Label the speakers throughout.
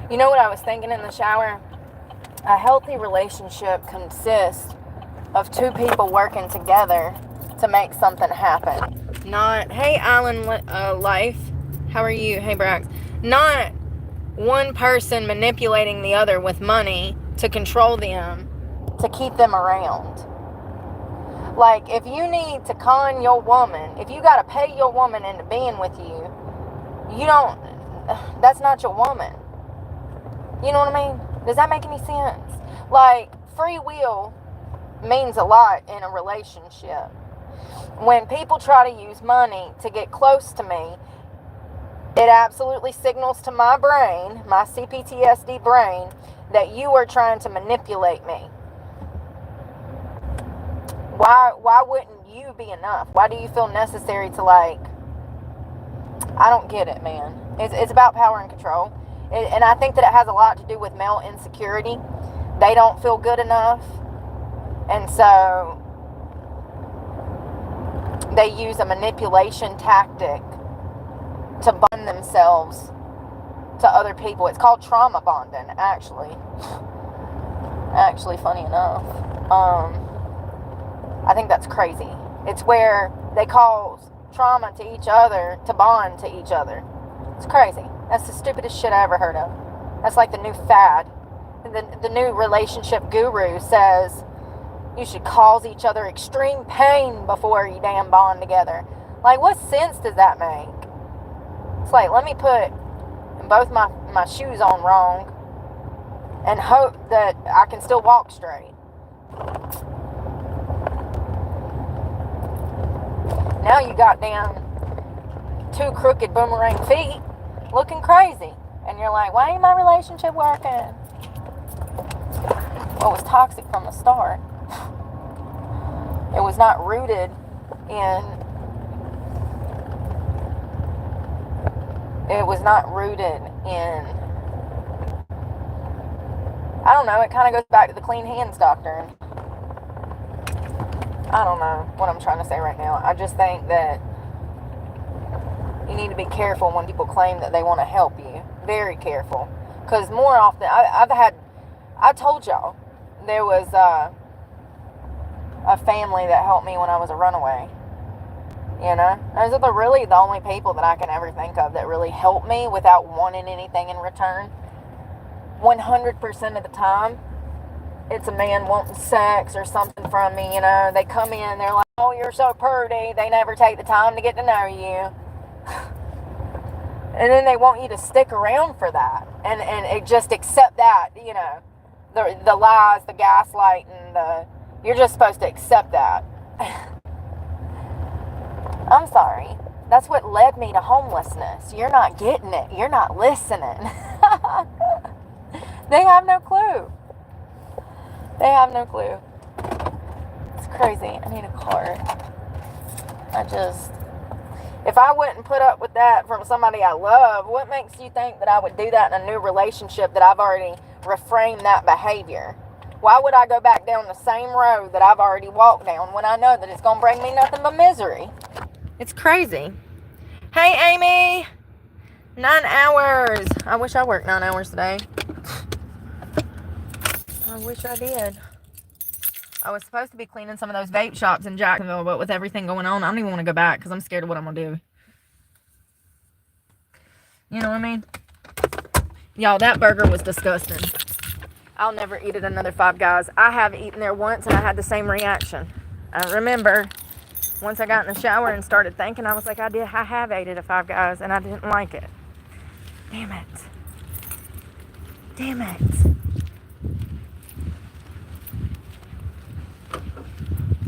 Speaker 1: You know what I was thinking in the shower? A healthy relationship consists of two people working together to make something happen. Not, hey, Island Life, how are you? Hey, Brax. Not one person manipulating the other with money to control them, to keep them around. Like, if you need to con your woman, if you got to pay your woman into being with you, that's not your woman. You know what I mean? Does that make any sense? Like, free will means a lot in a relationship. When people try to use money to get close to me, it absolutely signals to my brain, my CPTSD brain, that you are trying to manipulate me. Why wouldn't you be enough? Why do you feel necessary to, like, I don't get it, man. It's about power and control. And I think that it has a lot to do with male insecurity. They don't feel good enough. And so they use a manipulation tactic to bond themselves to other people. It's called trauma bonding, actually. Actually, funny enough. I think that's crazy. It's where they cause trauma to each other to bond to each other. It's crazy. That's the stupidest shit I ever heard of. That's like the new fad. The new relationship guru says you should cause each other extreme pain before you damn bond together. Like, what sense does that make? It's like, let me put both my shoes on wrong and hope that I can still walk straight. Now you got damn two crooked boomerang feet looking crazy. And you're like, why ain't my relationship working? Well, it was toxic from the start. It was not rooted in... I don't know, it kind of goes back to the clean hands doctrine. I don't know what I'm trying to say right now. I just think that you need to be careful when people claim that they want to help you. Very careful. Because more often, I told y'all, there was a family that helped me when I was a runaway. You know? Those are really the only people that I can ever think of that really helped me without wanting anything in return. 100% of the time, it's a man wanting sex or something from me, you know. They come in, they're like, oh, you're so pretty. They never take the time to get to know you. And then they want you to stick around for that. And just accept that, you know. The lies, the gaslighting, you're just supposed to accept that. I'm sorry. That's what led me to homelessness. You're not getting it. You're not listening. They have no clue. They have no clue. It's crazy. I need a card. If I wouldn't put up with that from somebody I love, what makes you think that I would do that in a new relationship that I've already reframed that behavior? Why would I go back down the same road that I've already walked down when I know that it's going to bring me nothing but misery? It's crazy. Hey, Amy. 9 hours. I wish I worked 9 hours today. I wish I did. I was supposed to be cleaning some of those vape shops in Jacksonville, but with everything going on, I don't even want to go back because I'm scared of what I'm going to do. You know what I mean? Y'all, that burger was disgusting. I'll never eat at another Five Guys. I have eaten there once and I had the same reaction. I remember once I got in the shower and started thinking, I was like, I have ate at a Five Guys and I didn't like it. Damn it. Damn it.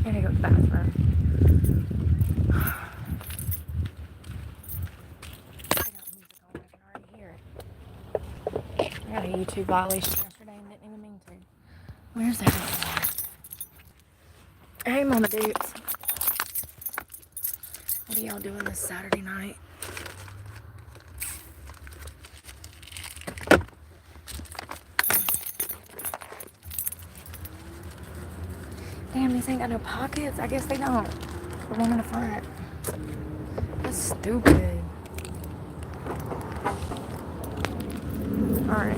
Speaker 1: I gotta go to the bathroom. I got music on, I can already hear it. I got a YouTube violation yesterday and didn't even mean to. Where's everyone? Hey, Mama Dukes. What are y'all doing this Saturday night? Damn, these ain't got no pockets. I guess they don't. The one in the front. That's stupid. Alright.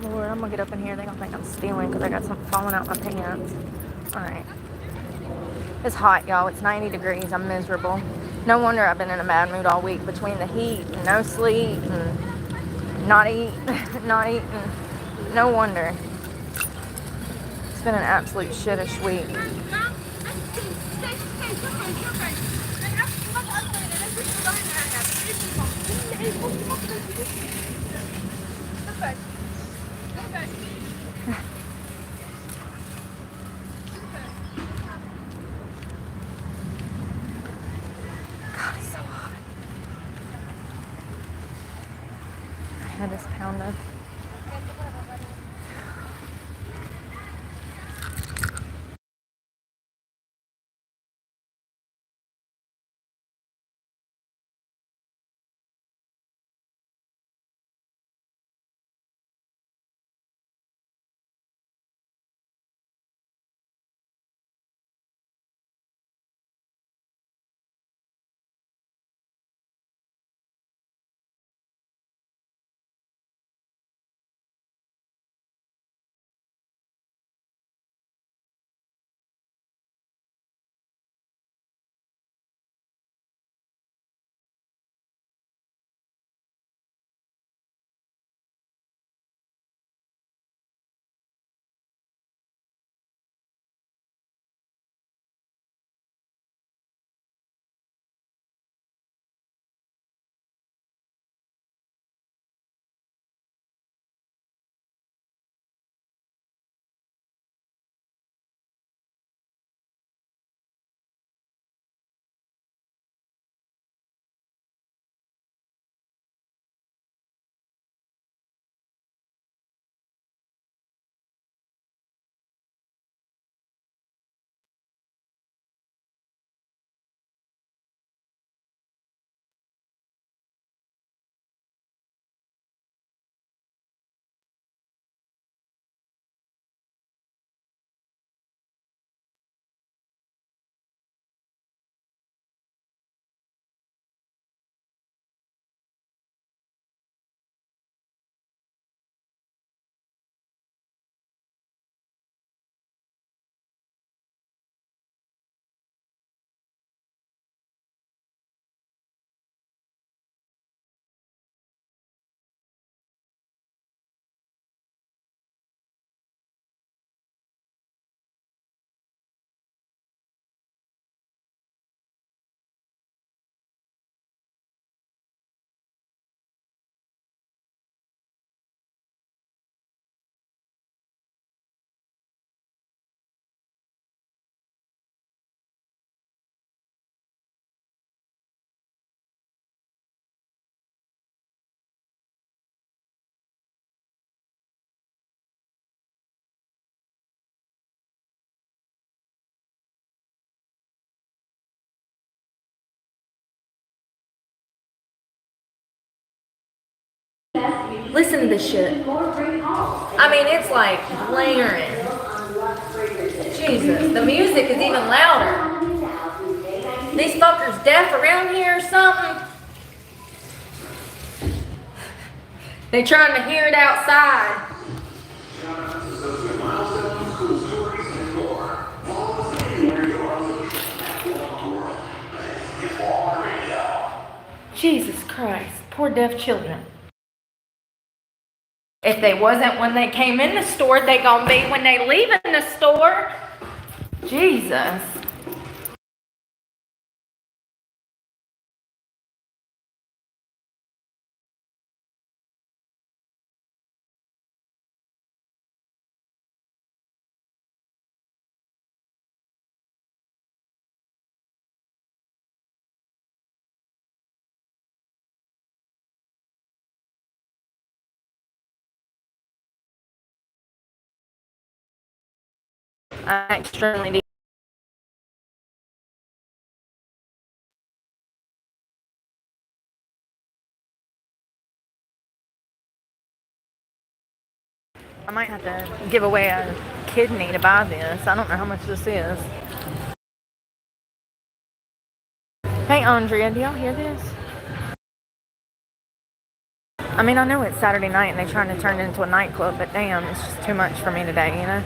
Speaker 1: Lord, I'm gonna get up in here. They're gonna think I'm stealing because I got something falling out my pants. Alright. It's hot, y'all. It's 90 degrees. I'm miserable. No wonder I've been in a bad mood all week between the heat and no sleep and not eating. No wonder. It's been an absolute shittish week. God, it's so hot. My head is pounded. Listen to this shit. I mean, it's like blaring. Jesus, the music is even louder. These fuckers deaf around here or something? They trying to hear it outside. Jesus Christ, poor deaf children. If they wasn't when they came in the store, they gonna be when they leave in the store. Jesus. I'm extremely. I might have to give away a kidney to buy this. I don't know how much this is. Hey, Andrea, do y'all hear this? I mean, I know it's Saturday night and they're trying to turn it into a nightclub, but damn, it's just too much for me today, you know?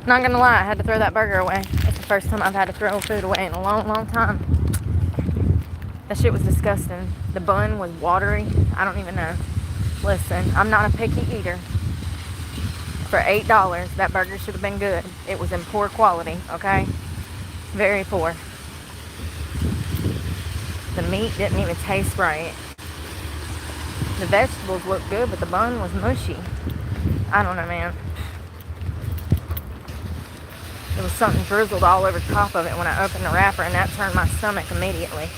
Speaker 1: Not gonna lie, I had to throw that burger away. It's the first time I've had to throw food away in a long, long time. That shit was disgusting. The bun was watery. I don't even know. Listen, I'm not a picky eater. For $8, that burger should have been good. It was in poor quality, okay? Very poor. The meat didn't even taste right. The vegetables looked good, but the bun was mushy. I don't know, man. There was something drizzled all over top of it when I opened the wrapper, and that turned my stomach immediately.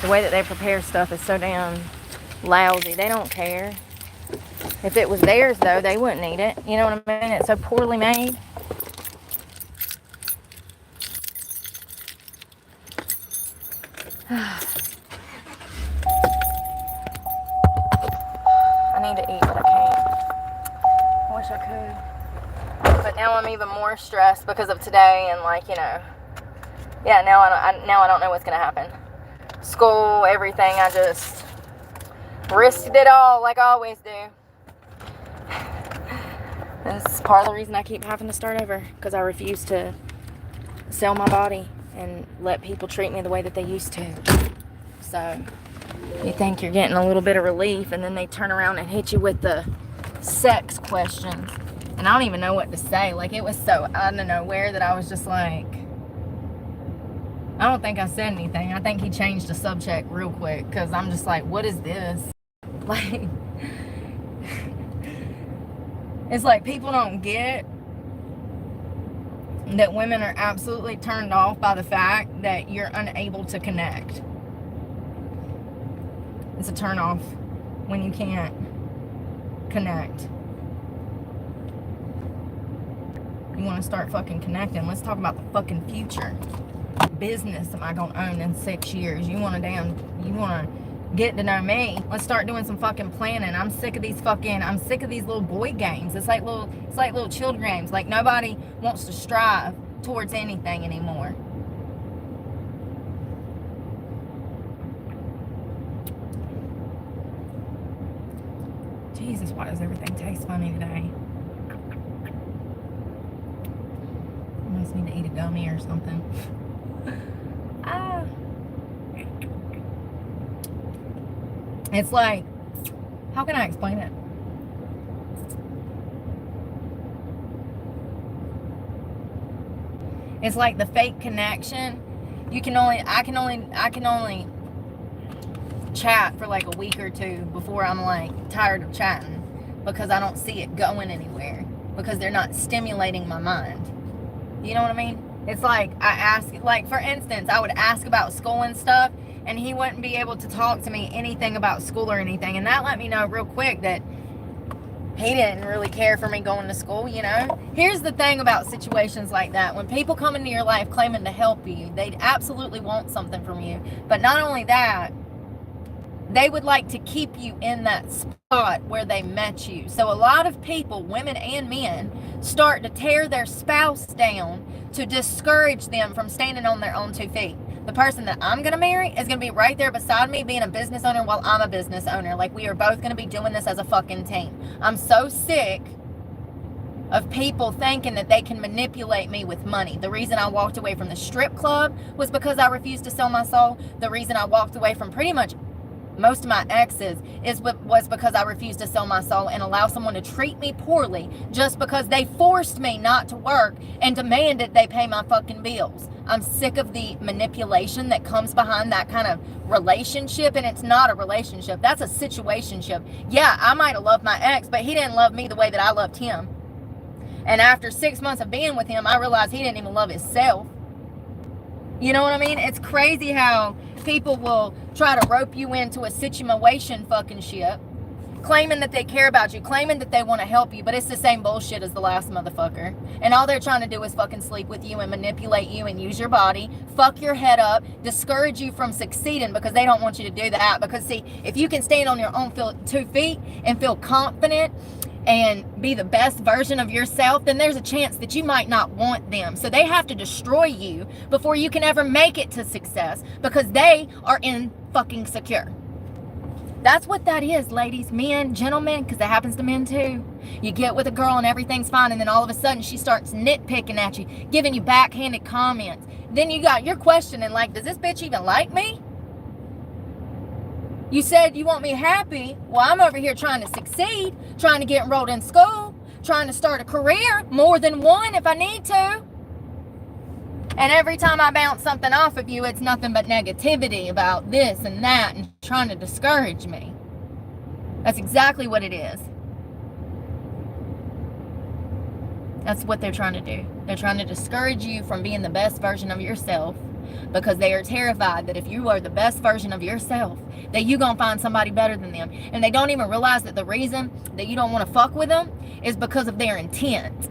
Speaker 1: The way that they prepare stuff is so damn lousy. They don't care. If it was theirs, though, they wouldn't eat it. You know what I mean? It's so poorly made. I need to eat, but I can't. I wish I could. But now I'm even more stressed because of today, and like, you know, yeah, now I don't know what's gonna happen. School, everything, I just risked it all like I always do. This is part of the reason I keep having to start over, because I refuse to sell my body and let people treat me the way that they used to. So you think you're getting a little bit of relief, and then they turn around and hit you with the sex questions, and I don't even know what to say. Like, it was so out of nowhere that I was just like, I don't think I said anything. I think he changed the subject real quick, because I'm just like, what is this? Like, it's like people don't get that women are absolutely turned off by the fact that you're unable to connect. It's a turn off when you can't connect. You want to start fucking connecting. Let's talk about the fucking future. What business am I going to own in 6 years? You want to get to know me? Let's start doing some fucking planning. I'm sick of these little boy games. It's like little children games. Like, nobody wants to strive towards anything anymore. Jesus, why does everything taste funny today? I must need to eat a gummy or something. It's like, how can I explain it? It's like the fake connection. I can only chat for like a week or two before I'm like tired of chatting, because I don't see it going anywhere, because they're not stimulating my mind. You know what I mean? It's like, for instance, I would ask about school and stuff, and he wouldn't be able to talk to me anything about school or anything, and that let me know real quick that he didn't really care for me going to school, you know. Here's the thing about situations like that. When people come into your life claiming to help you, they absolutely want something from you. But not only that, they would like to keep you in that spot where they met you. So a lot of people, women and men, start to tear their spouse down to discourage them from standing on their own 2 feet. The person that I'm going to marry is going to be right there beside me being a business owner while I'm a business owner. Like, we are both going to be doing this as a fucking team. I'm so sick of people thinking that they can manipulate me with money. The reason I walked away from the strip club was because I refused to sell my soul. The reason I walked away from pretty much most of my exes was because I refused to sell my soul and allow someone to treat me poorly just because they forced me not to work and demanded they pay my fucking bills. I'm sick of the manipulation that comes behind that kind of relationship, and it's not a relationship. That's a situationship. Yeah, I might have loved my ex, but he didn't love me the way that I loved him. And after 6 months of being with him, I realized he didn't even love himself. You know what I mean? It's crazy how people will try to rope you into a situation fucking shit, claiming that they care about you, claiming that they want to help you, but it's the same bullshit as the last motherfucker. And all they're trying to do is fucking sleep with you and manipulate you and use your body, fuck your head up, discourage you from succeeding because they don't want you to do that. Because see, if you can stand on your own 2 feet and feel confident and be the best version of yourself, then there's a chance that you might not want them. So they have to destroy you before you can ever make it to success because they are in fucking secure. That's what that is, ladies, men, gentlemen, because that happens to men too. You get with a girl and everything's fine, and then all of a sudden she starts nitpicking at you, giving you backhanded comments. Then you're questioning, like, does this bitch even like me? You said you want me happy. Well, I'm over here trying to succeed, trying to get enrolled in school, trying to start a career, more than one if I need to. And every time I bounce something off of you, it's nothing but negativity about this and that and trying to discourage me. That's exactly what it is. That's what they're trying to do. They're trying to discourage you from being the best version of yourself because they are terrified that if you are the best version of yourself, that you're going to find somebody better than them. And they don't even realize that the reason that you don't want to fuck with them is because of their intent.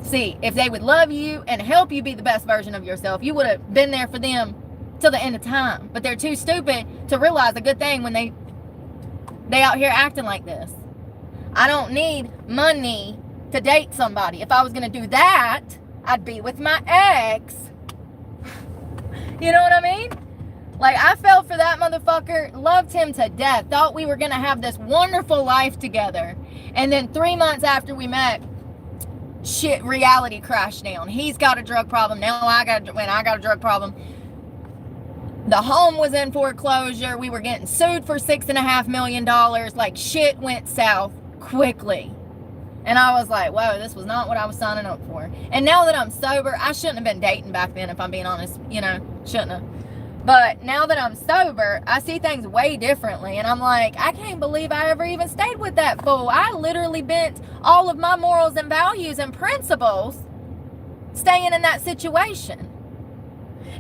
Speaker 1: See, if they would love you and help you be the best version of yourself, you would have been there for them till the end of time. But they're too stupid to realize a good thing when they out here acting like this. I don't need money to date somebody. If I was going to do that, I'd be with my ex. You know what I mean? Like, I fell for that motherfucker, loved him to death, thought we were going to have this wonderful life together. And then 3 months after we met, shit, reality crashed down. He's got a drug problem. Now I got a drug problem. The home was in foreclosure. We were getting sued for $6.5 million. Like, shit went south quickly. And I was like, whoa, this was not what I was signing up for. And now that I'm sober, I shouldn't have been dating back then, if I'm being honest. You know, shouldn't have. But now that I'm sober, I see things way differently. And I'm like, I can't believe I ever even stayed with that fool. I literally bent all of my morals and values and principles staying in that situation.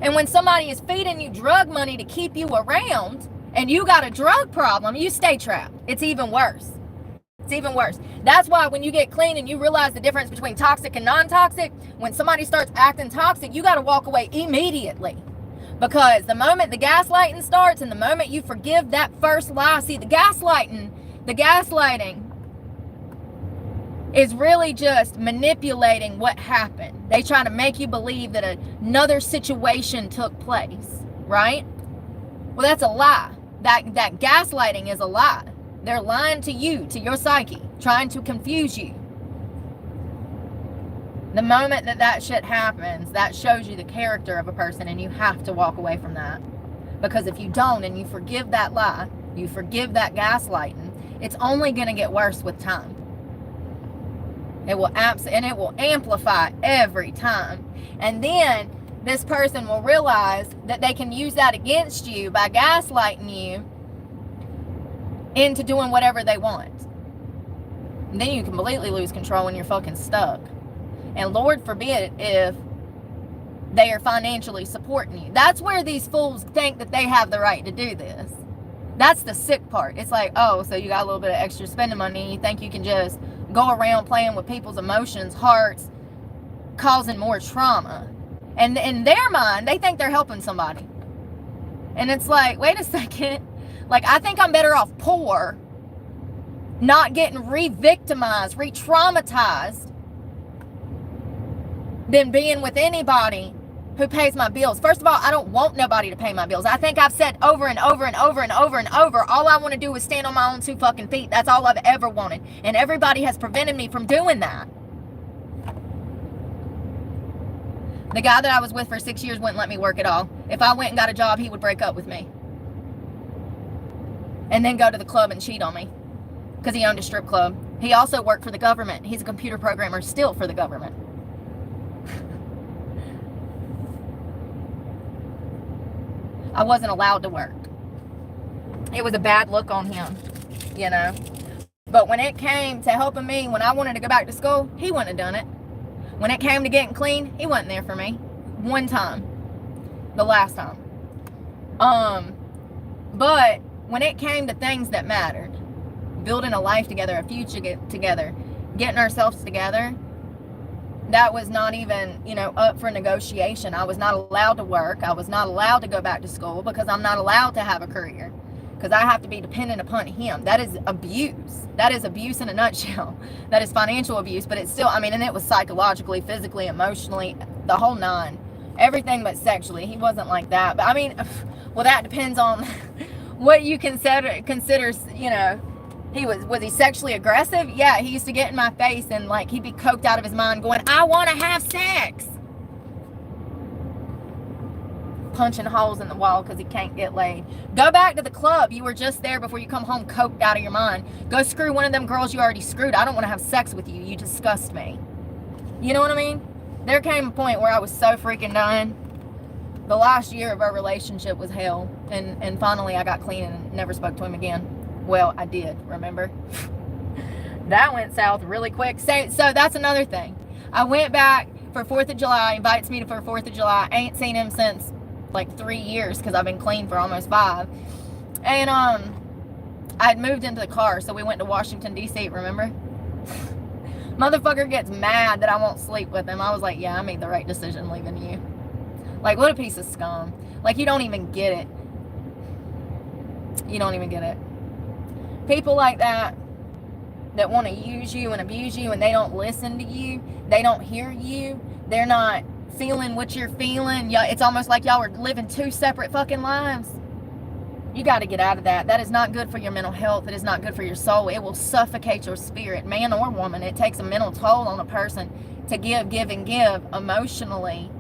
Speaker 1: And when somebody is feeding you drug money to keep you around and you got a drug problem, you stay trapped. It's even worse. It's even worse. That's why when you get clean and you realize the difference between toxic and non-toxic, when somebody starts acting toxic, you got to walk away immediately. Because the moment the gaslighting starts and the moment you forgive that first lie, see, the gaslighting is really just manipulating what happened. They try to make you believe that another situation took place, right? Well, that's a lie. That gaslighting is a lie. They're lying to you, to your psyche, trying to confuse you. The moment that shit happens, that shows you the character of a person, and you have to walk away from that. Because if you don't and you forgive that lie, you forgive that gaslighting, it's only going to get worse with time. It will amplify every time. And then this person will realize that they can use that against you by gaslighting you into doing whatever they want. And then you completely lose control when you're fucking stuck. And Lord forbid if they are financially supporting you. That's where these fools think that they have the right to do this. That's the sick part. It's like, oh, so you got a little bit of extra spending money and you think you can just go around playing with people's emotions, hearts, causing more trauma. And in their mind, they think they're helping somebody. And it's like, wait a second. Like, I think I'm better off poor, not getting re-victimized, re-traumatized, than being with anybody who pays my bills. First of all, I don't want nobody to pay my bills. I think I've said over and over and over and over and over, all I want to do is stand on my own 2 fucking feet. That's all I've ever wanted. And everybody has prevented me from doing that. The guy that I was with for 6 years wouldn't let me work at all. If I went and got a job, he would break up with me. And then go to the club and cheat on me. Because he owned a strip club. He also worked for the government. He's a computer programmer still for the government. I wasn't allowed to work. It was a bad look on him, you know. But when it came to helping me, when I wanted to go back to school, he wouldn't have done it. When it came to getting clean, he wasn't there for me. One time. The last time. But when it came to things that mattered, building a life together, a future together, getting ourselves together, that was not even, you know, up for negotiation. I was not allowed to work. I was not allowed to go back to school because I'm not allowed to have a career. Because I have to be dependent upon him. That is abuse. That is abuse in a nutshell. That is financial abuse, but it's still, I mean, and it was psychologically, physically, emotionally, the whole nine. Everything but sexually. He wasn't like that. But I mean, well, that depends on what you consider, you know. Was he sexually aggressive? Yeah, he used to get in my face and like he'd be coked out of his mind going, I want to have sex. Punching holes in the wall because he can't get laid. Go back to the club. You were just there before you come home coked out of your mind. Go screw one of them girls you already screwed. I don't want to have sex with you. You disgust me. You know what I mean? There came a point where I was so freaking done. The last year of our relationship was hell. And finally I got clean and never spoke to him again. Well, I did, remember? That went south really quick. So that's another thing. I went back for 4th of July, invites me for 4th of July. I ain't seen him since like 3 years because I've been clean for almost 5. And I'd moved into the car, so we went to Washington, D.C., remember? Motherfucker gets mad that I won't sleep with him. I was like, yeah, I made the right decision leaving you. Like, what a piece of scum. Like, you don't even get it. You don't even get it. People like that want to use you and abuse you and they don't listen to you. They don't hear you. They're not feeling what you're feeling. It's almost like y'all are living 2 separate fucking lives. You got to get out of that. That is not good for your mental health. It is not good for your soul. It will suffocate your spirit, man or woman. It takes a mental toll on a person to give emotionally,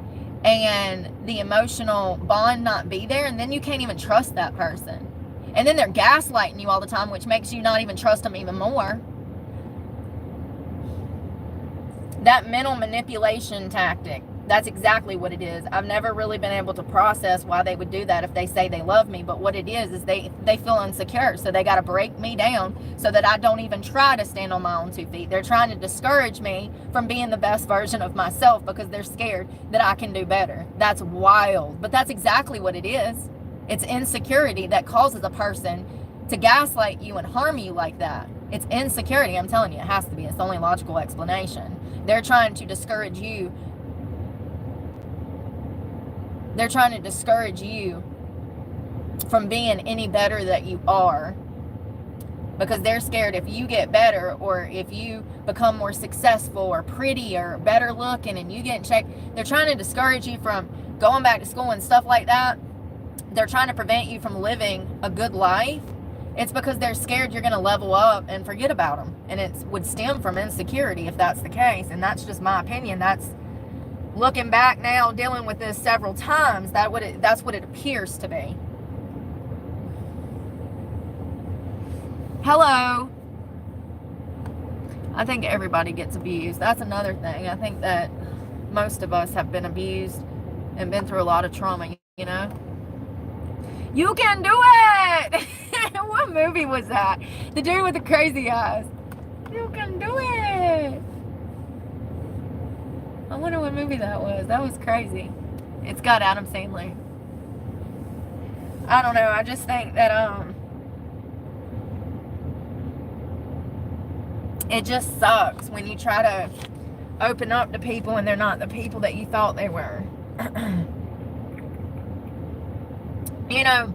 Speaker 1: and the emotional bond not be there, and then you can't even trust that person. And then they're gaslighting you all the time, which makes you not even trust them even more. That mental manipulation tactic, that's exactly what it is. I've never really been able to process why they would do that if they say they love me. But what it is they feel insecure. So they got to break me down so that I don't even try to stand on my own 2 feet. They're trying to discourage me from being the best version of myself because they're scared that I can do better. That's wild. But that's exactly what it is. It's insecurity that causes a person to gaslight you and harm you like that. It's insecurity. I'm telling you, it has to be. It's the only logical explanation. They're trying to discourage you. They're trying to discourage you from being any better that you are. Because they're scared if you get better or if you become more successful or prettier, better looking, and you get in shape, they're trying to discourage you from going back to school and stuff like that. They're trying to prevent you from living a good life. It's because they're scared you're going to level up and forget about them. And it would stem from insecurity if that's the case. And that's just my opinion. That's looking back now, dealing with this several times. That's what it appears to be. Hello. I think everybody gets abused. That's another thing. I think that most of us have been abused and been through a lot of trauma, you know? You can do it! What movie was that? The dude with the crazy eyes. You can do it! I wonder what movie that was. That was crazy. It's got Adam Sandler. I don't know. I just think that, It just sucks when you try to open up to people and they're not the people that you thought they were. You know,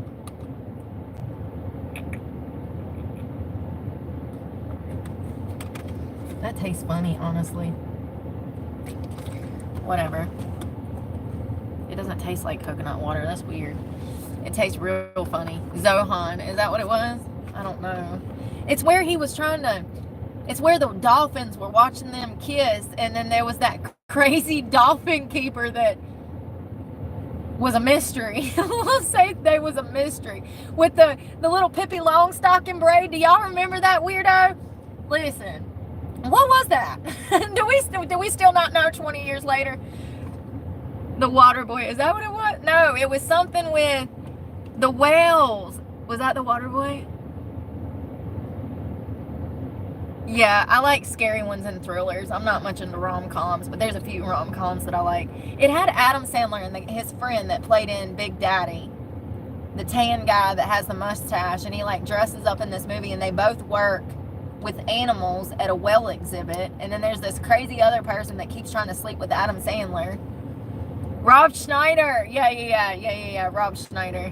Speaker 1: that tastes funny, honestly. Whatever. It doesn't taste like coconut water. That's weird. It tastes real funny. Zohan. Is that what it was? I don't know. It's where he was trying to... It's where the dolphins were watching them kiss, and then there was that crazy dolphin keeper that was a mystery. We'll say they was a mystery. With the little Pippi Longstocking braid. Do y'all remember that weirdo? Listen. What was that? do we still not know 20 years later? The water boy. Is that what it was? No, it was something with the whales. Was that the water boy? Yeah, I like scary ones and thrillers. I'm not much into rom-coms, but there's a few rom-coms that I like. It had Adam Sandler and his friend that played in Big Daddy. The tan guy that has the mustache, and he like dresses up in this movie, and they both work with animals at a whale exhibit. And then there's this crazy other person that keeps trying to sleep with Adam Sandler. Rob Schneider. Yeah, Rob Schneider.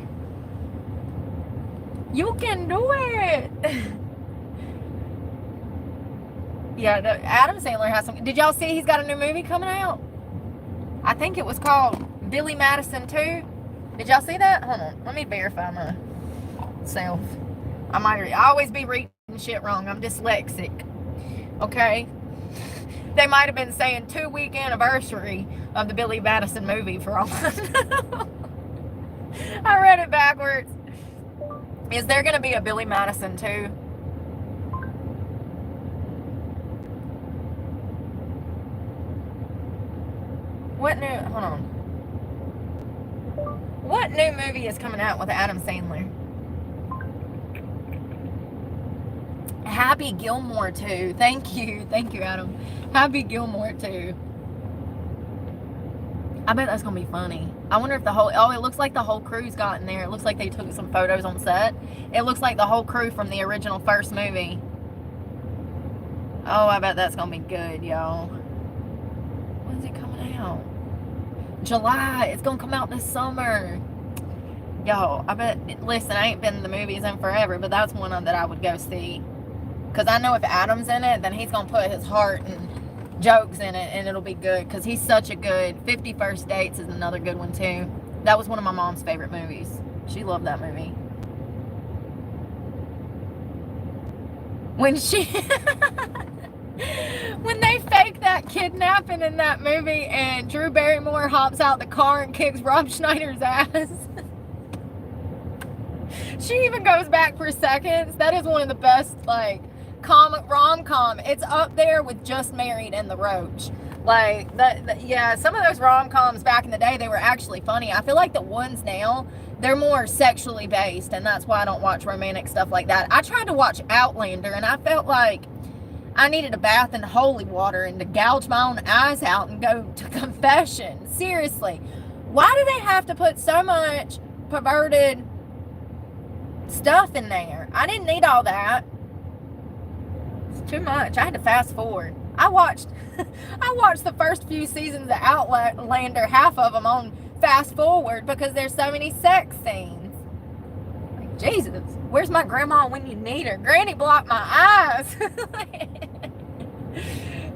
Speaker 1: You can do it. Yeah, Adam Sandler has some. Did y'all see he's got a new movie coming out? I think it was called Billy Madison 2. Did y'all see that? Hold on. Let me verify myself. I always be reading shit wrong. I'm dyslexic. Okay? They might have been saying 2-week anniversary of the Billy Madison movie for all I know. I read it backwards. Is there going to be a Billy Madison 2? What new, hold on. What new movie is coming out with Adam Sandler? Happy Gilmore 2. Thank you, Adam. Happy Gilmore 2. I bet that's gonna be funny. I wonder if the whole, it looks like the whole crew's got in there. It looks like they took some photos on set. It looks like the whole crew from the original first movie. Oh, I bet that's gonna be good, y'all. When's it coming out? July. It's gonna come out this summer. Yo, I bet, listen, I ain't been in the movies in forever, but that's one that I would go see. Because I know if Adam's in it, then he's gonna put his heart and jokes in it, and it'll be good. Because he's such a good, 50 First Dates is another good one too. That was one of my mom's favorite movies. She loved that movie. When when they fake that kidnapping in that movie and Drew Barrymore hops out the car and kicks Rob Schneider's ass. She even goes back for seconds. That is one of the best, like, rom-com. It's up there with Just Married and The Roach. Like, yeah, some of those rom-coms back in the day, they were actually funny. I feel like the ones now, they're more sexually based, and that's why I don't watch romantic stuff like that. I tried to watch Outlander, and I felt like I needed a bath in holy water and to gouge my own eyes out and go to confession. Seriously. Why do they have to put so much perverted stuff in there? I didn't need all that. It's too much. I had to fast forward. I watched the first few seasons of Outlander, half of them on fast forward because there's so many sex scenes. Like, Jesus, where's my grandma when you need her? Granny blocked my eyes.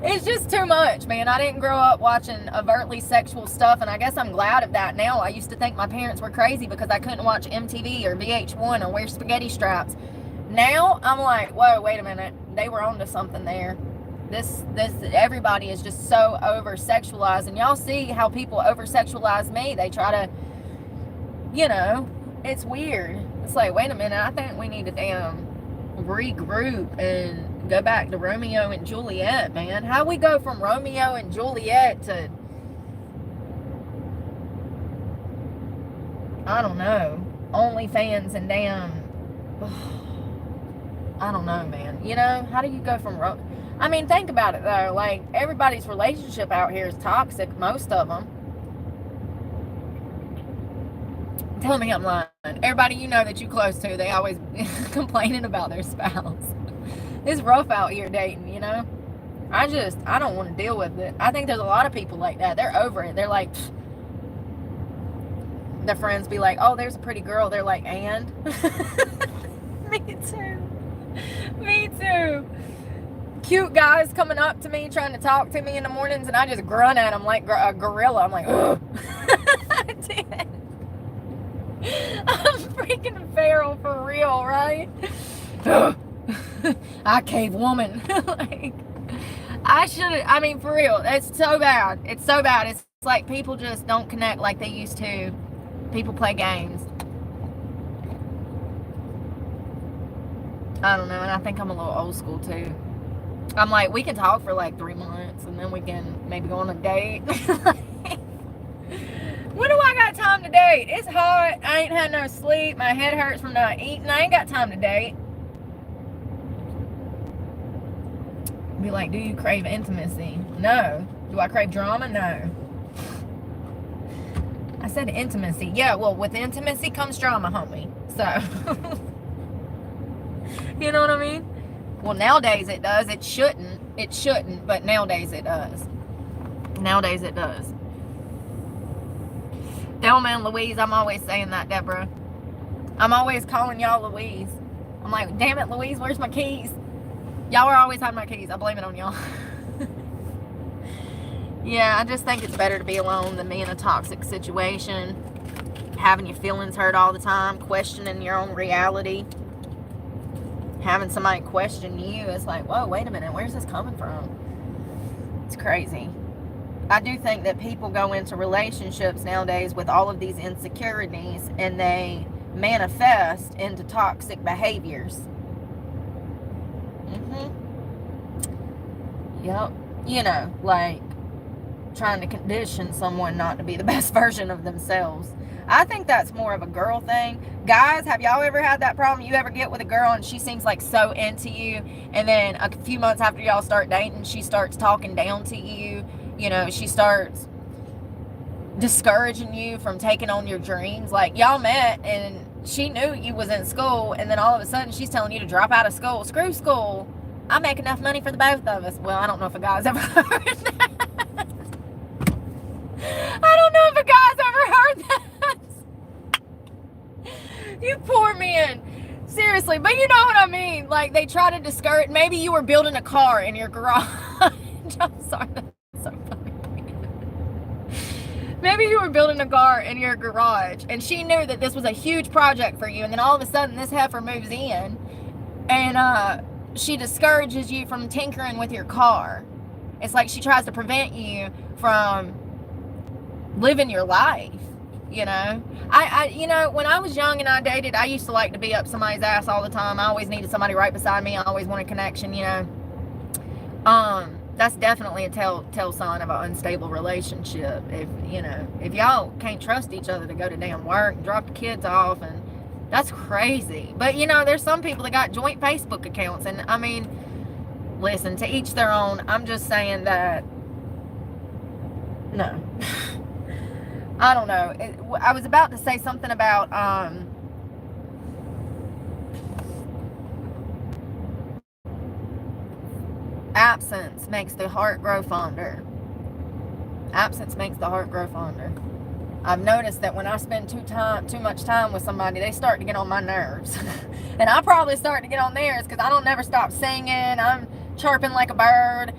Speaker 1: It's just too much, man. I didn't grow up watching overtly sexual stuff, and I guess I'm glad of that now. I used to think my parents were crazy because I couldn't watch MTV or VH1 or wear spaghetti straps. Now I'm like, whoa, wait a minute. They were onto something there. This everybody is just so over sexualized, and y'all see how people over sexualize me. They try to, you know, it's weird. It's like, wait a minute, I think we need to damn regroup and go back to Romeo and Juliet, man. How we go from Romeo and Juliet to, I don't know, OnlyFans and damn, I don't know, man. You know, how do you go from I mean, think about it though. Like, everybody's relationship out here is toxic, most of them. Tell me I'm lying. Everybody you know that you close to, they always complaining about their spouse. It's rough out here dating, you know? I don't want to deal with it. I think there's a lot of people like that. They're over it. They're like, pfft. Their friends be like, oh, there's a pretty girl. They're like, and? Me too. Me too. Cute guys coming up to me, trying to talk to me in the mornings, and I just grunt at them like a gorilla. I'm like, ugh. I'm freaking feral for real, right? I cave woman. Like, I mean, for real, it's so bad. It's so bad. It's like people just don't connect like they used to. People play games. I don't know, and I think I'm a little old school too. I'm like, we can talk for like 3 months, and then we can maybe go on a date. When do I got time to date? It's hot. I ain't had no sleep. My head hurts from not eating. I ain't got time to date. Be like, do you crave intimacy? No. Do I crave drama? No. I said intimacy. Yeah, well, with intimacy comes drama, homie. So, you know what I mean? Well, nowadays it does. It shouldn't. It shouldn't, but nowadays it does. Nowadays it does. Thelma and Louise, I'm always saying that, Deborah. I'm always calling y'all Louise. I'm like, damn it, Louise, where's my keys? Y'all are always having my keys. I blame it on y'all. Yeah, I just think it's better to be alone than be in a toxic situation. Having your feelings hurt all the time. Questioning your own reality. Having somebody question you. It's like, whoa, wait a minute. Where's this coming from? It's crazy. I do think that people go into relationships nowadays with all of these insecurities, and they manifest into toxic behaviors. Yep. You know, like trying to condition someone not to be the best version of themselves. I think that's more of a girl thing. Guys, have y'all ever had that problem? You ever get with a girl and she seems like so into you, and then a few months after y'all start dating, she starts talking down to you. You know, she starts discouraging you from taking on your dreams. Like, y'all met and she knew you was in school, and then all of a sudden she's telling you to drop out of school. Screw school. I make enough money for the both of us. Well, I don't know if a guy's ever heard that. I don't know if a guy's ever heard that. You poor man. Seriously, but you know what I mean. Like, they try to discourage. Maybe you were building a car in your garage. I'm sorry. So funny. Maybe you were building a car in your garage, and she knew that this was a huge project for you, and then all of a sudden this heifer moves in, and she discourages you from tinkering with your car. It's like she tries to prevent you from living your life, you know. You know, when I was young and I dated, I used to like to be up somebody's ass all the time. I always needed somebody right beside me. I always wanted connection, you know. That's definitely a tell sign of an unstable relationship. If, you know, if y'all can't trust each other to go to damn work and drop the kids off, and that's crazy. But, you know, there's some people that got joint Facebook accounts, and I mean, listen, to each their own. I'm just saying that, no. I don't know. I was about to say something about, absence makes the heart grow fonder. Absence makes the heart grow fonder. I've noticed that when I spend too much time with somebody, they start to get on my nerves. And I probably start to get on theirs because I don't never stop singing. I'm chirping like a bird.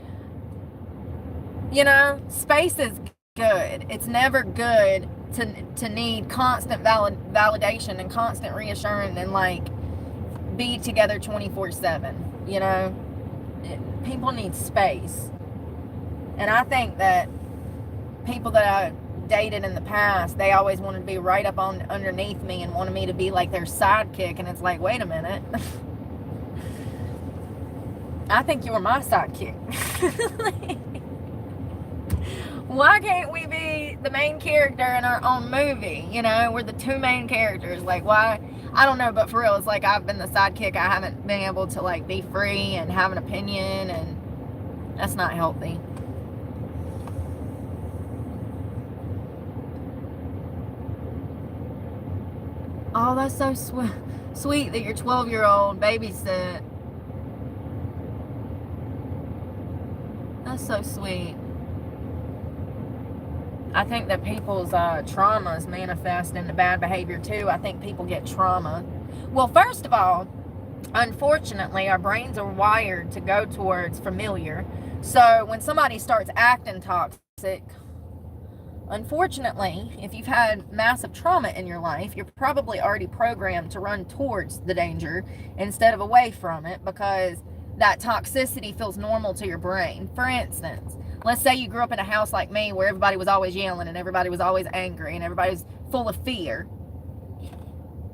Speaker 1: You know, space is good. It's never good to need constant validation and constant reassurance and like be together 24/7. You know, people need space. And I think that people that I dated in the past, they always wanted to be right up on underneath me and wanted me to be like their sidekick, and it's like, wait a minute. I think you were my sidekick. Why can't we be the main character in our own movie? You know, we're the two main characters. Like, why? I don't know, but for real, it's like I've been the sidekick. I haven't been able to like be free and have an opinion, and that's not healthy. Oh, that's so sweet that your 12-year-old babysit. That's so sweet. I think that people's traumas manifest into bad behavior too. I think people get trauma. Well, first of all, unfortunately, our brains are wired to go towards familiar. So when somebody starts acting toxic, unfortunately, if you've had massive trauma in your life, you're probably already programmed to run towards the danger instead of away from it, because that toxicity feels normal to your brain. For instance, let's say you grew up in a house like me where everybody was always yelling and everybody was always angry and everybody was full of fear.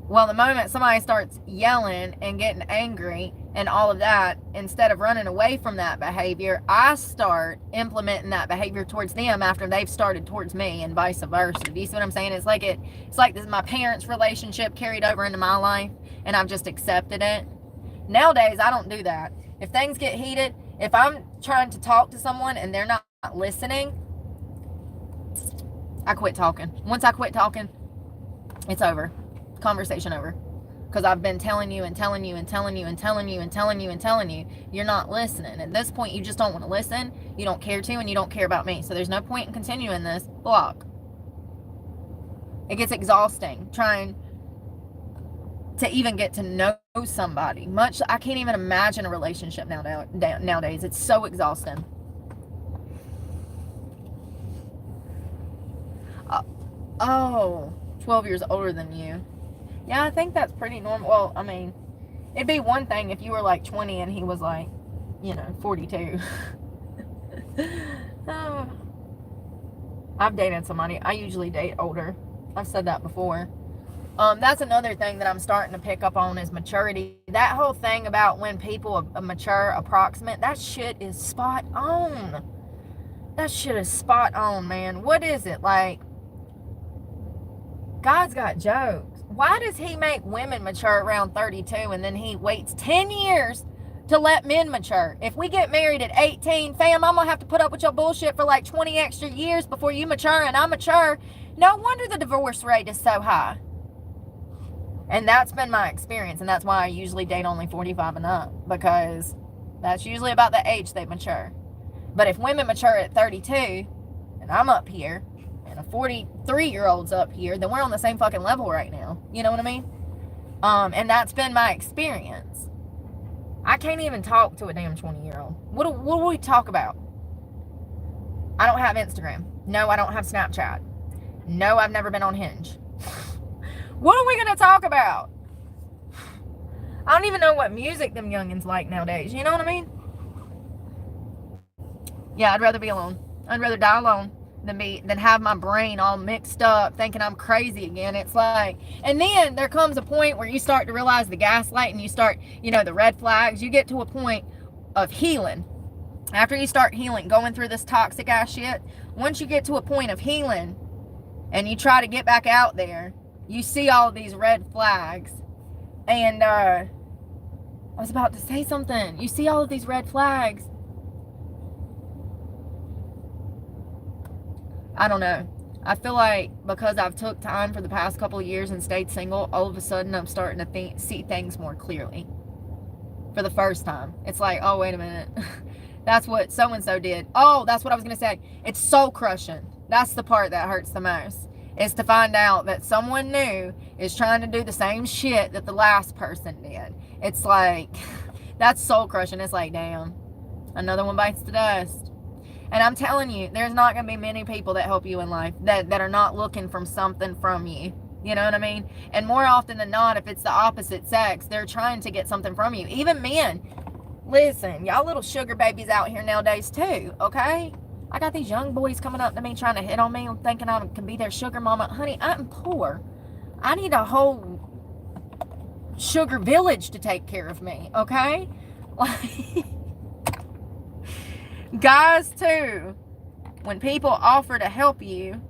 Speaker 1: Well, the moment somebody starts yelling and getting angry and all of that, instead of running away from that behavior, I start implementing that behavior towards them after they've started towards me, and vice versa. Do you see what I'm saying? It's like this, my parents' relationship carried over into my life, and I've just accepted it. Nowadays, I don't do that. If things get heated, if I'm trying to talk to someone and they're not listening, I quit talking. Once I quit talking, it's over. Conversation over. Because I've been telling you and telling you and telling you and telling you and telling you and telling you, you're not listening. At this point, you just don't want to listen, you don't care to, and you don't care about me. So there's no point in continuing this. Block. It gets exhausting trying to even get to know somebody. I can't even imagine a relationship nowadays. It's so exhausting. Oh, 12 years older than you. Yeah, I think that's pretty normal. Well, I mean, it'd be one thing if you were like 20 and he was like, 42. Oh. I've dated somebody. I usually date older. I've said that before. That's another thing that I'm starting to pick up on is maturity. That whole thing about when people mature, approximate, that shit is spot on. That shit is spot on, man. What is it? Like, God's got jokes. Why does he make women mature around 32 and then he waits 10 years to let men mature? If we get married at 18, fam, I'm going to have to put up with your bullshit for like 20 extra years before you mature and I mature. No wonder the divorce rate is so high. And that's been my experience, and that's why I usually date only 45 and up, because that's usually about the age they mature. But if women mature at 32, and I'm up here, and a 43-year-old's up here, then we're on the same fucking level right now. You know what I mean? And that's been my experience. I can't even talk to a damn 20-year-old. What do we talk about? I don't have Instagram. No, I don't have Snapchat. No, I've never been on Hinge. What are we going to talk about? I don't even know what music them youngins like nowadays. You know what I mean? Yeah, I'd rather be alone. I'd rather die alone than have my brain all mixed up thinking I'm crazy again. It's like, and then there comes a point where you start to realize the gaslighting, you start, the red flags. You get to a point of healing. After you start healing, going through this toxic ass shit, once you get to a point of healing and you try to get back out there, you see all of these red flags. And I was about to say something. You see all of these red flags. I don't know. I feel like because I've took time for the past couple of years and stayed single, all of a sudden I'm starting to see things more clearly. For the first time. It's like, oh, wait a minute. That's what so-and-so did. Oh, that's what I was going to say. It's soul crushing. That's the part that hurts the most. Is to find out that someone new is trying to do the same shit that the last person did. It's like, that's soul crushing. It's like, damn, another one bites the dust. And I'm telling you, there's not going to be many people that help you in life that are not looking for something from you. You know what I mean? And more often than not, if it's the opposite sex, they're trying to get something from you. Even men. Listen, y'all little sugar babies out here nowadays too, okay? I got these young boys coming up to me trying to hit on me, thinking I can be their sugar mama. Honey, I'm poor. I need a whole sugar village to take care of me, okay? Guys, too, when people offer to help you,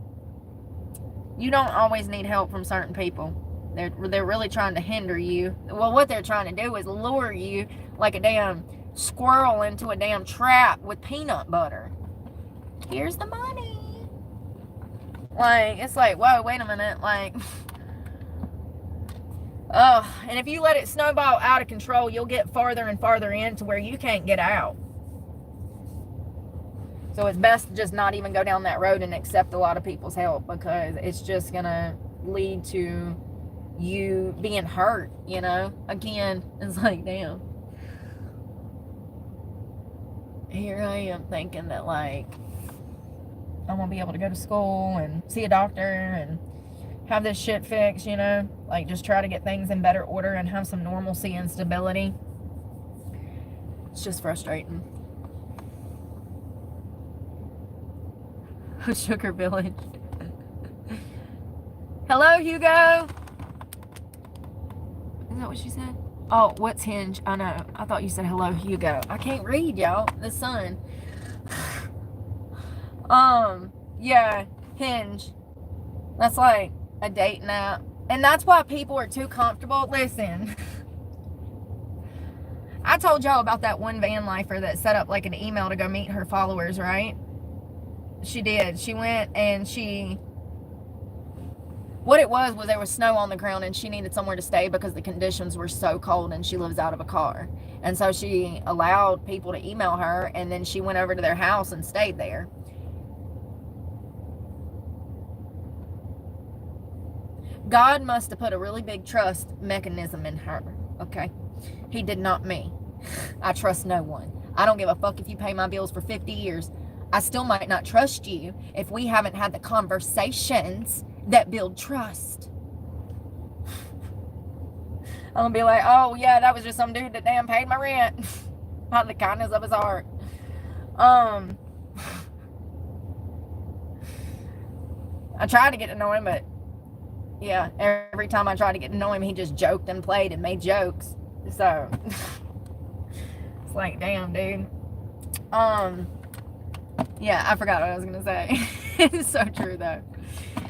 Speaker 1: you don't always need help from certain people. They're really trying to hinder you. Well, what they're trying to do is lure you like a damn squirrel into a damn trap with peanut butter. Here's the money. Like, it's like, whoa, wait a minute. Like, and if you let it snowball out of control, you'll get farther and farther in to where you can't get out. So it's best to just not even go down that road and accept a lot of people's help, because it's just going to lead to you being hurt, you know? Again, it's like, damn. Here I am thinking that, like, I'm going to be able to go to school and see a doctor and have this shit fixed, you know? Like, just try to get things in better order and have some normalcy and stability. It's just frustrating. Sugar Village. Hello, Hugo. Is that what she said? Oh, what's Hinge? I know. I thought you said hello, Hugo. I can't read, y'all. The sun. Yeah, Hinge. That's like a dating app. And that's why people are too comfortable. Listen. I told y'all about that one van lifer that set up like an email to go meet her followers, right? She did. She went and what it was there was snow on the ground and she needed somewhere to stay because the conditions were so cold and she lives out of a car. And so she allowed people to email her, and then she went over to their house and stayed there. God must have put a really big trust mechanism in her, okay? He did not me. I trust no one. I don't give a fuck if you pay my bills for 50 years. I still might not trust you if we haven't had the conversations that build trust. I'm gonna be like, oh yeah, that was just some dude that damn paid my rent out of the kindness of his heart. I tried to get to know him, but yeah, every time I tried to get to know him, he just joked and played and made jokes. So it's like, damn, dude. Yeah, I forgot what I was gonna say. It's so true, though.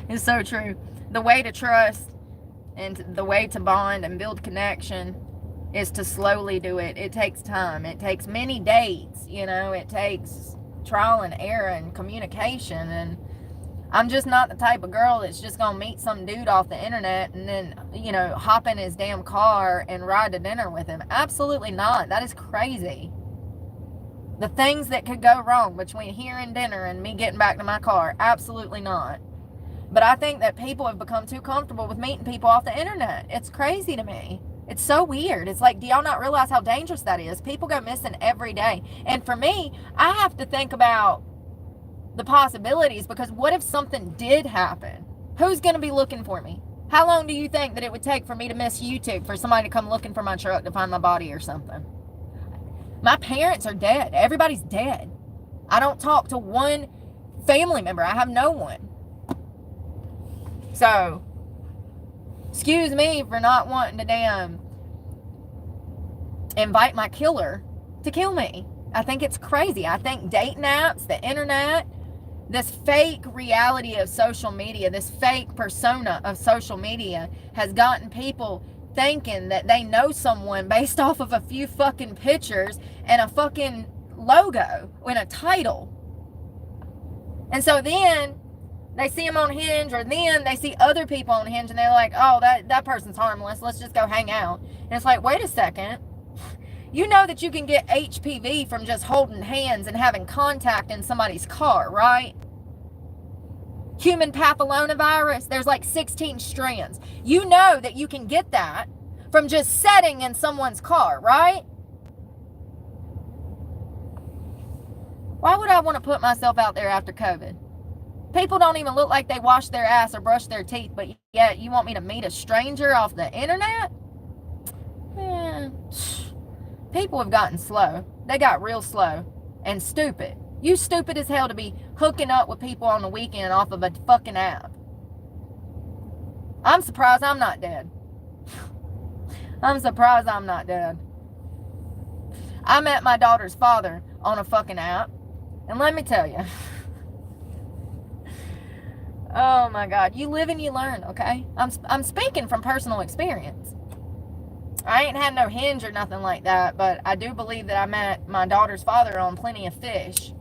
Speaker 1: It's so true. The way to trust and the way to bond and build connection is to slowly do it. It takes time. It takes many dates, you know. It takes trial and error and communication. And I'm just not the type of girl that's just gonna meet some dude off the internet and then, you know, hop in his damn car and ride to dinner with him. Absolutely not. That is crazy. The things that could go wrong between here and dinner and me getting back to my car, absolutely not. But I think that people have become too comfortable with meeting people off the internet. It's crazy to me. It's so weird. It's like, do y'all not realize how dangerous that is? People go missing every day. And for me, I have to think about the possibilities, because what if something did happen? Who's going to be looking for me? How long do you think that it would take for me to miss YouTube for somebody to come looking for my truck to find my body or something? My parents are dead. Everybody's dead. I don't talk to one family member. I have no one. So, excuse me for not wanting to damn invite my killer to kill me. I think it's crazy. I think dating apps, the internet, this fake reality of social media, this fake persona of social media has gotten people thinking that they know someone based off of a few fucking pictures and a fucking logo and a title. And so then they see them on Hinge, or then they see other people on Hinge and they're like, oh, that person's harmless. Let's just go hang out. And it's like, wait a second. You know that you can get HPV from just holding hands and having contact in somebody's car, right? Human papillomavirus, there's like 16 strands. You know that you can get that from just sitting in someone's car, right? Why would I want to put myself out there after COVID? People don't even look like they wash their ass or brush their teeth, but yet you want me to meet a stranger off the internet? People have gotten slow. They got real slow and stupid. You stupid as hell to be hooking up with people on the weekend off of a fucking app. I'm surprised I'm not dead. I'm surprised I'm not dead. I met my daughter's father on a fucking app. And let me tell you. Oh my God. You live and you learn, okay? I'm speaking from personal experience. I ain't had no Hinge or nothing like that, but I do believe that I met my daughter's father on Plenty of Fish.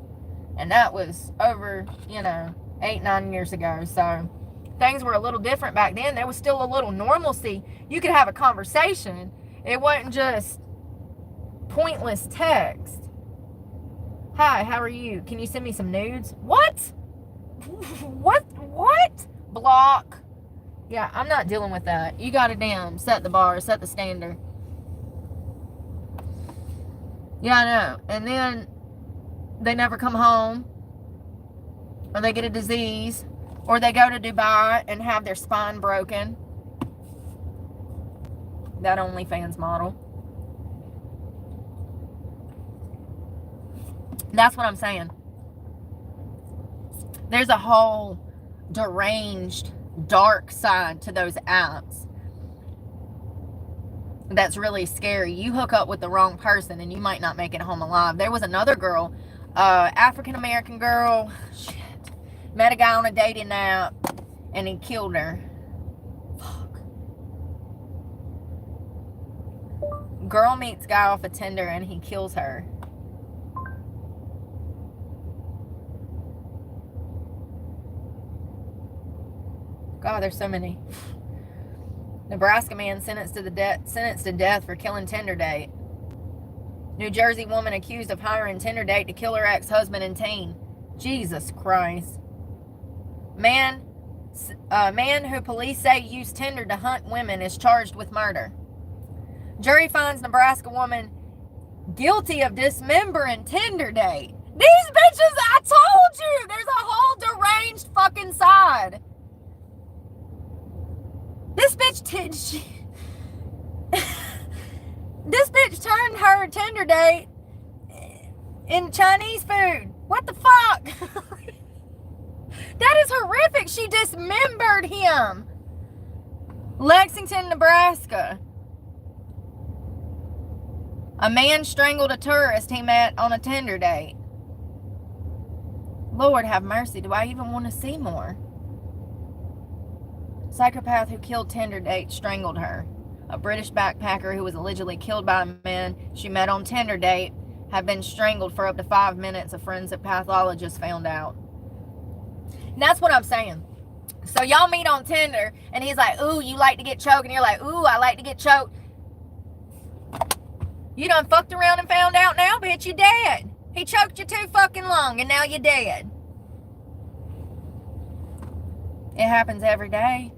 Speaker 1: And that was over, 8-9 years ago. So things were a little different back then. There was still a little normalcy. You could have a conversation. It wasn't just pointless text. Hi, how are you? Can you send me some nudes? What? What? Block. Yeah, I'm not dealing with that. You gotta damn set the bar, set the standard. Yeah, I know. And then they never come home, or they get a disease, or they go to Dubai and have their spine broken. That OnlyFans model. That's what I'm saying. There's a whole deranged, dark side to those apps that's really scary. You hook up with the wrong person and you might not make it home alive. There was another girl, African-American girl, shit, met a guy on a dating app and he killed her. Fuck. Girl meets guy off a Tinder and he kills her. God, there's so many. Nebraska man sentenced to death for killing Tinder date. New Jersey woman accused of hiring Tinder date to kill her ex-husband and teen. Jesus Christ. Man who police say used Tinder to hunt women is charged with murder. Jury finds Nebraska woman guilty of dismembering Tinder date. These bitches, I told you, there's a whole deranged fucking side. This bitch this bitch turned her Tinder date in Chinese food. What the fuck? That is horrific. She dismembered him. Lexington, Nebraska. A man strangled a tourist he met on a Tinder date. Lord have mercy. Do I even want to see more? Psychopath who killed Tinder date strangled her. A British backpacker who was allegedly killed by a man she met on Tinder date had been strangled for up to 5 minutes, a forensic pathologist found out. And that's what I'm saying. So y'all meet on Tinder and he's like, ooh, you like to get choked, and you're like, ooh, I like to get choked. You done fucked around and found out now, bitch, you dead. He choked you too fucking long and now you're dead. It happens every day.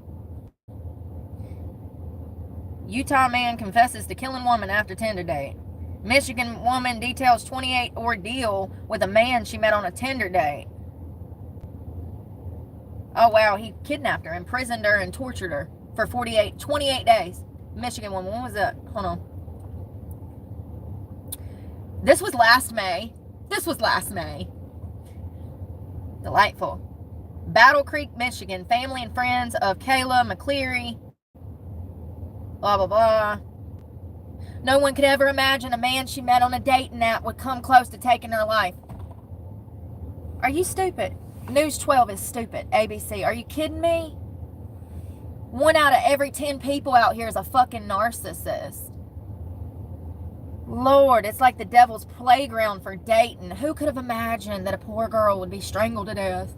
Speaker 1: Utah man confesses to killing woman after Tinder date. Michigan woman details 28 ordeal with a man she met on a Tinder date. Oh wow, he kidnapped her, imprisoned her, and tortured her for 28 days. Michigan woman, when was that? Hold on. This was last May. Delightful. Battle Creek, Michigan. Family and friends of Kayla McCleary. Blah, blah, blah. No one could ever imagine a man she met on a dating app would come close to taking her life. Are you stupid? News 12 is stupid. ABC. Are you kidding me? 1 out of every 10 people out here is a fucking narcissist. Lord, it's like the devil's playground for dating. Who could have imagined that a poor girl would be strangled to death?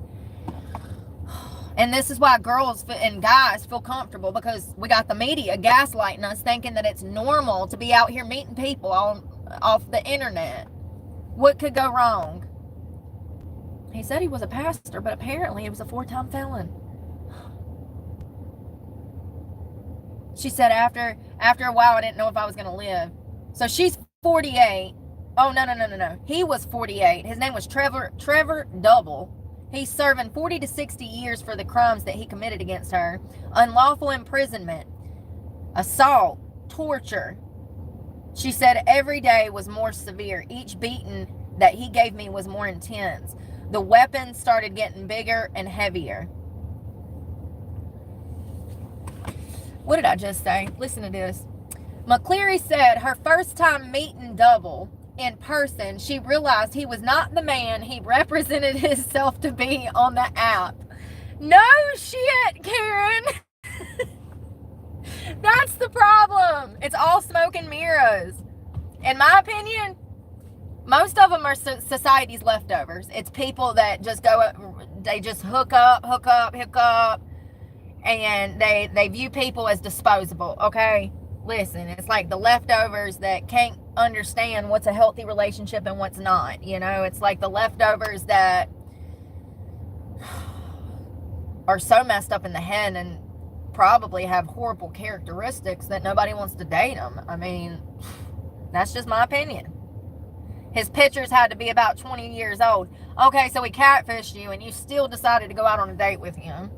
Speaker 1: And this is why girls and guys feel comfortable, because we got the media gaslighting us, thinking that it's normal to be out here meeting people off the internet. What could go wrong? He said he was a pastor, but apparently he was a 4-time felon. She said after a while, I didn't know if I was going to live. So she's 48. Oh, no. He was 48. His name was Trevor Double. He's serving 40 to 60 years for the crimes that he committed against her. Unlawful imprisonment, assault, torture. She said every day was more severe. Each beating that he gave me was more intense. The weapons started getting bigger and heavier. What did I just say? Listen to this. McCleary said her first time meeting Double in person, she realized he was not the man he represented himself to be on the app. No shit, Karen. That's the problem. It's all smoke and mirrors. In my opinion, most of them are society's leftovers. It's people that just they just hook up, and they view people as disposable, okay? listen, it's like the leftovers that can't understand what's a healthy relationship and what's not. You know, it's like the leftovers that are so messed up in the head and probably have horrible characteristics that nobody wants to date them. I mean, that's just my opinion. His pictures had to be about 20 years old. Okay, so he catfished you and you still decided to go out on a date with him.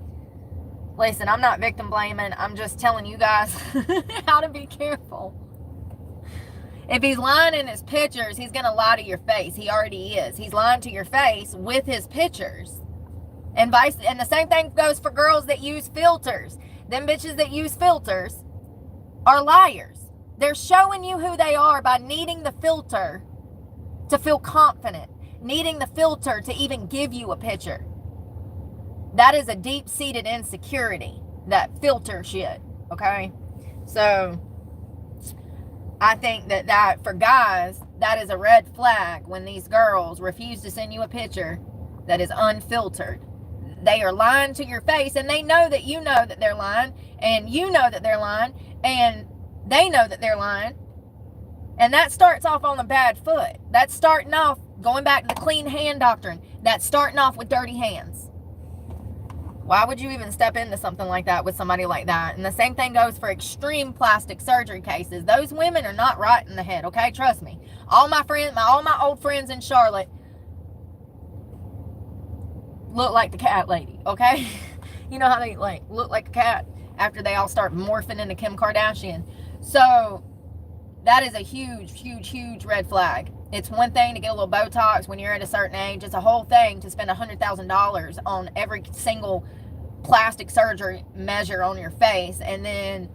Speaker 1: Listen, I'm not victim blaming. I'm just telling you guys how to be careful. If he's lying in his pictures, he's going to lie to your face. He already is. He's lying to your face with his pictures. And the same thing goes for girls that use filters. Them bitches that use filters are liars. They're showing you who they are by needing the filter to feel confident, needing the filter to even give you a picture. That is a deep-seated insecurity, that filter shit, okay? So I think that for guys, that is a red flag when these girls refuse to send you a picture that is unfiltered. They are lying to your face, and they know that you know that they're lying, and you know that they're lying, and they know that they're lying. And that starts off on a bad foot. That's starting off, going back to the clean hand doctrine, that's starting off with dirty hands. Why would you even step into something like that with somebody like that? And the same thing goes for extreme plastic surgery cases. Those women are not right in the head, okay? Trust me. All my old friends in Charlotte look like the cat lady, okay? You know how they like look like a cat after they all start morphing into Kim Kardashian. So that is a huge, huge, huge red flag. It's one thing to get a little Botox when you're at a certain age. It's a whole thing to spend $100,000 on every single plastic surgery measure on your face, and then,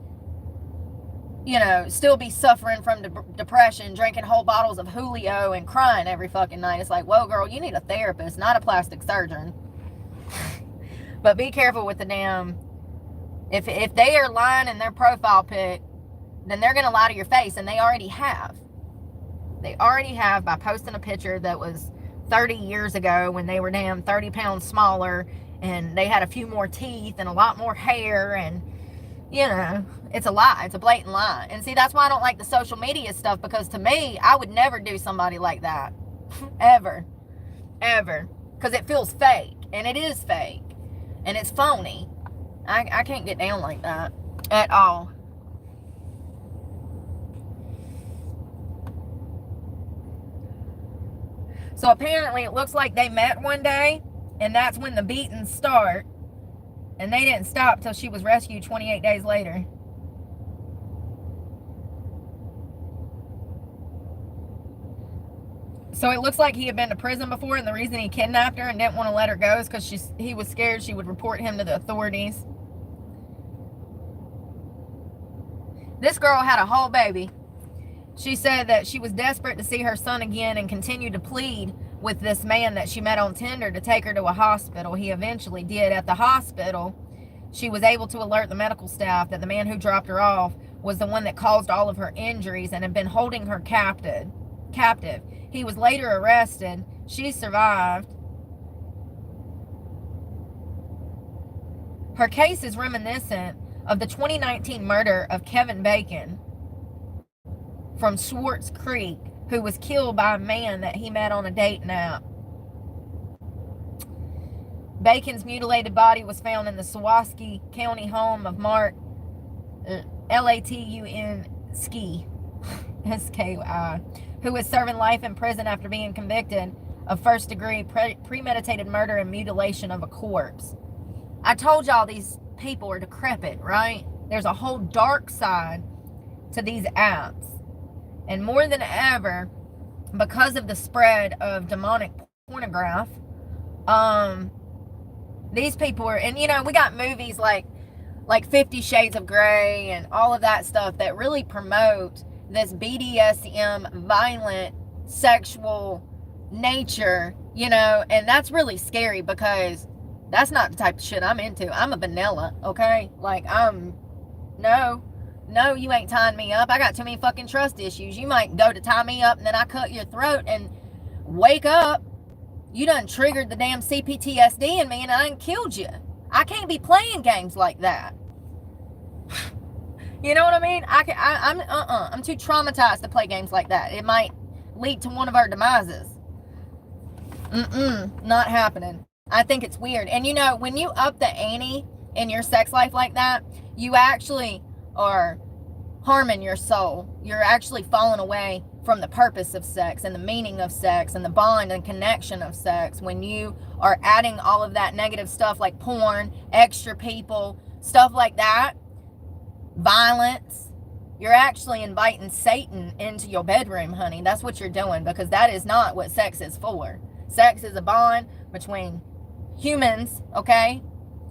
Speaker 1: you know, still be suffering from depression, drinking whole bottles of Julio and crying every fucking night. It's like, whoa, girl, you need a therapist, not a plastic surgeon. But be careful with the damn... If they are lying in their profile pic, then they're going to lie to your face, and they already have. They already have by posting a picture that was 30 years ago when they were damn 30 pounds smaller, and they had a few more teeth and a lot more hair, and, you know, it's a lie. It's a blatant lie. And see, that's why I don't like the social media stuff, because to me, I would never do somebody like that. Ever. Ever. Because it feels fake, and it is fake, and it's phony. I can't get down like that at all. So apparently it looks like they met one day, and that's when the beatings start, and they didn't stop till she was rescued 28 days later. So it looks like he had been to prison before, and the reason he kidnapped her and didn't want to let her go is because he was scared she would report him to the authorities. This girl had a whole baby. She said that she was desperate to see her son again and continued to plead with this man that she met on Tinder to take her to a hospital. He eventually did. At the hospital, she was able to alert the medical staff that the man who dropped her off was the one that caused all of her injuries and had been holding her captive. He was later arrested. She survived. Her case is reminiscent of the 2019 murder of Kevin Bacon from Swartz Creek, who was killed by a man that he met on a dating app. Bacon's mutilated body was found in the Sawaski County home of Mark Latun Ski, S-K-I, who was serving life in prison after being convicted of first-degree premeditated murder and mutilation of a corpse. I told y'all these people are decrepit, right? There's a whole dark side to these apps. And more than ever, because of the spread of demonic pornography, these people are, and you know, we got movies like 50 Shades of Grey and all of that stuff that really promote this BDSM, violent, sexual nature, you know, and that's really scary because that's not the type of shit I'm into. I'm a vanilla, okay? Like, no, you ain't tying me up. I got too many fucking trust issues. You might go to tie me up and then I cut your throat and wake up. You done triggered the damn CPTSD in me and I done killed you. I can't be playing games like that. You know what I mean? I'm too traumatized to play games like that. It might lead to one of our demises. Not happening. I think it's weird. And you know, when you up the ante in your sex life like that, you actually are harming your soul. You're actually falling away from the purpose of sex and the meaning of sex and the bond and connection of sex when you are adding all of that negative stuff like porn, extra people, stuff like that, violence. You're actually inviting Satan into your bedroom, honey. That's what you're doing, because that is not what sex is for. Sex is a bond between humans, okay?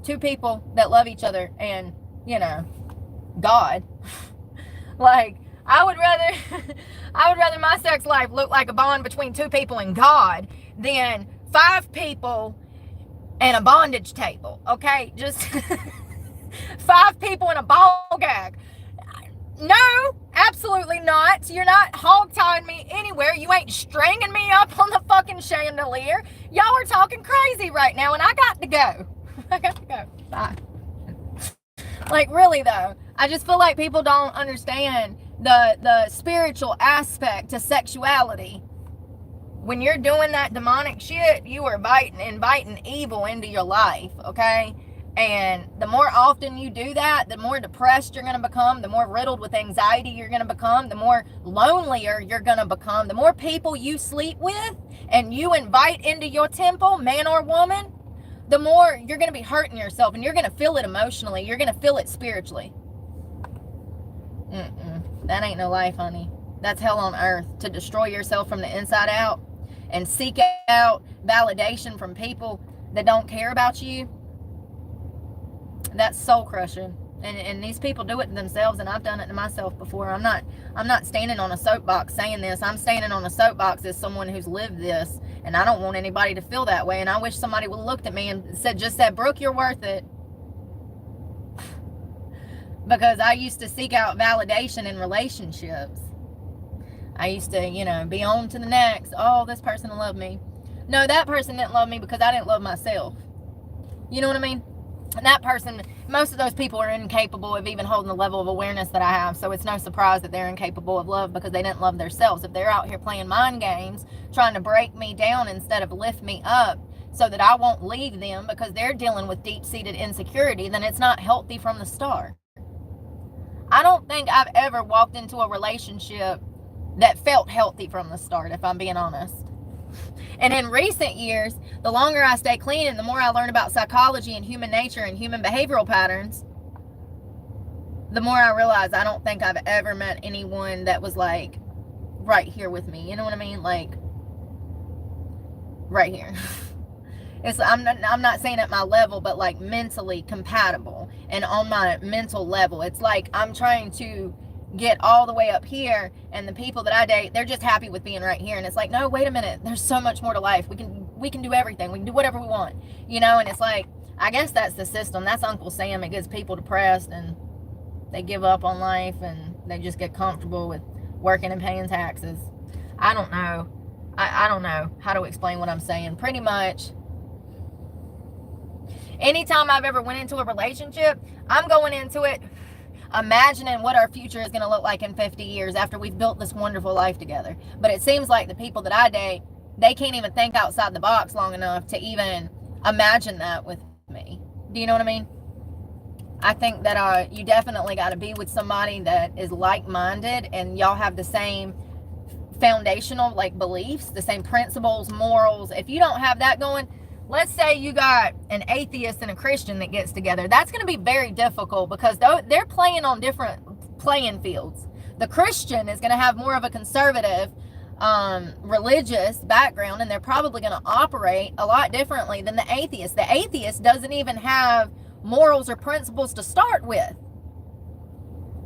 Speaker 1: Two people that love each other and, you know, God. Like, I would rather my sex life look like a bond between two people and God than 5 people and a bondage table, okay? Just 5 people in a ball gag. No, absolutely not. You're not hog-tying me anywhere. You ain't stringing me up on the fucking chandelier. Y'all are talking crazy right now, and I got to go. I got to go. Bye. Like, really, though, I just feel like people don't understand the spiritual aspect to sexuality. When you're doing that demonic shit, you are inviting evil into your life, okay? And the more often you do that, the more depressed you're going to become, the more riddled with anxiety you're going to become, the more lonelier you're going to become, the more people you sleep with and you invite into your temple, man or woman, the more you're going to be hurting yourself, and you're going to feel it emotionally. You're going to feel it spiritually. That ain't no life, honey. That's hell on earth, to destroy yourself from the inside out and seek out validation from people that don't care about you. That's soul crushing. And these people do it to themselves, and I've done it to myself before. I'm not standing on a soapbox saying this. I'm standing on a soapbox as someone who's lived this, and I don't want anybody to feel that way. And I wish somebody would have looked at me and said, Brooke, you're worth it. Because I used to seek out validation in relationships. I used to, you know, be on to the next. Oh, this person will love me. No, that person didn't love me because I didn't love myself. You know what I mean? And that person, most of those people are incapable of even holding the level of awareness that I have. So it's no surprise that they're incapable of love, because they didn't love themselves. If they're out here playing mind games, trying to break me down instead of lift me up so that I won't leave them because they're dealing with deep-seated insecurity, then it's not healthy from the start. I don't think I've ever walked into a relationship that felt healthy from the start, if I'm being honest. And in recent years, the longer I stay clean and the more I learn about psychology and human nature and human behavioral patterns, the more I realize I don't think I've ever met anyone that was like right here with me. You know what I mean? Like right here. I'm not saying at my level, but like mentally compatible and on my mental level. It's like I'm trying to get all the way up here, and the people that I date, they're just happy with being right here. And it's like, no, wait a minute, there's so much more to life. We can do everything. We can do whatever we want, you know. And it's like, I guess that's the system. That's Uncle Sam. It gets people depressed, and they give up on life, and they just get comfortable with working and paying taxes. I don't know. I don't know how to explain what I'm saying. Pretty much anytime I've ever went into a relationship, I'm going into it imagining what our future is going to look like in 50 years after we've built this wonderful life together. But it seems like the people that I date, they can't even think outside the box long enough to even imagine that with me. Do you know what I mean? I think that you definitely got to be with somebody that is like-minded, and y'all have the same foundational like beliefs, the same principles, morals. If you don't have that going, let's say you got an atheist and a Christian that gets together, that's going to be very difficult, because they're playing on different playing fields. The Christian is going to have more of a conservative religious background, and they're probably going to operate a lot differently than the atheist. The atheist doesn't even have morals or principles to start with.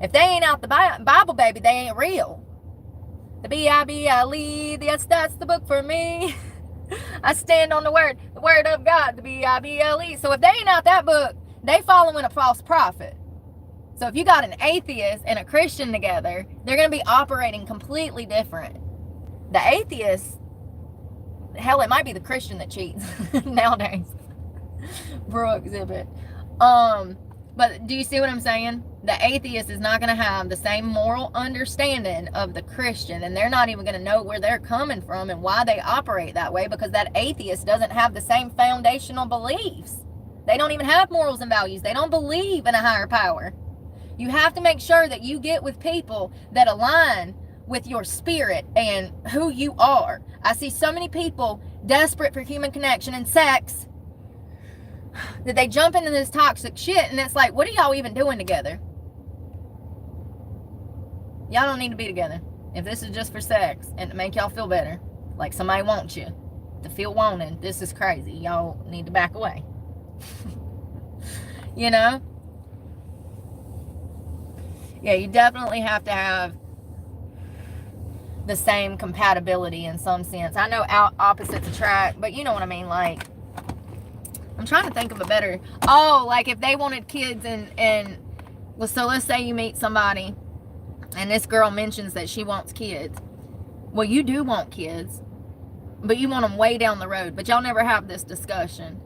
Speaker 1: If they ain't out the Bible, baby, they ain't real. The Bible, that's the book for me. I stand on the word of God, the Bible. So if they ain't out that book, they following a false prophet. So if you got an atheist and a Christian together, they're going to be operating completely different. The atheist, hell, it might be the Christian that cheats nowadays. Brooke exhibit. But do you see what I'm saying? The atheist is not going to have the same moral understanding of the Christian, and they're not even going to know where they're coming from and why they operate that way, because that atheist doesn't have the same foundational beliefs. They don't even have morals and values. They don't believe in a higher power. You have to make sure that you get with people that align with your spirit and who you are. I see so many people desperate for human connection and sex that they jump into this toxic shit, and it's like, what are y'all even doing together? Y'all don't need to be together. If this is just for sex and to make y'all feel better, like somebody wants you to feel wanted, this is crazy. Y'all need to back away. You know? Yeah, you definitely have to have the same compatibility in some sense. I know opposites attract, but you know what I mean. Like, I'm trying to think of a better. Oh, like if they wanted kids and well, so let's say you meet somebody and this girl mentions that she wants kids. Well, you do want kids, but you want them way down the road. But y'all never have this discussion.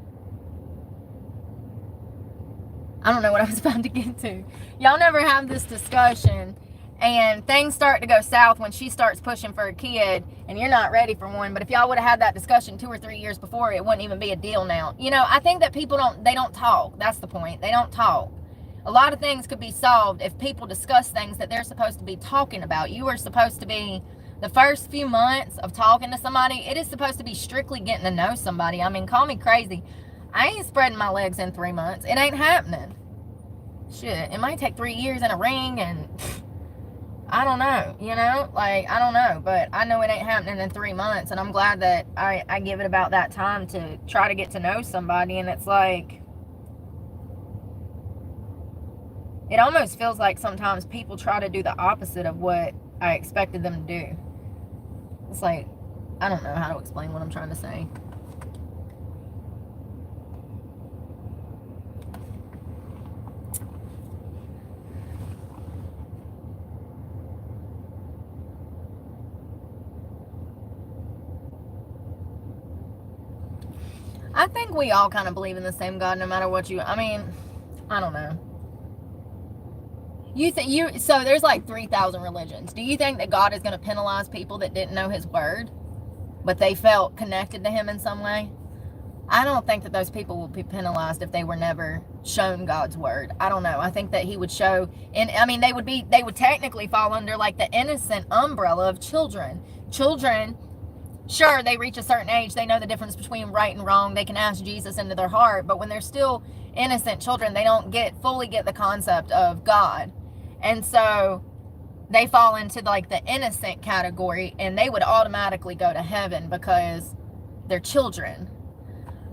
Speaker 1: I don't know what I was about to get to. Y'all never have this discussion, and things start to go south when she starts pushing for a kid and you're not ready for one. But if y'all would have had that discussion 2 or 3 years before, it wouldn't even be a deal now. You know, I think that people don't talk. That's the point. They don't talk. A lot of things could be solved if people discuss things that they're supposed to be talking about. You are supposed to be, the first few months of talking to somebody, it is supposed to be strictly getting to know somebody. I mean, call me crazy. I ain't spreading my legs in 3 months. It ain't happening. Shit, it might take 3 years in a ring, and I don't know, you know, like, I don't know, but I know it ain't happening in 3 months, and I'm glad that I give it about that time to try to get to know somebody. And it's like, it almost feels like sometimes people try to do the opposite of what I expected them to do. It's like, I don't know how to explain what I'm trying to say. I think we all kind of believe in the same God, no matter what I mean, I don't know. So there's like 3,000 religions. Do you think that God is going to penalize people that didn't know his word, but they felt connected to him in some way? I don't think that those people will be penalized if they were never shown God's word. I don't know. I think that he would show, and I mean, they would technically fall under like the innocent umbrella of children. Children, sure, they reach a certain age, they know the difference between right and wrong, they can ask Jesus into their heart, but when they're still innocent children, they don't fully get the concept of God. And so they fall into like the innocent category, and they would automatically go to heaven because they're children.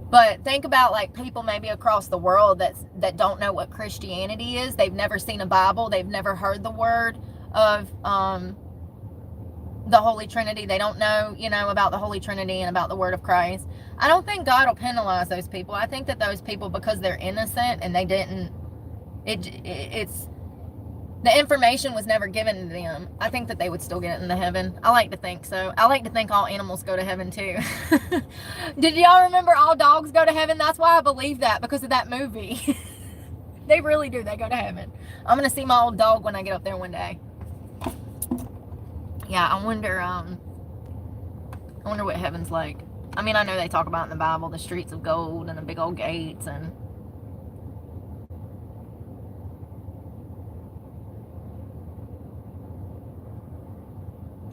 Speaker 1: But think about like people maybe across the world that don't know what Christianity is. They've never seen a Bible, they've never heard the word of the Holy Trinity. They don't know, you know, about the Holy Trinity and about the word of Christ. I don't think God will penalize those people. I think that those people, because they're innocent and they didn't, it's the information was never given to them, I think that they would still get into heaven. I like to think so. I like to think all animals go to heaven too. Did y'all remember all dogs go to heaven? That's why I believe that, because of that movie. They really do. They go to heaven. I'm going to see my old dog when I get up there one day. Yeah, I wonder what heaven's like. I mean, I know they talk about in the Bible the streets of gold and the big old gates, and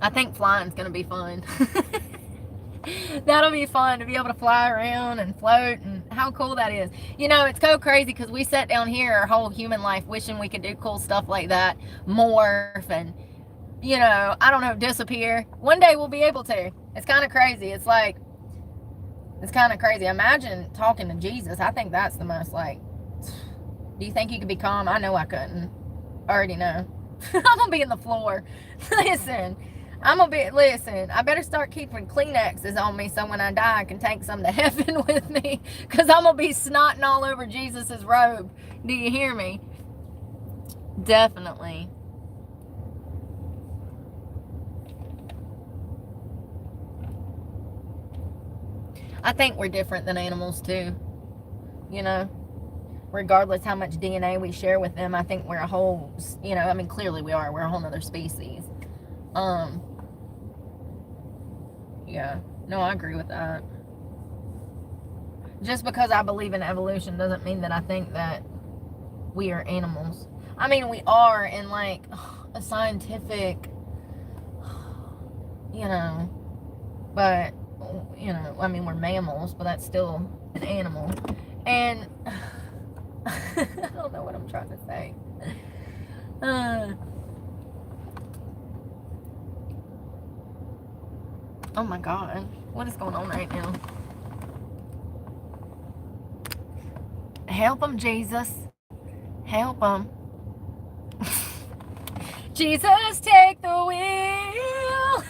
Speaker 1: I think flying's gonna be fun. That'll be fun to be able to fly around and float, and how cool that is. You know, it's so crazy because we sat down here our whole human life wishing we could do cool stuff like that, morph and, you know, I don't know, disappear. One day we'll be able to. It's kind of crazy. It's kind of crazy. Imagine talking to Jesus. I think that's the most, like, do you think you could be calm? I know I couldn't. I already know. I'm gonna be in the floor. Listen, I better start keeping Kleenexes on me so when I die I can take some to heaven with me, because I'm gonna be snotting all over Jesus's robe. Do you hear me? Definitely. I think we're different than animals too, you know. regardless how much DNA we share with them. I think we're a whole, you know, I mean, clearly we are. We're a whole nother species. Yeah, no, I agree with that. Just because I believe in evolution doesn't mean that I think that we are animals. I mean, we are in like a scientific, you know, but, you know, I mean, we're mammals, but that's still an animal. And I don't know what I'm trying to say. Oh my God, what is going on right now? Help them, Jesus. Help them. Jesus, take the wheel.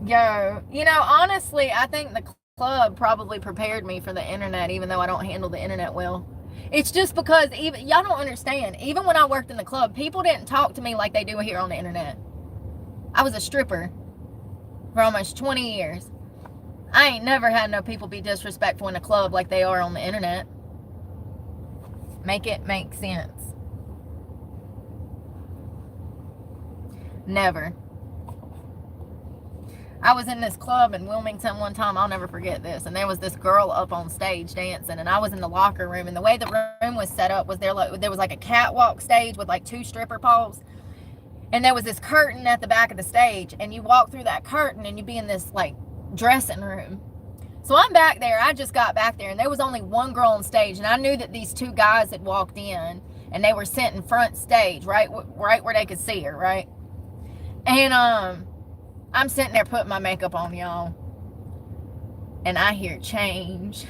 Speaker 1: Yo, you know, honestly, I think the club probably prepared me for the internet, even though I don't handle the internet well. It's just because, even y'all don't understand, even when I worked in the club, people didn't talk to me like they do here on the internet. I was a stripper for almost 20 years. I ain't never had no people be disrespectful in a club like they are on the internet. Make it make sense. Never. I was in this club in Wilmington one time, I'll never forget this, and there was this girl up on stage dancing, and I was in the locker room, and the way the room was set up was there was like a catwalk stage with like 2 stripper poles, and there was this curtain at the back of the stage, and you walk through that curtain and you'd be in this like dressing room. So I'm back there, I just got back there, and there was only one girl on stage, and I knew that these 2 guys had walked in, and they were sitting front stage, right where they could see her, right? And I'm sitting there putting my makeup on, y'all, and I hear change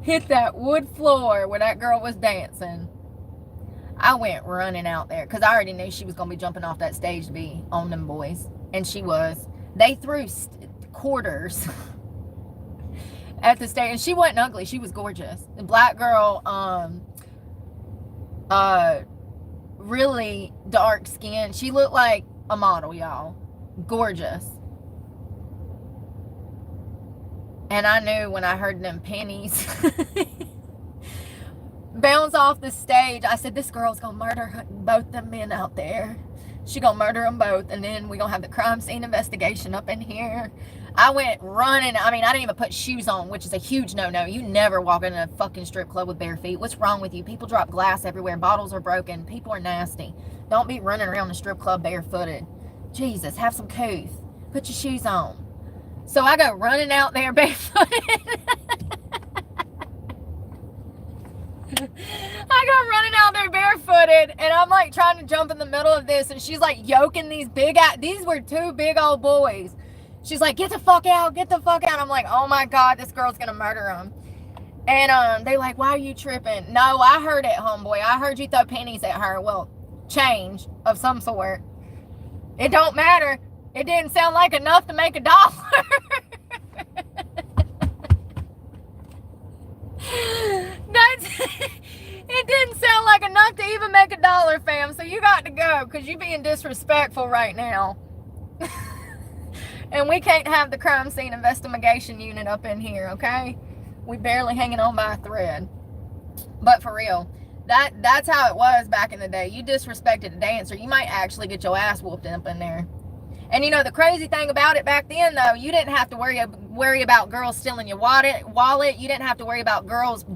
Speaker 1: hit that wood floor where that girl was dancing. I went running out there because I already knew she was going to be jumping off that stage to be on them boys, and she was. They threw quarters at the stage, and she wasn't ugly, she was gorgeous. The black girl, really dark skin, she looked like a model, y'all. Gorgeous. And I knew when I heard them pennies bounce off the stage, I said, this girl's gonna murder both the men out there. She gonna murder them both, and then we gonna have the crime scene investigation up in here. I went running. I mean, I didn't even put shoes on, which is a huge no-no. You never walk in a fucking strip club with bare feet. What's wrong with you? People drop glass everywhere. Bottles are broken. People are nasty. Don't be running around the strip club barefooted. Jesus, have some couth. Put your shoes on. So I go running out there barefooted. I go running out there barefooted, and I'm like trying to jump in the middle of this, and she's like yoking these these were 2 big old boys. She's like, get the fuck out, get the fuck out. I'm like, oh my God, this girl's gonna murder them. And they like, why are you tripping? No, I heard it, homeboy. I heard you throw pennies at her. Well, change of some sort. It don't matter. It didn't sound like enough to make $1. It didn't sound like enough to even make $1, fam. So you got to go, because you're being disrespectful right now. And we can't have the crime scene investigation unit up in here, okay? We barely hanging on by a thread. But for real, that's how it was back in the day. You disrespected a dancer, you might actually get your ass whooped up in there. And you know, the crazy thing about it back then, though, you didn't have to worry about girls stealing your wallet. You didn't have to worry about girls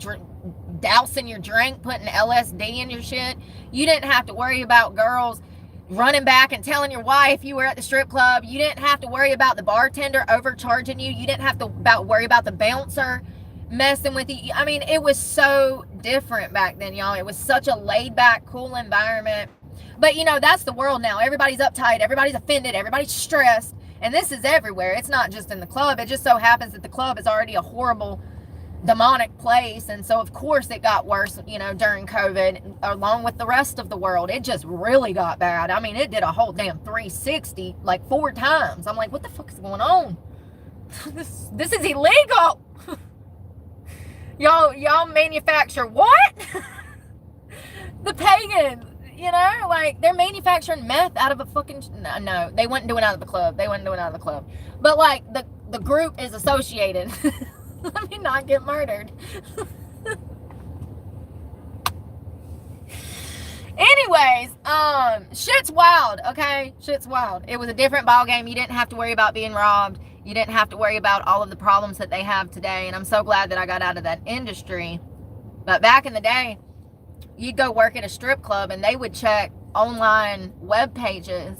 Speaker 1: dousing your drink, putting LSD in your shit. You didn't have to worry about girls running back and telling your wife you were at the strip club. You didn't have to worry about the bartender overcharging you. You didn't have to worry about the bouncer messing with you. I mean, it was so different back then, y'all. It was such a laid-back, cool environment. But, you know, that's the world now. Everybody's uptight. Everybody's offended. Everybody's stressed. And this is everywhere. It's not just in the club. It just so happens that the club is already a horrible, demonic place. And so, of course, it got worse, you know, during COVID, along with the rest of the world. It just really got bad. I mean, it did a whole damn 360, like 4 times. I'm like, what the fuck is going on? This is illegal. Y'all manufacture what? The pagan, You know, like, they're manufacturing meth out of a fucking... No, they wouldn't do it out of the club. They wouldn't do it out of the club. But, like, the group is associated. Let me not get murdered. Anyways, shit's wild, okay? Shit's wild. It was a different ball game. You didn't have to worry about being robbed. You didn't have to worry about all of the problems that they have today. And I'm so glad that I got out of that industry. But back in the day, you'd go work at a strip club and they would check online web pages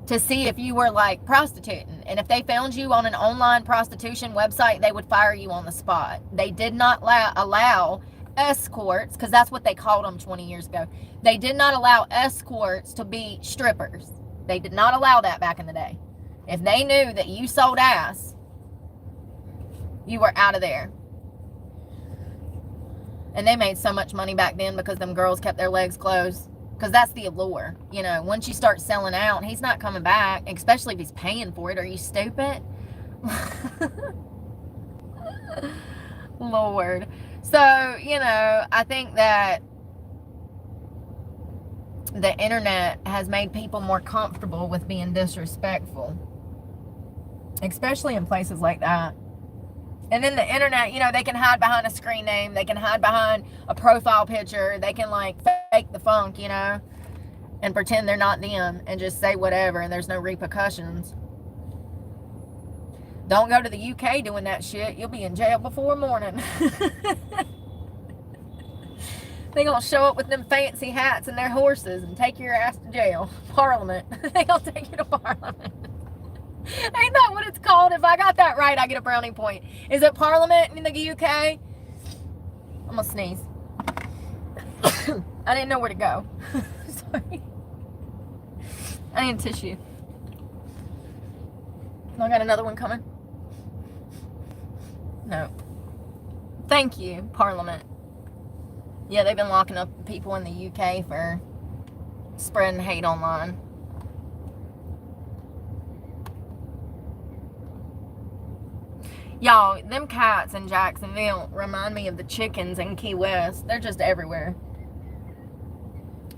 Speaker 1: to see if you were, like, prostituting. And if they found you on an online prostitution website, they would fire you on the spot. They did not allow escorts, because that's what they called them 20 years ago. They did not allow escorts to be strippers. They did not allow that back in the day. If they knew that you sold ass, you were out of there. And they made so much money back then because them girls kept their legs closed. Because that's the allure. You know, once you start selling out, he's not coming back. Especially if he's paying for it. Are you stupid? Lord. So, you know, I think that the internet has made people more comfortable with being disrespectful. Especially in places like that. And then the internet, you know, they can hide behind a screen name. They can hide behind a profile picture. They can, like, fake the funk, you know, and pretend they're not them and just say whatever and there's no repercussions. Don't go to the UK doing that shit. You'll be in jail before morning. They gonna show up with them fancy hats and their horses and take your ass to jail. Parliament. They gonna take you to Parliament. Ain't that what it's called? If I got that right, I get a brownie point. Is it Parliament in the UK? I'm gonna sneeze. I didn't know where to go. Sorry. I need tissue. I got another one coming. No. Thank you, Parliament. Yeah, they've been locking up people in the UK for spreading hate online. Y'all, them cats in Jacksonville remind me of the chickens in Key West. They're just everywhere.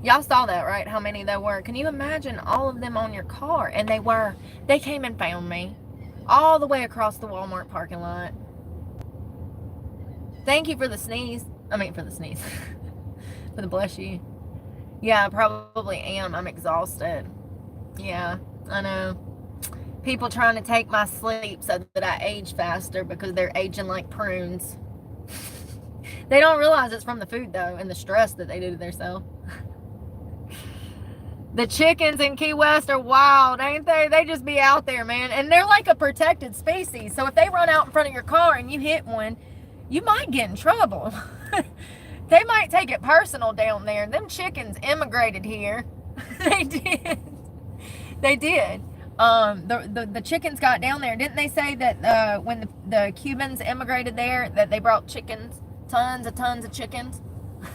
Speaker 1: Y'all saw that, right? How many there were. Can you imagine all of them on your car? And they came and found me. All the way across the Walmart parking lot. Thank you for the sneeze. I mean, for the sneeze. For the bless you. Yeah, I probably am. I'm exhausted. Yeah, I know. People trying to take my sleep so that I age faster because they're aging like prunes. They don't realize it's from the food, though, and the stress that they do to themselves. The chickens in Key West are wild, ain't they? They just be out there, man. And they're like a protected species. So if they run out in front of your car and you hit one, you might get in trouble. They might take it personal down there. Them chickens immigrated here. They did. They did. The chickens got down there. Didn't they say that when the Cubans immigrated there, that they brought chickens? Tons of chickens.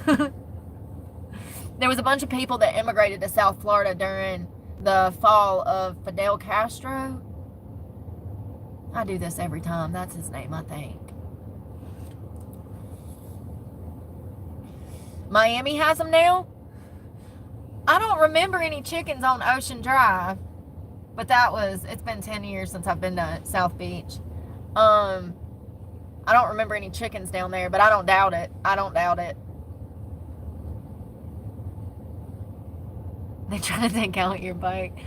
Speaker 1: There was a bunch of people that immigrated to South Florida during the fall of Fidel Castro. I do this every time. That's his name, I think. Miami has them now. I don't remember any chickens on Ocean Drive. But it's been 10 years since I've been to South Beach. I don't remember any chickens down there, but I don't doubt it. I don't doubt it. They try to take out your bike.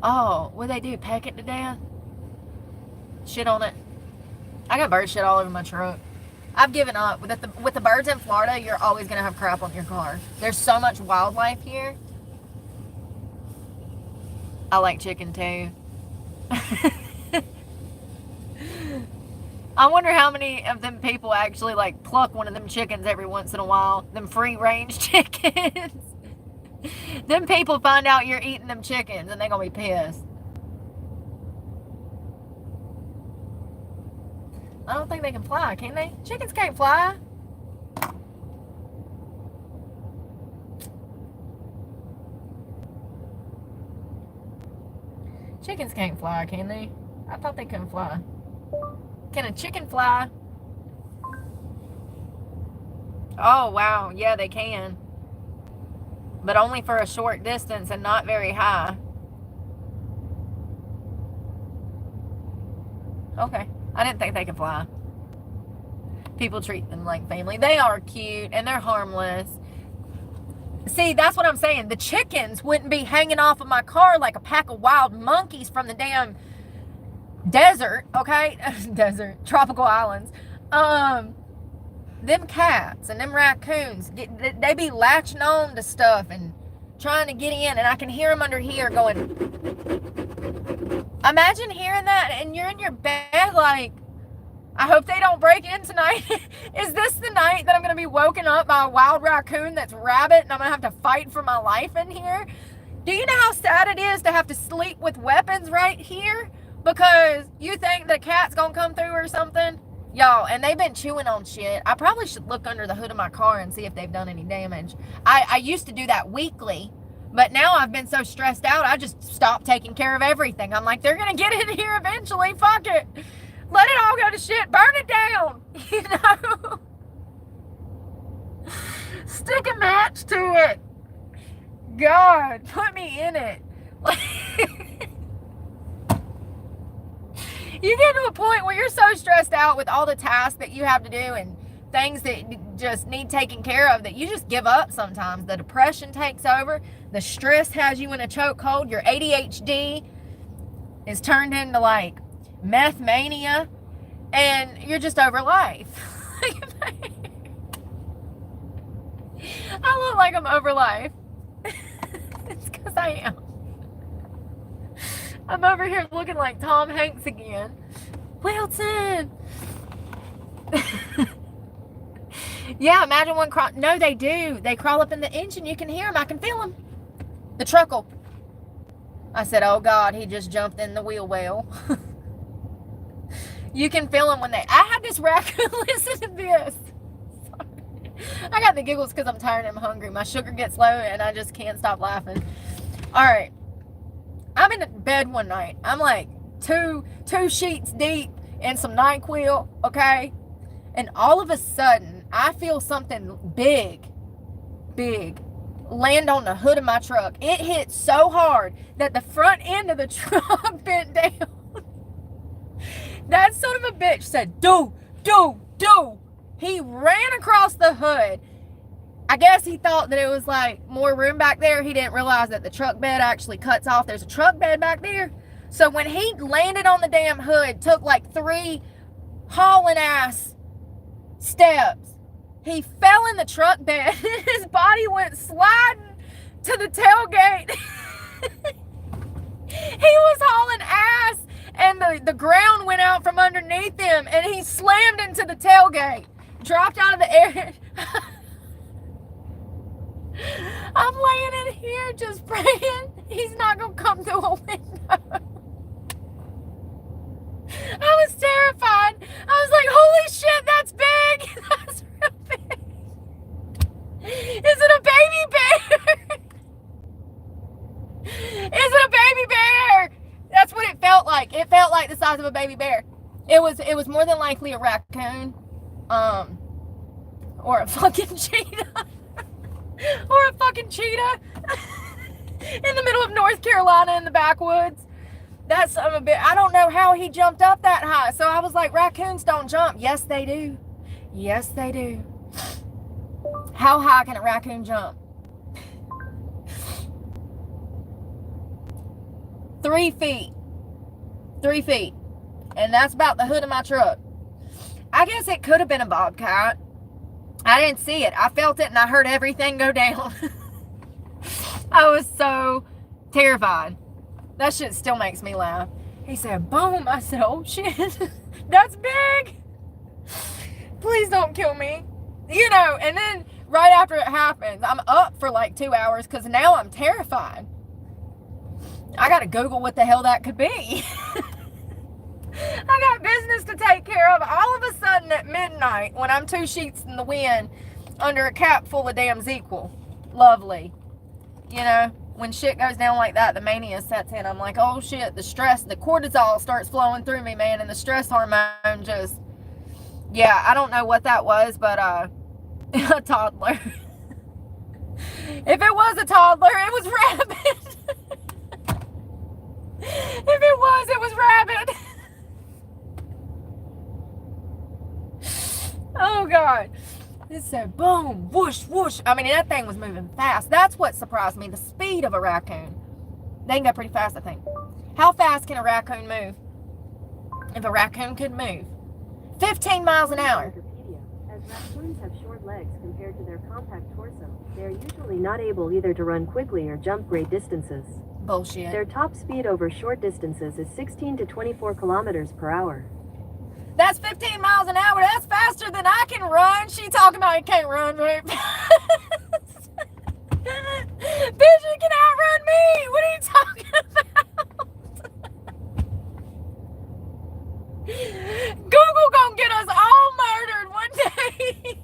Speaker 1: Oh, what they do? Peck it to death? Shit on it. I got bird shit all over my truck. I've given up. With the birds in Florida, you're always going to have crap on your car. There's so much wildlife here. I like chicken too. I wonder how many of them people actually like pluck one of them chickens every once in a while. Them free range chickens. Them people find out you're eating them chickens and they're gonna be pissed. I don't think they can fly, can they? Chickens can't fly. Chickens can't fly, can they? I thought they couldn't fly. Can a chicken fly? Oh, wow. Yeah, they can. but only for a short distance and not very high. Okay. I didn't think they could fly. People treat them like family. They are cute and they're harmless. See, that's what I'm saying. The chickens wouldn't be hanging off of my car like a pack of wild monkeys from the damn desert, okay? Desert, tropical islands. Them cats and them raccoons, they be latching on to stuff and trying to get in, and I can hear them under here going. Imagine hearing that, and you're in your bed like, I hope they don't break in tonight. Is this the night that I'm going to be woken up by a wild raccoon that's rabid and I'm going to have to fight for my life in here? Do you know how sad it is to have to sleep with weapons right here? Because you think the cat's going to come through or something? Y'all, and they've been chewing on shit. I probably should look under the hood of my car and see if they've done any damage. I used to do that weekly, but now I've been so stressed out, I just stopped taking care of everything. I'm like, they're going to get in here eventually. Fuck it. Let it all go to shit. Burn it down. You know? Stick a match to it. God, put me in it. You get to a point where you're so stressed out with all the tasks that you have to do and things that just need taken care of that you just give up sometimes. The depression takes over. The stress has you in a chokehold. Your ADHD is turned into like meth mania, and you're just over life. I look like I'm over life. It's because I am. I'm over here looking like Tom Hanks again. Wilson. Yeah, imagine one crawl. No, they do. They crawl up in the engine. You can hear them. I can feel them. The truckle. I said, oh God, he just jumped in the wheel well. You can feel them when they. I had this raccoon. Listen to this. Sorry. I got the giggles because I'm tired and I'm hungry. My sugar gets low and I just can't stop laughing. All right. I'm in bed one night. I'm like two sheets deep in some NyQuil, okay? And all of a sudden, I feel something big land on the hood of my truck. It hit so hard that the front end of the truck bent down. That son of a bitch said, do. He ran across the hood. I guess he thought that it was like more room back there. He didn't realize that the truck bed actually cuts off. There's a truck bed back there. So when he landed on the damn hood, took like 3 hauling ass steps. He fell in the truck bed. His body went sliding to the tailgate. He was hauling ass and the ground went out from underneath him and he slammed into the tailgate. Dropped out of the air. I'm laying in here just praying he's not going to come through a window. I was terrified. I was like, holy shit, that's big. That's real big. Is it a baby bear? Is it a baby bear? That's what it felt like. It felt like the size of a baby bear. It was more than likely a raccoon. Or a fucking cheetah. Or a fucking cheetah. In the middle of North Carolina in the backwoods. That son of a bitch. I don't know how he jumped up that high. So I was like, raccoons don't jump. Yes, they do. Yes, they do. How high can a raccoon jump? 3 feet. 3 feet. And that's about the hood of my truck. I guess it could have been a bobcat. I didn't see it. I felt it and I heard everything go down. I was so terrified. That shit still makes me laugh. He said, boom. I said, oh shit. That's big. Please don't kill me. You know, and then right after it happens, I'm up for like 2 hours because now I'm terrified. I got to Google what the hell that could be. I got business to take care of. All of a sudden at midnight, when I'm 2 sheets in the wind under a cap full of damn ZQL. Lovely. You know, when shit goes down like that, the mania sets in. I'm like, oh shit, the stress, the cortisol starts flowing through me, man. And the stress hormone just, yeah, I don't know what that was, but a toddler. If it was a toddler, it was rabbit. If it was rabbit. Oh, God. It said boom, whoosh, whoosh. I mean, that thing was moving fast. That's what surprised me, the speed of a raccoon. They can go pretty fast, I think. How fast can a raccoon move? If a raccoon could move. 15 miles an hour.
Speaker 2: As raccoons have short legs compared to their compact torso, they are usually not able either to run quickly or jump great distances.
Speaker 1: Bullshit.
Speaker 2: Their top speed over short distances is 16 to 24 kilometers per hour.
Speaker 1: That's 15 miles an hour. That's faster than I can run. She talking about you can't run very fast. Bitch, you can outrun me. What are you talking about? Google gonna get us all murdered one day.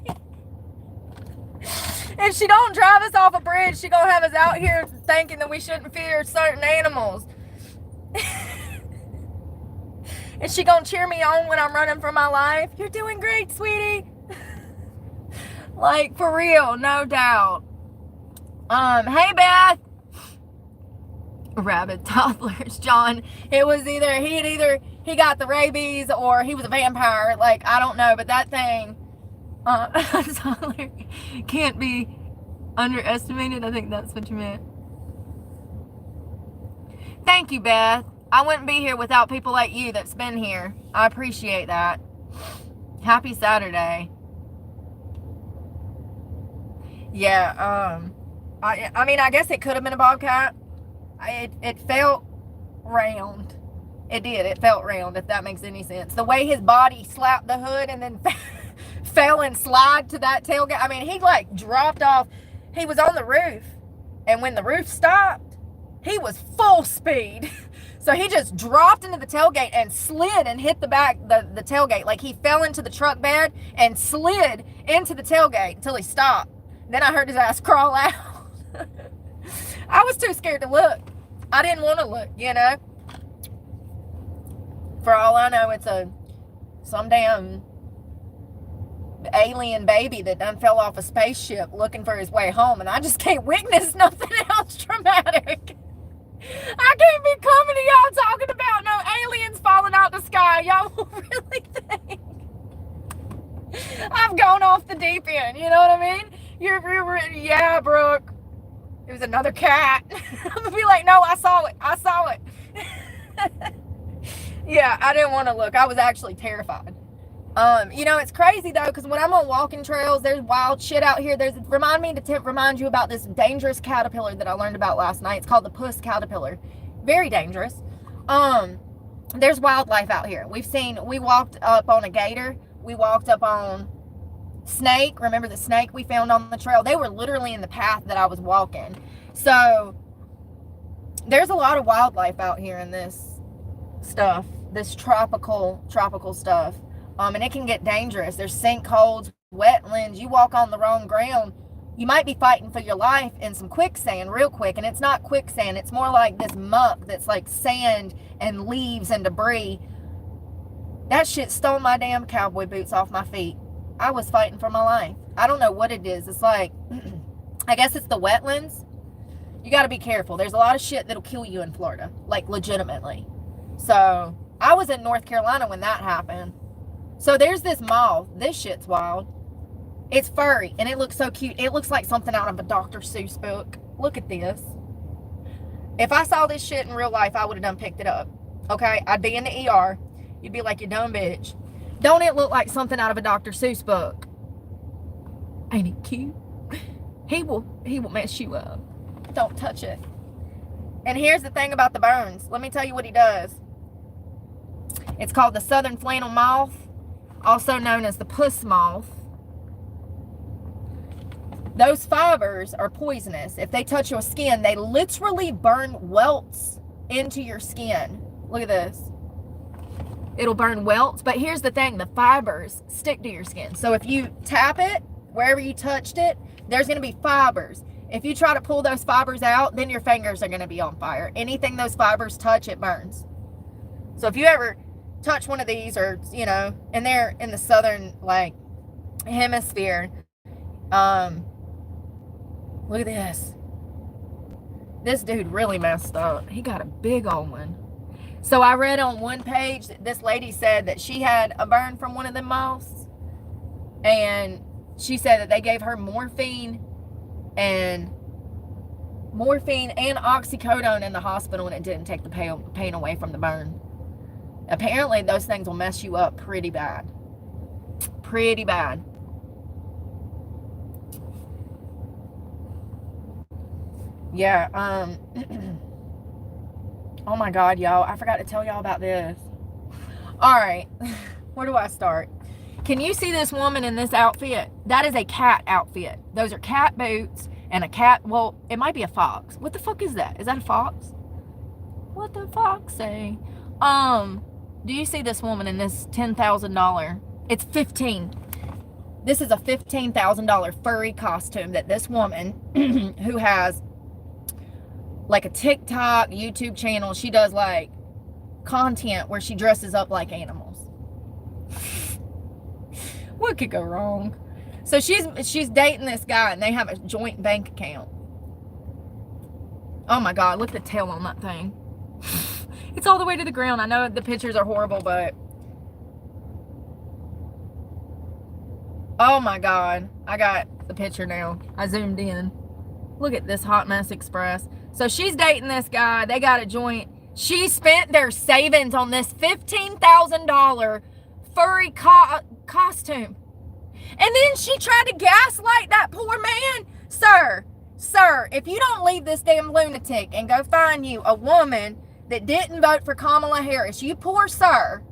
Speaker 1: If she don't drive us off a bridge, she gonna have us out here thinking that we shouldn't fear certain animals. Is she gonna cheer me on when I'm running for my life? You're doing great, sweetie. Like, for real, no doubt. Hey, Beth. Rabbit toddlers, John. It was either he got the rabies or he was a vampire. Like, I don't know, but that thing, toddler can't be underestimated. I think that's what you meant. Thank you, Beth. I wouldn't be here without people like you that's been here. I appreciate that. Happy Saturday. Yeah, I mean, I guess it could have been a bobcat. It felt round. It did. It felt round, if that makes any sense. The way his body slapped the hood and then fell and slid to that tailgate. I mean, he like dropped off. He was on the roof. And when the roof stopped, he was full speed. So he just dropped into the tailgate and slid and hit the tailgate. Like he fell into the truck bed and slid into the tailgate until he stopped. Then I heard his ass crawl out. I was too scared to look. I didn't want to look, you know. For all I know, it's some damn alien baby that done fell off a spaceship looking for his way home, and I just can't witness nothing else dramatic. I can't be coming to y'all talking about no aliens falling out the sky. Y'all will really think I've gone off the deep end. You know what I mean? Yeah, Brooke. It was another cat. I'm gonna be like, no, I saw it. Yeah, I didn't want to look. I was actually terrified. You know, it's crazy though, because when I'm on walking trails, there's wild shit out here. Remind you about this dangerous caterpillar that I learned about last night. It's called the puss caterpillar. Very dangerous. There's wildlife out here. We walked up on a gator. We walked up on snake. Remember the snake we found on the trail? They were literally in the path that I was walking. So there's a lot of wildlife out here in this stuff, this tropical stuff. And it can get dangerous. There's sinkholes, wetlands. You walk on the wrong ground, you might be fighting for your life in some quicksand real quick. And it's not quicksand. It's more like this muck that's like sand and leaves and debris. That shit stole my damn cowboy boots off my feet. I was fighting for my life. I don't know what it is. It's like, I guess it's the wetlands. You got to be careful. There's a lot of shit that'll kill you in Florida, like legitimately. So I was in North Carolina when that happened. So there's this moth. This shit's wild. It's furry, and it looks so cute. It looks like something out of a Dr. Seuss book. Look at this. If I saw this shit in real life, I would have done picked it up. Okay? I'd be in the ER. You'd be like, you dumb bitch. Don't it look like something out of a Dr. Seuss book? Ain't it cute? He will mess you up. Don't touch it. And here's the thing about the burns. Let me tell you what he does. It's called the southern flannel moth, also known as the puss moth. Those fibers are poisonous. If they touch your skin, they literally burn welts into your skin. Look at this. It'll burn welts. But here's the thing. The fibers stick to your skin. So if you tap it, wherever you touched it, there's going to be fibers. If you try to pull those fibers out, then your fingers are going to be on fire. Anything those fibers touch, it burns. So if you ever touch one of these, or, you know, and they're in the southern, like, hemisphere, Look at this. This dude really messed up. He got a big old one. So I read on one page that this lady said that she had a burn from one of them moths. And she said that they gave her morphine and oxycodone in the hospital, and it didn't take the pain away from the burn. Apparently those things will mess you up pretty bad. Pretty bad. Yeah, oh my God, y'all, I forgot to tell y'all about this. All right, where do I start? Can you see this woman in this outfit? That is a cat outfit. Those are cat boots and a cat, well, it might be a fox. What the fuck is that? Is that a fox? What the fox say? Do you see this woman in this $10,000? It's 15. This is a $15,000 furry costume that this woman who has like a TikTok, YouTube channel, she does like content where she dresses up like animals. What could go wrong? So she's dating this guy, and they have a joint bank account. Oh my God, look at the tail on that thing. It's all the way to the ground. I know the pictures are horrible, but oh my God, I got the picture now. I zoomed in. Look at this hot mess express. So she's dating this guy. They got a joint. She spent their savings on this $15,000 furry costume. And then she tried to gaslight that poor man. Sir, if you don't leave this damn lunatic and go find you a woman that didn't vote for Kamala Harris, you poor sir.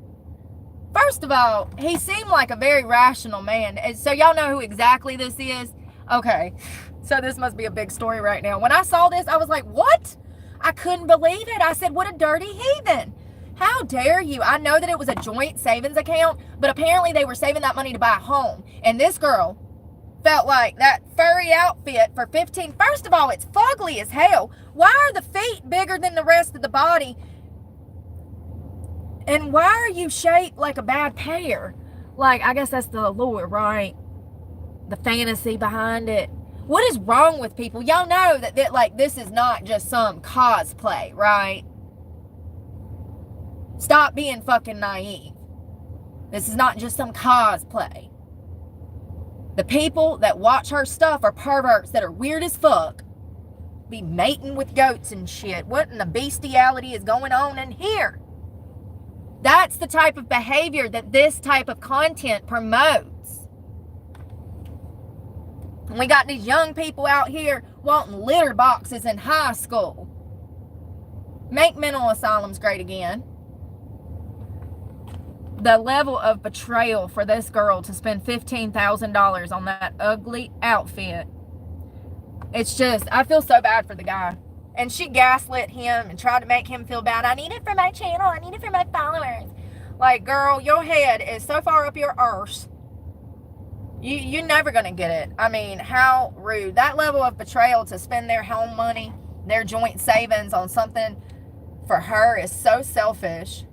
Speaker 1: First of all, he seemed like a very rational man. And so y'all know who exactly this is? Okay, so this must be a big story right now. When I saw this, I was like, what? I couldn't believe it. I said, what a dirty heathen. How dare you? I know that it was a joint savings account, but apparently they were saving that money to buy a home. And this girl felt like that furry outfit for 15. First of all, it's fugly as hell. Why are the feet bigger than the rest of the body? And why are you shaped like a bad pear? Like, I guess that's the allure, right? The fantasy behind it. What is wrong with people? Y'all know that like, this is not just some cosplay, right? Stop being fucking naive. This is not just some cosplay. The people that watch her stuff are perverts that are weird as fuck. Be mating with goats and shit. What in the bestiality is going on in here? That's the type of behavior that this type of content promotes. And we got these young people out here wanting litter boxes in high school. Make mental asylums great again. The level of betrayal for this girl to spend $15,000 on that ugly outfit. It's just, I feel so bad for the guy. And she gaslit him and tried to make him feel bad. I need it for my channel. I need it for my followers. Like, girl, your head is so far up your arse. You're never going to get it. I mean, how rude. That level of betrayal to spend their home money, their joint savings on something for her is so selfish.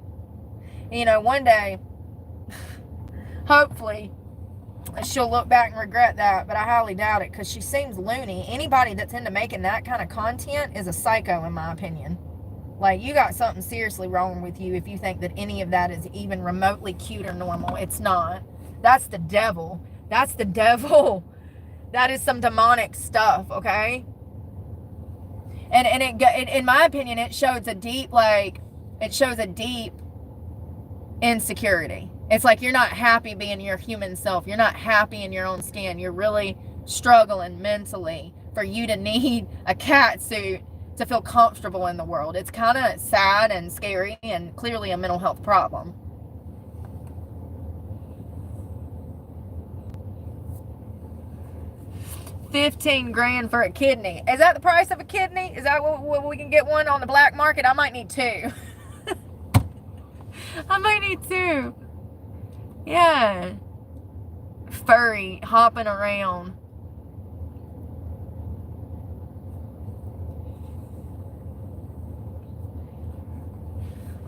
Speaker 1: You know, one day, hopefully, she'll look back and regret that, but I highly doubt it because she seems loony. Anybody that's into making that kind of content is a psycho, in my opinion. Like, you got something seriously wrong with you if you think that any of that is even remotely cute or normal. It's not. That's the devil. That's the devil. That is some demonic stuff, okay? And it, in my opinion, it shows a deep, insecurity. It's like you're not happy being your human self. You're not happy in your own skin. You're really struggling mentally for you to need a cat suit to feel comfortable in the world. It's kind of sad and scary and clearly a mental health problem. $15,000 for a kidney. Is that the price of a kidney? Is that what we can get one on the black market? I might need two. I might need two. Yeah. Furry hopping around.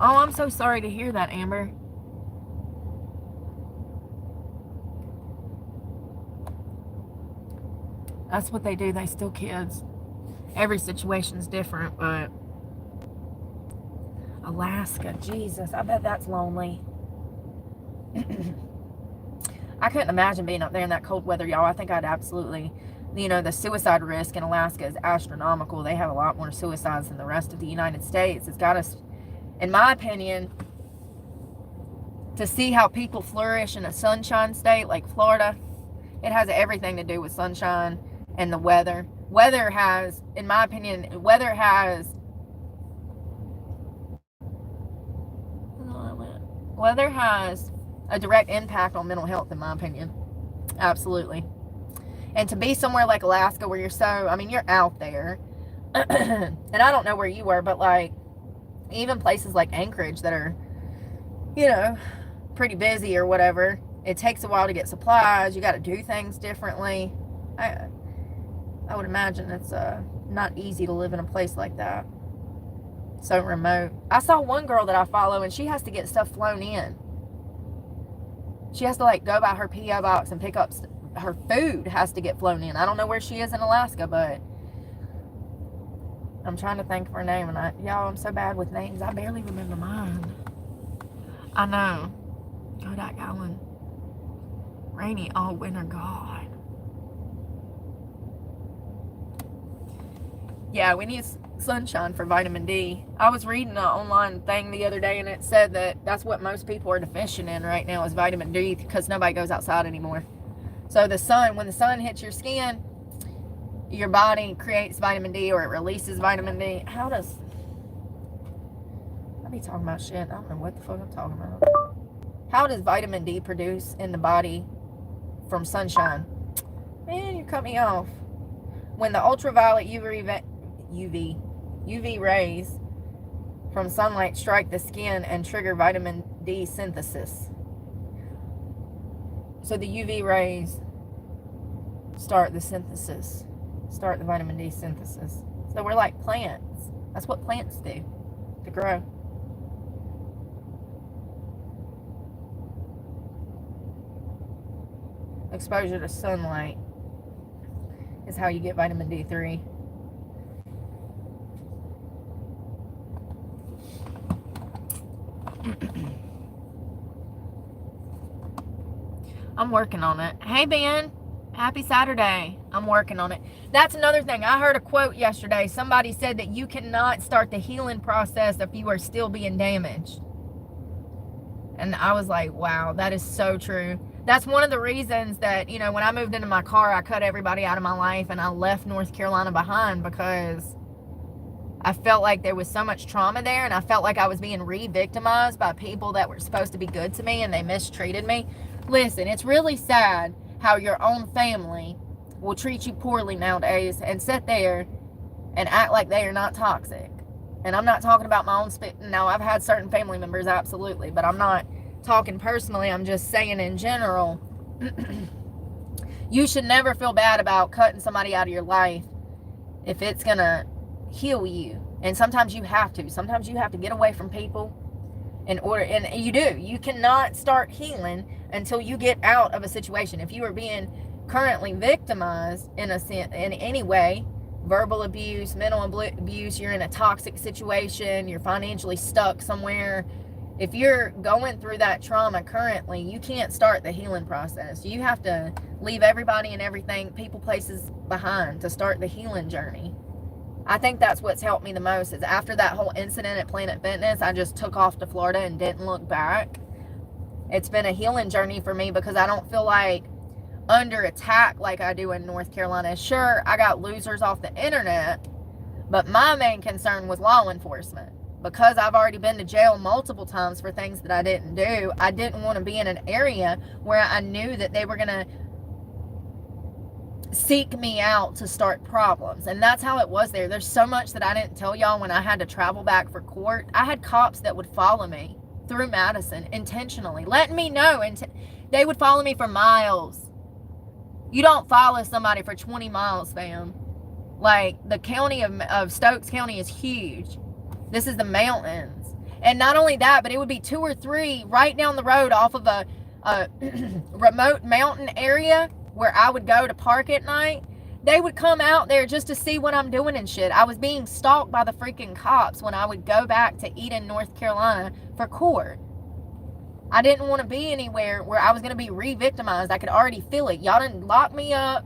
Speaker 1: Oh, I'm so sorry to hear that, Amber. That's what they do. They steal kids. Every situation's different, but Alaska, Jesus, I bet that's lonely. I couldn't imagine being up there in that cold weather, y'all. I think I'd absolutely, the suicide risk in Alaska is astronomical. They have a lot more suicides than the rest of the United States. It's got us, in my opinion, to see how people flourish in a sunshine state like Florida. It has everything to do with sunshine and the weather. Weather has, in my opinion, weather has a direct impact on mental health, in my opinion. Absolutely. And to be somewhere like Alaska where you're out there. And I don't know where you were, but like even places like Anchorage that are, pretty busy or whatever, it takes a while to get supplies. You got to do things differently. I would imagine it's not easy to live in a place like that. So remote. I saw one girl that I follow and she has to get stuff flown in. She has to go by her P.O. box and pick up her food has to get flown in. I don't know where she is in Alaska, but I'm trying to think of her name, and y'all, I'm so bad with names. I barely remember mine. I know. Kodak Allen. Rainy all winter, God. Yeah, we need sunshine for vitamin D. I was reading an online thing the other day, and it said that that's what most people are deficient in right now is vitamin D because nobody goes outside anymore. So when the sun hits your skin, your body creates vitamin D or it releases vitamin D. I be talking about shit. I don't know what the fuck I'm talking about. How does vitamin D produce in the body from sunshine? Man, you cut me off. When the ultraviolet UV rays from sunlight strike the skin and trigger vitamin D synthesis. So the UV rays start the vitamin D synthesis. So we're like plants. That's what plants do to grow. Exposure to sunlight is how you get vitamin D3. I'm working on it. Hey, Ben. Happy Saturday. I'm working on it. That's another thing. I heard a quote yesterday. Somebody said that you cannot start the healing process if you are still being damaged. And I was like, wow, that is so true. That's one of the reasons that, when I moved into my car, I cut everybody out of my life and I left North Carolina behind because I felt like there was so much trauma there, and I felt like I was being re-victimized by people that were supposed to be good to me and they mistreated me. Listen, it's really sad how your own family will treat you poorly nowadays and sit there and act like they are not toxic. And I'm not talking about my own now, I've had certain family members, absolutely, but I'm not talking personally. I'm just saying in general, you should never feel bad about cutting somebody out of your life if it's gonna heal you. And sometimes you have to get away from people and you cannot start healing until you get out of a situation. If you are being currently victimized in any way, verbal abuse, mental abuse, you're in a toxic situation, you're financially stuck somewhere, if you're going through that trauma currently, you can't start the healing process. You have to leave everybody and everything, people, places behind to start the healing journey. I think that's what's helped me the most is after that whole incident at Planet Fitness, I just took off to Florida and didn't look back. It's been a healing journey for me because I don't feel like under attack like I do in North Carolina. Sure, I got losers off the internet, but my main concern was law enforcement. Because I've already been to jail multiple times for things that I didn't do, I didn't want to be in an area where I knew that they were going to seek me out to start problems. And that's how it was there. There's so much that I didn't tell y'all when I had to travel back for court. I had cops that would follow me through Madison intentionally, letting me know, and they would follow me for miles. You don't follow somebody for 20 miles, fam. Like, the county of Stokes County is huge. This is the mountains. And not only that, but it would be 2 or 3 right down the road off of a remote mountain area where I would go to park at night. They would come out there just to see what I'm doing and shit. I was being stalked by the freaking cops when I would go back to Eden, North Carolina for court. I didn't want to be anywhere where I was going to be re-victimized. I could already feel it. Y'all done locked me up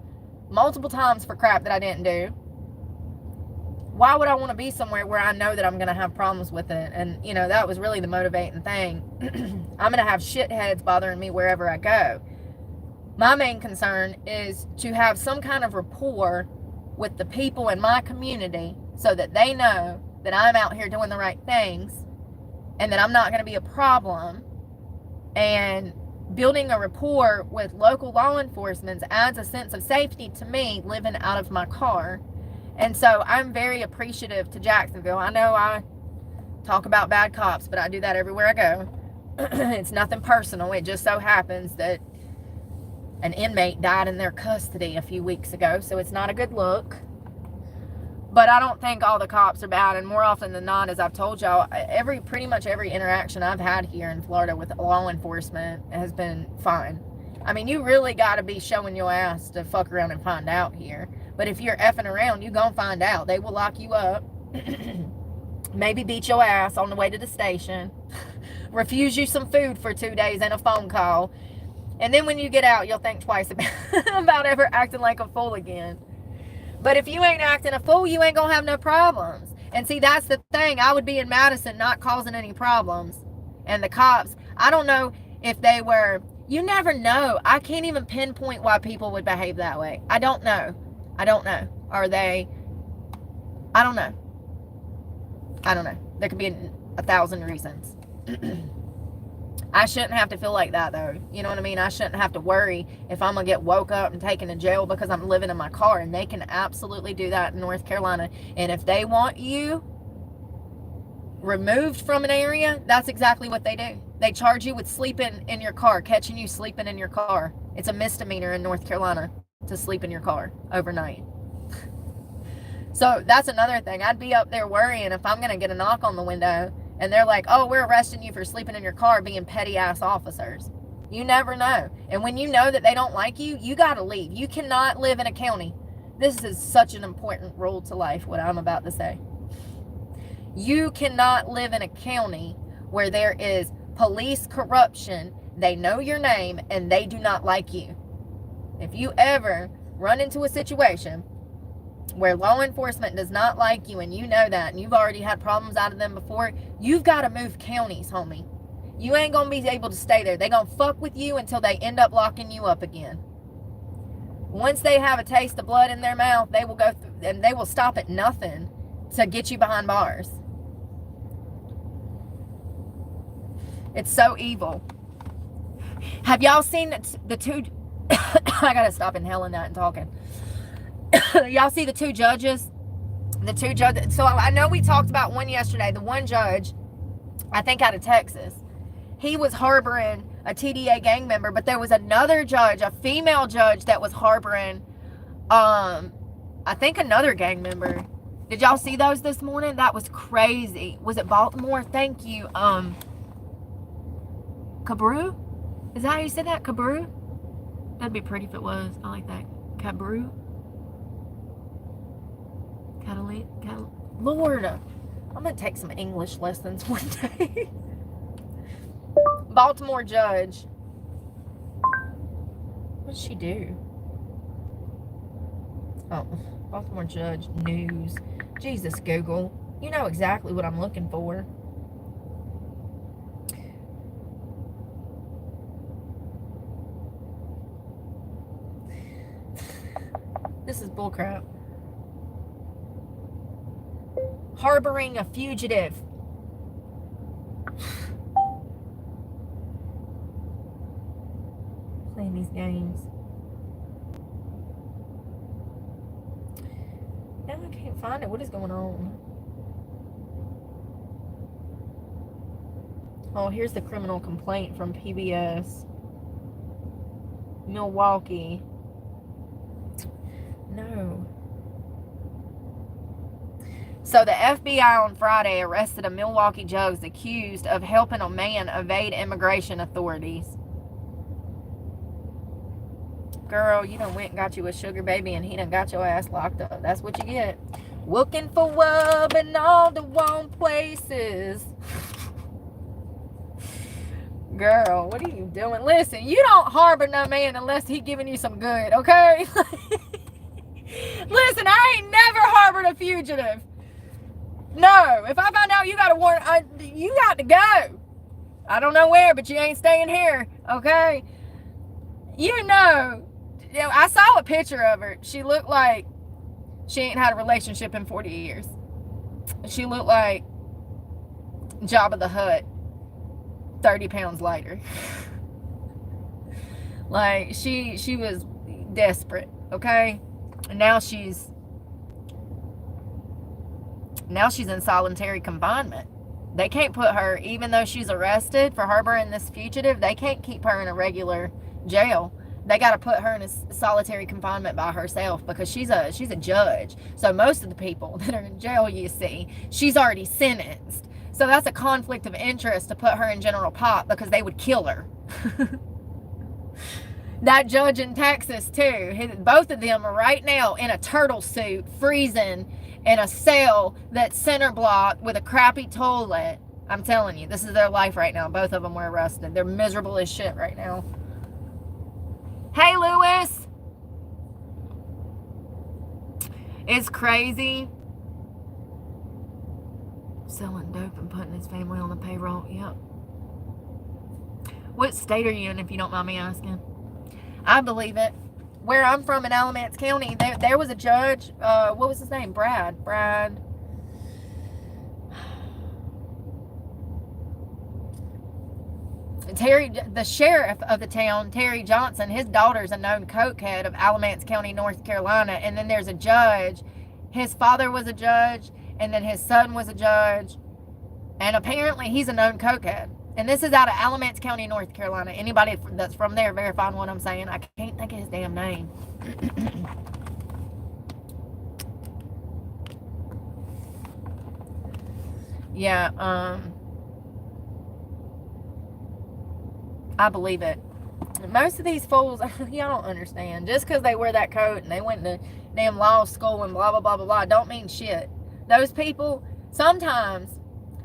Speaker 1: multiple times for crap that I didn't do. Why would I want to be somewhere where I know that I'm going to have problems with it? And, you know, that was really the motivating thing. I'm going to have shitheads bothering me wherever I go. My main concern is to have some kind of rapport with the people in my community so that they know that I'm out here doing the right things and that I'm not going to be a problem. And building a rapport with local law enforcement adds a sense of safety to me living out of my car. And so I'm very appreciative to Jacksonville. I know I talk about bad cops, but I do that everywhere I go. It's nothing personal. It just so happens that an inmate died in their custody a few weeks ago, so it's not a good look. But I don't think all the cops are bad, and more often than not, as I've told y'all, pretty much every interaction I've had here in Florida with law enforcement has been fine. I mean, you really got to be showing your ass to fuck around and find out here. But if you're effing around, you gonna find out. They will lock you up, maybe beat your ass on the way to the station, refuse you some food for 2 days and a phone call. And then when you get out, you'll think twice about ever acting like a fool again. But if you ain't acting a fool, you ain't going to have no problems. And see, that's the thing. I would be in Madison not causing any problems. And the cops, I don't know if they were, you never know. I can't even pinpoint why people would behave that way. I don't know. Are they, I don't know. There could be 1,000 reasons. I shouldn't have to feel like that, though. You know what I mean? I shouldn't have to worry if I'm going to get woke up and taken to jail because I'm living in my car. And they can absolutely do that in North Carolina. And if they want you removed from an area, that's exactly what they do. They charge you with sleeping in your car, catching you sleeping in your car. It's a misdemeanor in North Carolina to sleep in your car overnight. So that's another thing. I'd be up there worrying if I'm going to get a knock on the window and they're like, oh, we're arresting you for sleeping in your car, being petty ass officers. You never know. And when you know that they don't like you, you got to leave. You cannot live in a county. This is such an important rule to life, what I'm about to say. You cannot live in a county where there is police corruption, they know your name, and they do not like you. If you ever run into a situation where law enforcement does not like you and you know that and you've already had problems out of them before, you've got to move counties, homie. You ain't going to be able to stay there. They're going to fuck with you until they end up locking you up again. Once they have a taste of blood in their mouth, they will go through, and they will stop at nothing to get you behind bars. It's so evil. Have y'all seen the two... I gotta stop inhaling that and talking. Y'all see the two judges? The two judges. So I know we talked about one yesterday. The one judge, I think out of Texas, he was harboring a TDA gang member, but there was another judge, a female judge, that was harboring, I think another gang member. Did y'all see those this morning? That was crazy. Was it Baltimore? Thank you. Cabrew? Is that how you said that? Cabrew? That'd be pretty if it was. I like that. Cabrew? Lord, I'm going to take some English lessons one day. Baltimore judge. What did she do? Oh, Baltimore judge news. Jesus, Google. You know exactly what I'm looking for. This is bullcrap. Harboring a fugitive. Playing these games. Now I can't find it. What is going on? Oh, here's the criminal complaint from PBS. Milwaukee. No. So the FBI on Friday arrested a Milwaukee judge accused of helping a man evade immigration authorities. Girl, you done went and got you a sugar baby and he done got your ass locked up. That's what you get. Looking for love in all the wrong places. Girl, what are you doing? Listen, you don't harbor no man unless he giving you some good, okay? Listen, I ain't never harbored a fugitive. No, if I find out you got a warrant, you got to go. I don't know where, but you ain't staying here, okay? You know, I saw a picture of her. She looked like she ain't had a relationship in 40 years. She looked like Jabba the Hutt, 30 pounds lighter. Like, she was desperate, okay? And now she's in solitary confinement. They can't put her, even though she's arrested for harboring this fugitive, they can't keep her in a regular jail. They got to put her in a solitary confinement by herself because she's a judge. So most of the people that are in jail, you see, she's already sentenced. So that's a conflict of interest to put her in general pop because they would kill her. That judge in Texas too, both of them are right now in a turtle suit, freezing in a cell that's center block with a crappy toilet. I'm telling you, this is their life right now. Both of them were arrested. They're miserable as shit right now. Hey, Lewis. It's crazy. Selling dope and putting his family on the payroll. Yep. What state are you in, if you don't mind me asking? I believe it. Where I'm from in Alamance County, there was a judge. What was his name? Brad. Terry, the sheriff of the town, Terry Johnson, his daughter's a known cokehead of Alamance County, North Carolina. And then there's a judge. His father was a judge, and then his son was a judge. And apparently he's a known cokehead. And this is out of Alamance County, North Carolina. Anybody that's from there verifying what I'm saying. I can't think of his damn name. Yeah, I believe it. Most of these fools, y'all don't understand. Just because they wear that coat and they went to damn law school and blah, blah, blah, blah, blah, don't mean shit. Those people, sometimes,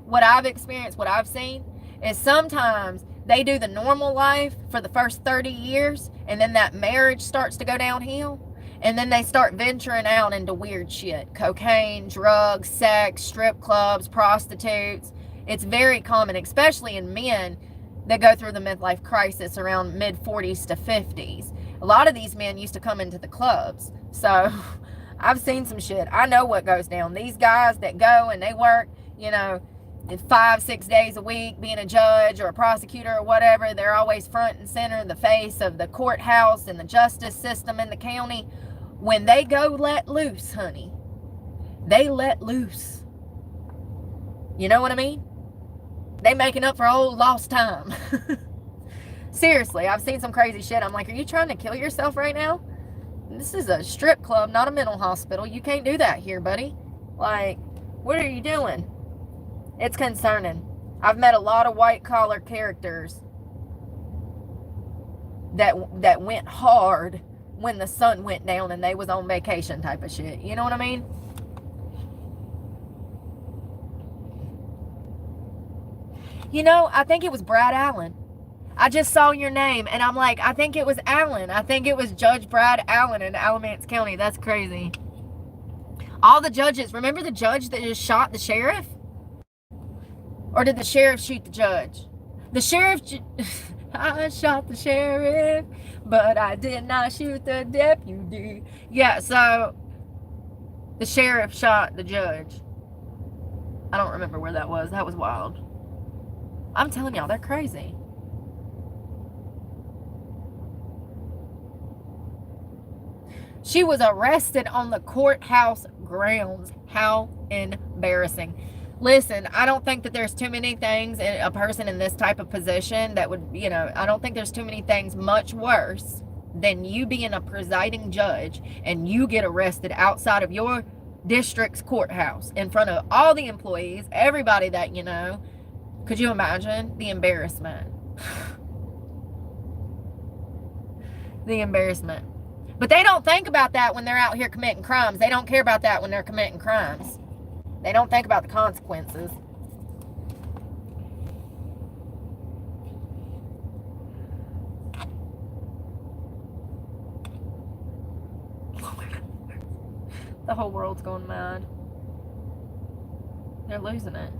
Speaker 1: what I've experienced, what I've seen, is sometimes they do the normal life for the first 30 years, and then that marriage starts to go downhill, and then they start venturing out into weird shit. Cocaine, drugs, sex, strip clubs, prostitutes. It's very common, especially in men that go through the midlife crisis around mid-40s to 50s. A lot of these men used to come into the clubs. So I've seen some shit. I know what goes down. These guys that go and they work, 5-6 days a week being a judge or a prosecutor or whatever, they're always front and center in the face of the courthouse and the justice system in the county. When they go let loose, honey, they let loose. You know what I mean? They making up for old lost time. Seriously, I've seen some crazy shit. I'm like, are you trying to kill yourself right now? This is a strip club, not a mental hospital. You can't do that here, buddy. Like, what are you doing? It's concerning. I've met a lot of white collar characters that went hard when the sun went down and they was on vacation type of shit. You know what I mean? I think it was Brad Allen. I just saw your name and I'm like, I think it was Allen. I think it was Judge Brad Allen in Alamance County. That's crazy. All the judges, remember the judge that just shot the sheriff? Or did the sheriff shoot the judge? The sheriff, I shot the sheriff, but I did not shoot the deputy. Yeah, so the sheriff shot the judge. I don't remember where that was. That was wild. I'm telling y'all, they're crazy. She was arrested on the courthouse grounds. How embarrassing. Listen, I don't think that there's too many things in a person in this type of position that would, I don't think there's too many things much worse than you being a presiding judge and you get arrested outside of your district's courthouse in front of all the employees, everybody that you know. Could you imagine the embarrassment? The embarrassment. But they don't think about that when they're out here committing crimes. They don't care about that when they're committing crimes. They don't think about the consequences. The whole world's going mad. They're losing it.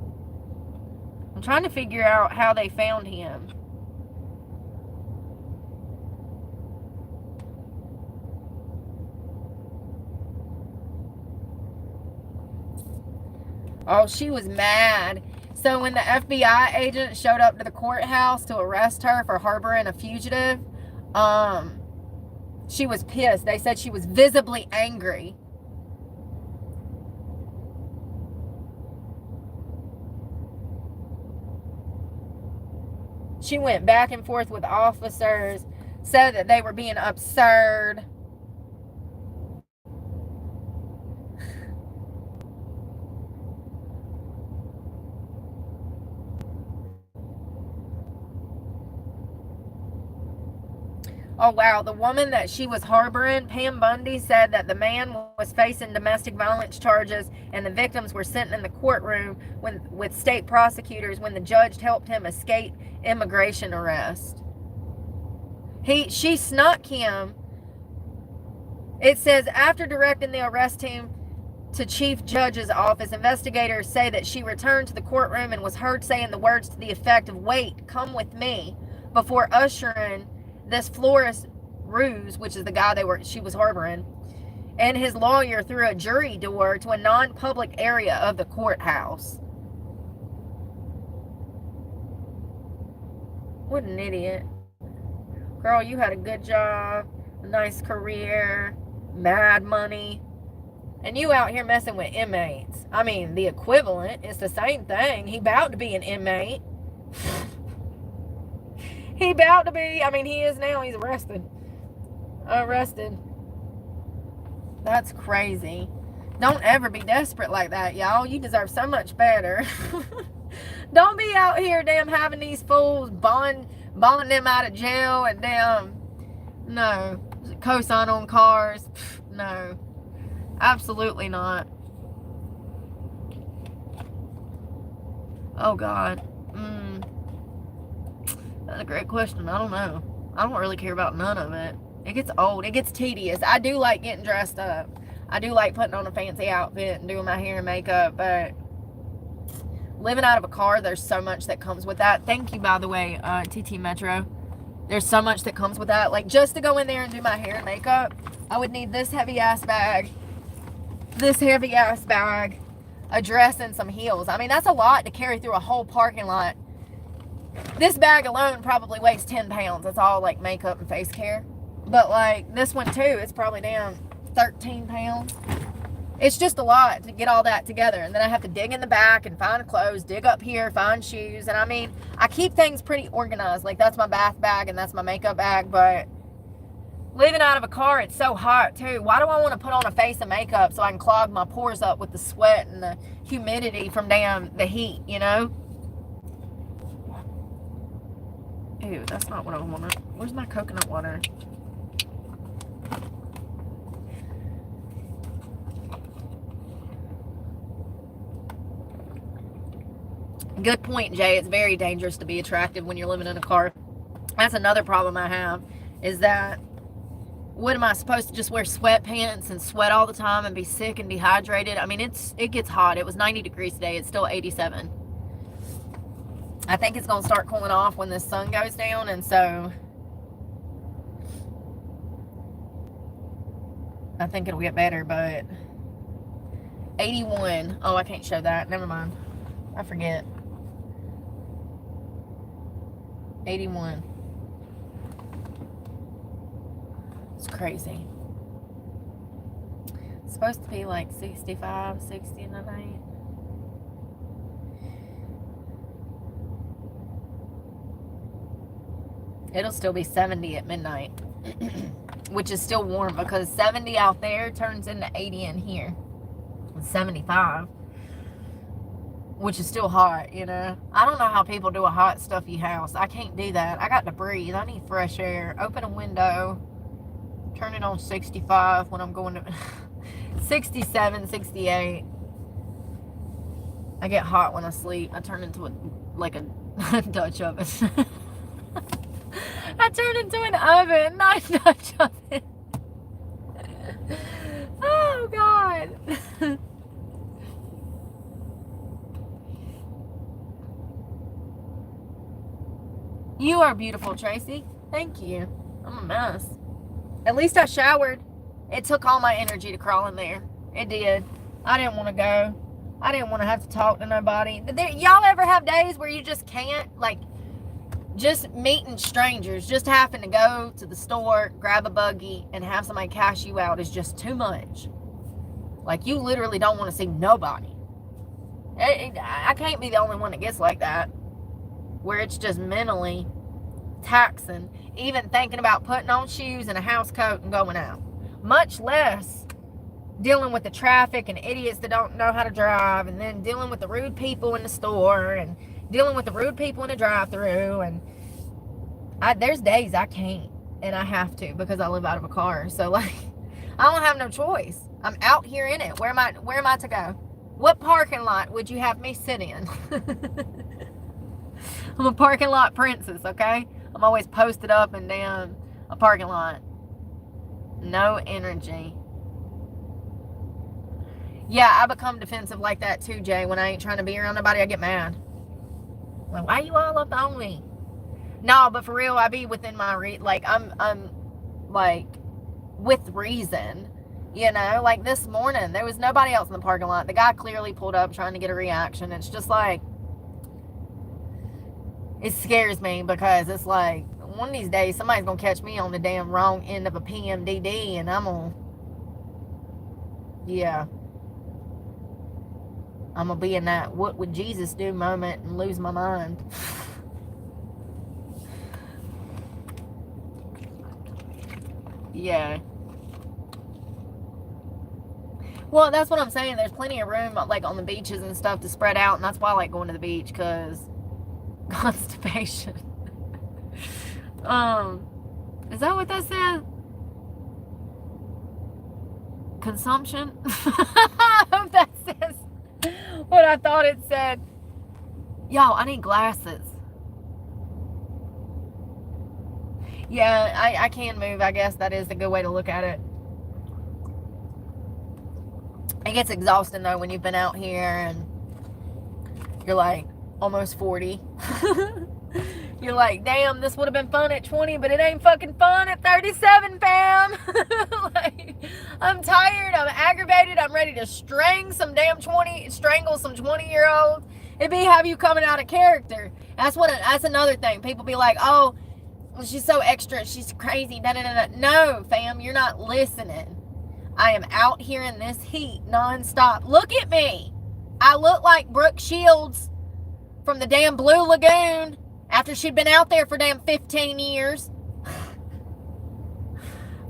Speaker 1: I'm trying to figure out how they found him. Oh, she was mad. So when the FBI agent showed up to the courthouse to arrest her for harboring a fugitive, she was pissed. They said she was visibly angry. She went back and forth with officers, said that they were being absurd. Oh, wow. The woman that she was harboring, Pam Bundy, said that the man was facing domestic violence charges and the victims were sitting in the courtroom with state prosecutors when the judge helped him escape immigration arrest. She snuck him. It says, after directing the arrest team to Chief Judge's office, investigators say that she returned to the courtroom and was heard saying the words to the effect of, "Wait, come with me," before ushering this Flores Ruse, which is the guy she was harboring, and his lawyer through a jury door to a non-public area of the courthouse. What an idiot. Girl, you had a good job, a nice career, mad money, and you out here messing with inmates. I mean, the equivalent is the same thing. He about to be an inmate. He about to be. I mean, he is now. He's arrested. That's crazy. Don't ever be desperate like that, y'all. You deserve so much better. Don't be out here, damn, having these fools bond them out of jail and damn, no, cosign on cars. No, absolutely not. Oh, God. That's a great question. I don't know. I don't really care about none of it. It gets old. It gets tedious. I do like getting dressed up. I do like putting on a fancy outfit and doing my hair and makeup, but living out of a car, there's so much that comes with that. Thank you, by the way, TT Metro. There's so much that comes with that. Like, just to go in there and do my hair and makeup, I would need this heavy-ass bag, a dress, and some heels. I mean, that's a lot to carry through a whole parking lot. This bag alone probably weighs 10 pounds. That's all, like, makeup and face care. But, like, this one, too, it's probably down 13 pounds. It's just a lot to get all that together. And then I have to dig in the back and find clothes, dig up here, find shoes. And, I mean, I keep things pretty organized. Like, that's my bath bag and that's my makeup bag. But living out of a car, it's so hot, too. Why do I want to put on a face of makeup so I can clog my pores up with the sweat and the humidity from, the heat, you know? Ew, that's not what I want. Where's my coconut water? Good point, Jay. It's very dangerous to be attractive when you're living in a car. That's another problem I have, is that what am I supposed to just wear sweatpants and sweat all the time and be sick and dehydrated? I mean, it gets hot. It was 90 degrees today. It's still 87. I think it's going to start cooling off when the sun goes down, and so I think it'll get better, but 81. Oh, I can't show that. Never mind. I forget. 81. It's crazy. It's supposed to be like 65, 60 in the night. It'll still be 70 at midnight, which is still warm because 70 out there turns into 80 in here. 75, which is still hot, you know. I don't know how people do a hot, stuffy house. I can't do that. I got to breathe. I need fresh air. Open a window. Turn it on 65 when I'm going to 67, 68. I get hot when I sleep. I turn into a Dutch oven. I turn into an oven, not a Dutch oven. Oh, God. You are beautiful, Tracy. Thank you. I'm a mess. At least I showered. It took all my energy to crawl in there. It did. I didn't want to go. I didn't want to have to talk to nobody. Y'all ever have days where you just can't? Like, just meeting strangers, just having to go to the store, grab a buggy, and have somebody cash you out is just too much. Like, you literally don't want to see nobody. I can't be the only one that gets like that, where it's just mentally taxing, even thinking about putting on shoes and a house coat and going out. Much less dealing with the traffic and idiots that don't know how to drive, and then dealing with the rude people in the store, and dealing with the rude people in the drive-thru. And there's days I can't, and I have to because I live out of a car. So, like, I don't have no choice. I'm out here in it. Where am I to go? What parking lot would you have me sit in? I'm a parking lot princess, okay? I'm always posted up and down a parking lot. No energy. Yeah, I become defensive like that too, Jay. When I ain't trying to be around nobody, I get mad. Like, why you all up on me? No, but for real, I be within my I'm like with reason. You know, like this morning, there was nobody else in the parking lot. The guy clearly pulled up trying to get a reaction. It's just like, it scares me because it's like, one of these days, somebody's going to catch me on the damn wrong end of a PMDD, and I'm going to be in that what would Jesus do moment and lose my mind. Yeah. Well, that's what I'm saying. There's plenty of room, like, on the beaches and stuff to spread out, and that's why I like going to the beach, because constipation. Is that what that said? Consumption? I hope that says what I thought it said. Y'all, I need glasses. Yeah, I can move. I guess that is a good way to look at it. It gets exhausting, though, when you've been out here and you're like almost 40. You're like, damn, this would have been fun at 20, but it ain't fucking fun at 37, fam. Like, I'm tired, I'm aggravated, I'm ready to strangle some 20-year-olds. It'd be have you coming out of character. That's another thing. People be like, oh, she's so extra, she's crazy, No, fam, you're not listening. I am out here in this heat nonstop. Look at me. I look like Brooke Shields from the damn Blue Lagoon after she'd been out there for damn 15 years.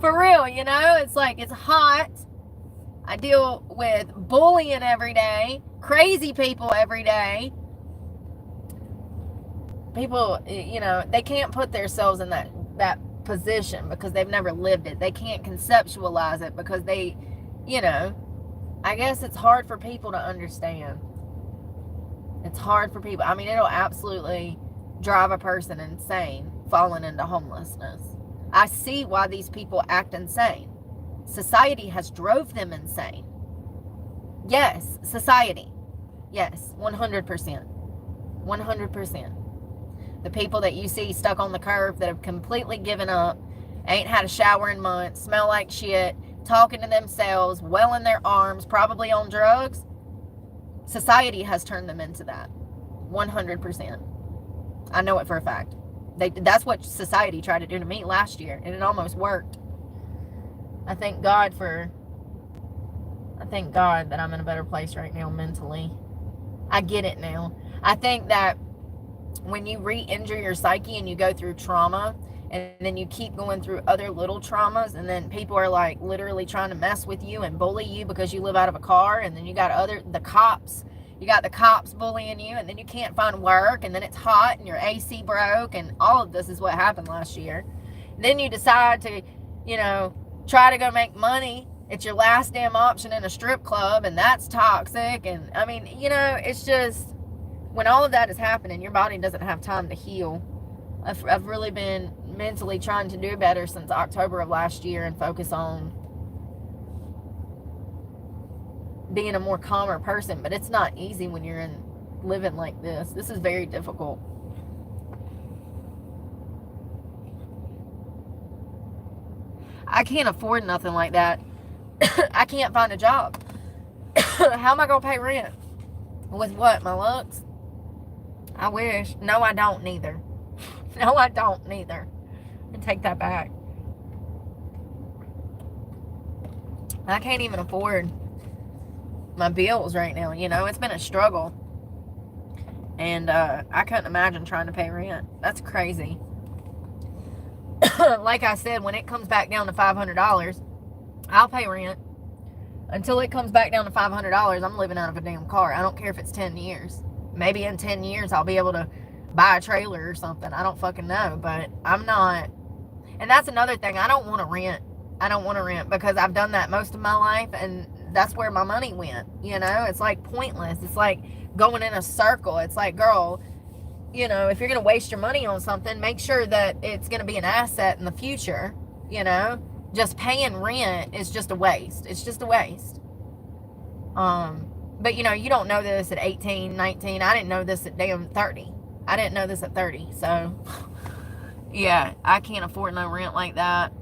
Speaker 1: For real, you know? It's like, it's hot. I deal with bullying every day. Crazy people every day. People, you know, they can't put themselves in that position because they've never lived it. They can't conceptualize it because they, you know, I guess it's hard for people to understand. It's hard for people. I mean, it'll absolutely drive a person insane falling into homelessness. I see why these people act insane. Society has drove them insane. Yes, society. Yes, 100%. 100%. The people that you see stuck on the curb that have completely given up, ain't had a shower in months, smell like shit, talking to themselves, well in their arms, probably on drugs. Society has turned them into that. 100%. I know it for a fact. That's what society tried to do to me last year, and it almost worked. I thank God that I'm in a better place right now mentally. I get it now. I think that when you re-injure your psyche and you go through trauma and then you keep going through other little traumas, and then people are like literally trying to mess with you and bully you because you live out of a car, and then you got the cops bullying you, and then you can't find work, and then it's hot and your AC broke, and all of this is what happened last year. Then you decide to, you know, try to go make money. It's your last damn option in a strip club, and that's toxic. And I mean, you know, it's just, when all of that is happening, your body doesn't have time to heal. I've really been mentally trying to do better since October of last year and focus on being a more calmer person. But it's not easy when you're living like this. This is very difficult. I can't afford nothing like that. I can't find a job. How am I going to pay rent? With what? My looks? I wish. No, I don't neither. No, I don't neither. And take that back. I can't even afford my bills right now. You know, it's been a struggle. And I couldn't imagine trying to pay rent. That's crazy. Like I said, when it comes back down to $500, I'll pay rent. Until it comes back down to $500, I'm living out of a damn car. I don't care if it's 10 years. Maybe in 10 years I'll be able to buy a trailer or something. I don't fucking know. But I'm not. And that's another thing. I don't want to rent. I don't want to rent because I've done that most of my life, and that's where my money went. You know, it's like pointless. It's like going in a circle. It's like, girl, you know, if you're going to waste your money on something, make sure that it's going to be an asset in the future. You know, just paying rent is just a waste. It's just a waste. But you know, you don't know this at 18, 19. I didn't know this at damn 30. I didn't know this at 30. So yeah, I can't afford no rent like that.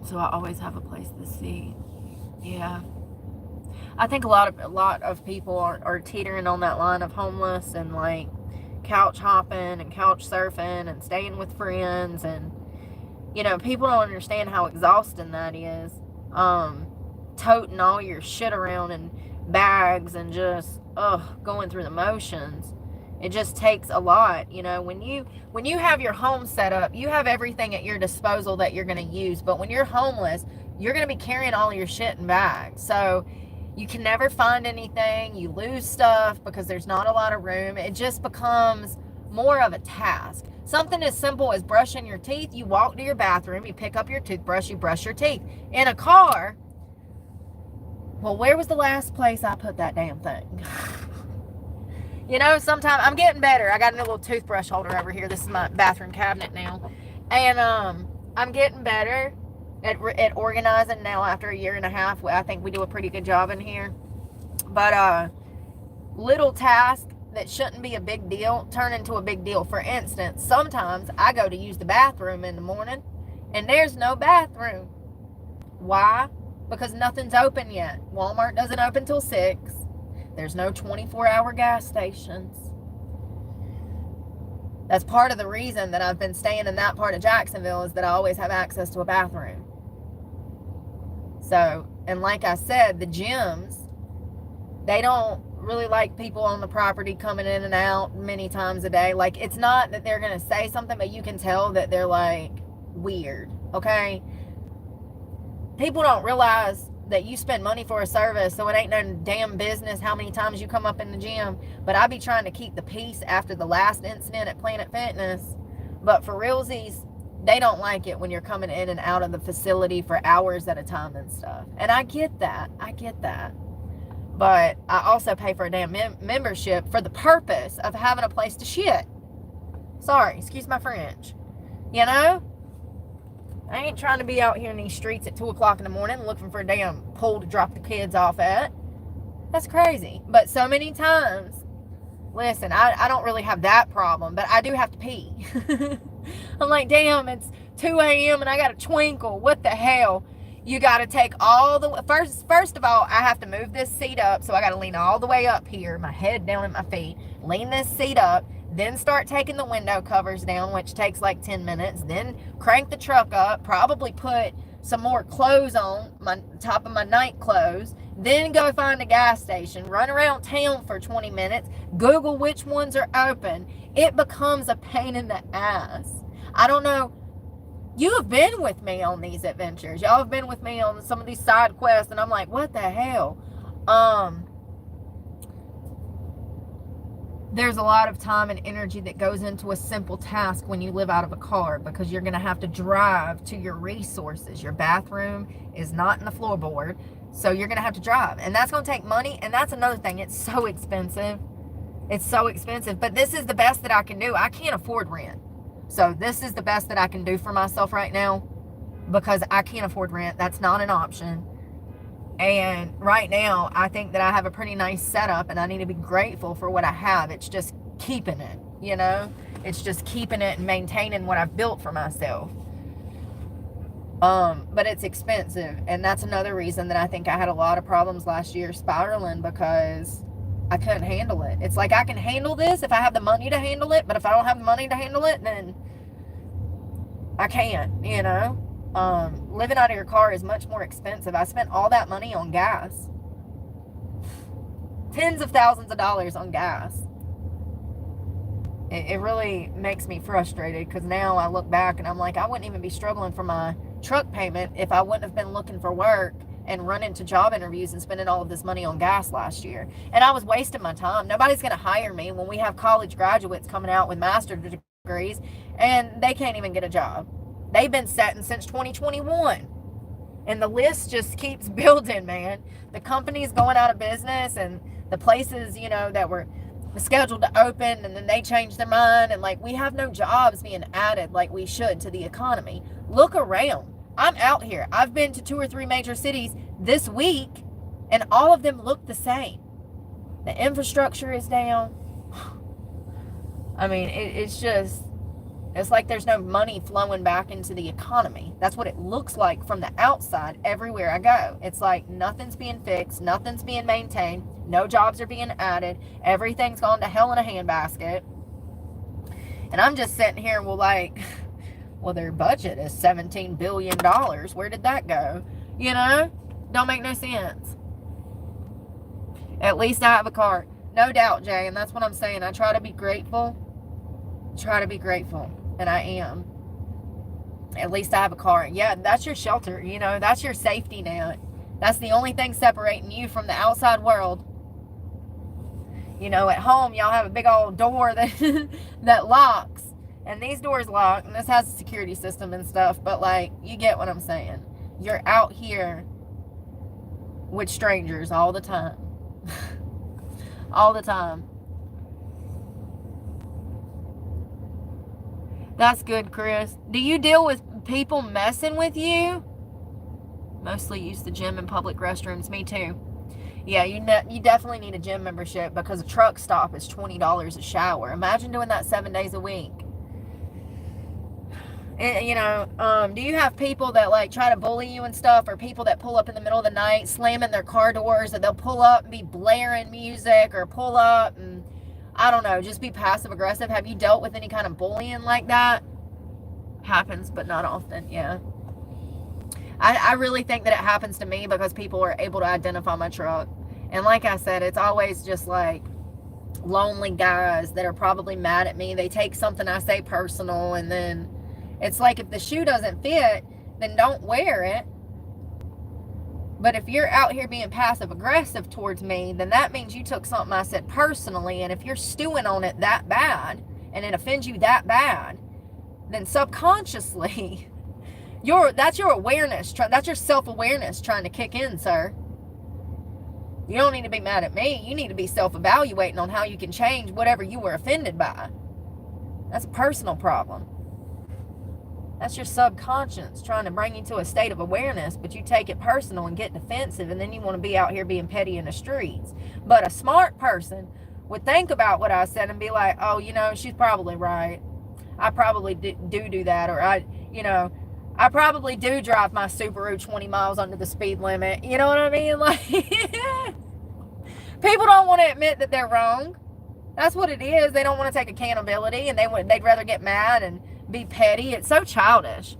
Speaker 1: So I always have a place to see. Yeah. I think a lot of people are teetering on that line of homeless and like couch hopping and couch surfing and staying with friends. And you know, people don't understand how exhausting that is. Toting all your shit around in bags and just going through the motions. It just takes a lot. You know, when you have your home set up, you have everything at your disposal that you're going to use. But when you're homeless, you're going to be carrying all your shit in bags. So you can never find anything. You lose stuff because there's not a lot of room. It just becomes more of a task. Something as simple as brushing your teeth. You walk to your bathroom, you pick up your toothbrush, you brush your teeth. In a car, well, where was the last place I put that damn thing? You know, sometimes I'm getting better. I got a little toothbrush holder over here. This is my bathroom cabinet now. And I'm getting better at organizing now after a year and a half. I think we do a pretty good job in here. But little tasks that shouldn't be a big deal turn into a big deal. For instance, sometimes I go to use the bathroom in the morning and there's no bathroom. Why? Because nothing's open yet. Walmart doesn't open till 6. There's no 24-hour gas stations. That's part of the reason that I've been staying in that part of Jacksonville, is that I always have access to a bathroom. So, and like I said, the gyms, they don't really like people on the property coming in and out many times a day. Like, it's not that they're going to say something, but you can tell that they're like weird, okay? People don't realize that you spend money for a service, so it ain't no damn business how many times you come up in the gym. But I be trying to keep the peace after the last incident at Planet Fitness. But for realsies, they don't like it when you're coming in and out of the facility for hours at a time and stuff. And I get that. But I also pay for a damn membership for the purpose of having a place to shit. Sorry, excuse my French. You know? I ain't trying to be out here in these streets at 2 o'clock in the morning looking for a damn pool to drop the kids off at. That's crazy. But so many times, listen, I don't really have that problem, but I do have to pee. I'm like, damn, it's 2 a.m. and I got a twinkle. What the hell? You got to take all the... First of all, I have to move this seat up, so I got to lean all the way up here, my head down at my feet, lean this seat up, then start taking the window covers down, which takes like 10 minutes, then crank the truck up, probably put some more clothes on, my top of my night clothes, then go find a gas station, run around town for 20 minutes, Google which ones are open. It becomes a pain in the ass. I don't know. You have been with me on these adventures. Y'all have been with me on some of these side quests, and I'm like, what the hell? there's a lot of time and energy that goes into a simple task when you live out of a car, because you're going to have to drive to your resources. Your bathroom is not in the floorboard, so you're going to have to drive, and that's going to take money. And that's another thing, it's so expensive. It's so expensive, but this is the best that I can do. I can't afford rent, so this is the best that I can do for myself right now, because I can't afford rent. That's not an option. And right now, I think that I have a pretty nice setup, and I need to be grateful for what I have. It's just keeping it, you know? It's just keeping it and maintaining what I've built for myself. But it's expensive, and that's another reason that I think I had a lot of problems last year spiraling, because I couldn't handle it. It's like, I can handle this if I have the money to handle it, but if I don't have the money to handle it, then I can't, you know? Living out of your car is much more expensive. I spent all that money on gas. Tens of thousands of dollars on gas. It really makes me frustrated, because now I look back and I'm like, I wouldn't even be struggling for my truck payment if I wouldn't have been looking for work and running to job interviews and spending all of this money on gas last year. And I was wasting my time. Nobody's going to hire me when we have college graduates coming out with master's degrees and they can't even get a job. They've been setting since 2021. And the list just keeps building, man. The company's going out of business, and the places, you know, that were scheduled to open, and then they changed their mind, and like, we have no jobs being added like we should to the economy. Look around. I'm out here. I've been to 2 or 3 major cities this week, and all of them look the same. The infrastructure is down. I mean, it's just, it's like there's no money flowing back into the economy. That's what it looks like from the outside everywhere I go. It's like nothing's being fixed, nothing's being maintained, no jobs are being added, everything's gone to hell in a handbasket. And I'm just sitting here, well, their budget is $17 billion. Where did that go? You know? Don't make no sense. At least I have a car. No doubt, Jay, and that's what I'm saying. I try to be grateful. And I am. At least I have a car. Yeah, that's your shelter, you know, that's your safety net. That's the only thing separating you from the outside world. You know, at home, y'all have a big old door that that locks. And these doors lock, and this has a security system and stuff, but like, you get what I'm saying. You're out here with strangers all the time. All the time. That's good, Chris. Do you deal with people messing with you? Mostly use the gym and public restrooms. Me too. Yeah, you definitely need a gym membership, because a truck stop is $20 a shower. Imagine doing that 7 days a week. And, you know, do you have people that like try to bully you and stuff, or people that pull up in the middle of the night slamming their car doors, that they'll pull up and be blaring music, or pull up and, I don't know, just be passive aggressive? Have you dealt with any kind of bullying like that? Happens, but not often. Yeah. I really think that it happens to me because people are able to identify my truck. And like I said, it's always just like lonely guys that are probably mad at me. They take something I say personal, and then it's like, if the shoe doesn't fit, then don't wear it. But if you're out here being passive aggressive towards me, then that means you took something I said personally. And if you're stewing on it that bad, and it offends you that bad, then subconsciously, that's your awareness. That's your self-awareness trying to kick in, sir. You don't need to be mad at me. You need to be self-evaluating on how you can change whatever you were offended by. That's a personal problem. That's your subconscious trying to bring you to a state of awareness, but you take it personal and get defensive, and then you want to be out here being petty in the streets. But a smart person would think about what I said and be like, oh, you know, she's probably right. I probably do that, or I probably do drive my Subaru 20 miles under the speed limit. You know what I mean? Like, people don't want to admit that they're wrong. That's what it is. They don't want to take accountability, and they'd rather get mad and be petty. It's so childish.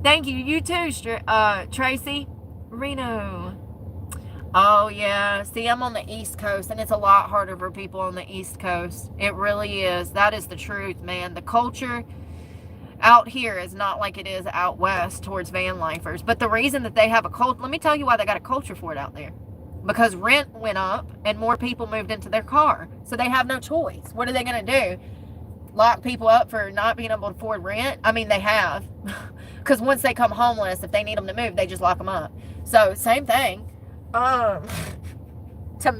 Speaker 1: Thank you. You too, Tracy. Reno. Oh, yeah. See, I'm on the East Coast, and it's a lot harder for people on the East Coast. It really is. That is the truth, man. The culture out here is not like it is out west towards van lifers. But the reason that they have a culture, let me tell you why they got a culture for it out there. because rent went up and more people moved into their car. So they have no choice. What are they going to do? Lock people up for not being able to afford rent? I mean, they have. Because once they come homeless, if they need them to move, they just lock them up. So, same thing. To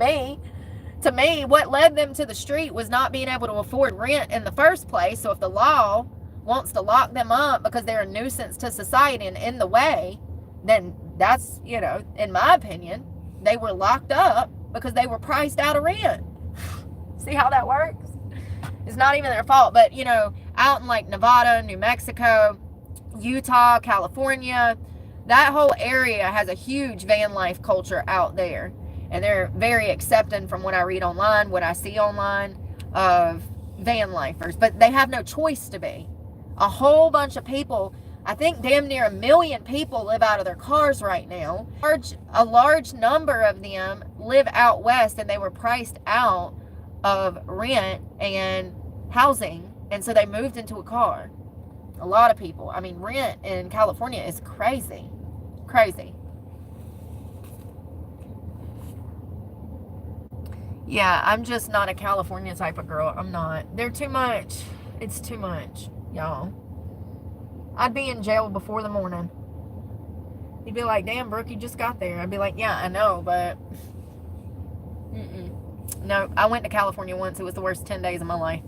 Speaker 1: me, what led them to the street was not being able to afford rent in the first place. So if the law wants to lock them up because they're a nuisance to society and in the way, then that's, you know, in my opinion, they were locked up because they were priced out of rent. See how that works? It's not even their fault. But, you know, out in like Nevada, New Mexico, Utah, California, that whole area has a huge van life culture out there. And they're very accepting, from what I read online, what I see online, of van lifers. But they have no choice to be. A whole bunch of people, I think damn near 1 million people live out of their cars right now. A large number of them live out west, and they were priced out of rent and housing. And so they moved into a car. A lot of people. I mean, rent in California is crazy. Crazy. Yeah, I'm just not a California type of girl. I'm not. They're too much. It's too much, y'all. I'd be in jail before the morning. He'd be like, damn, Brooke, you just got there. I'd be like, yeah, I know, but... No, I went to California once. It was the worst 10 days of my life.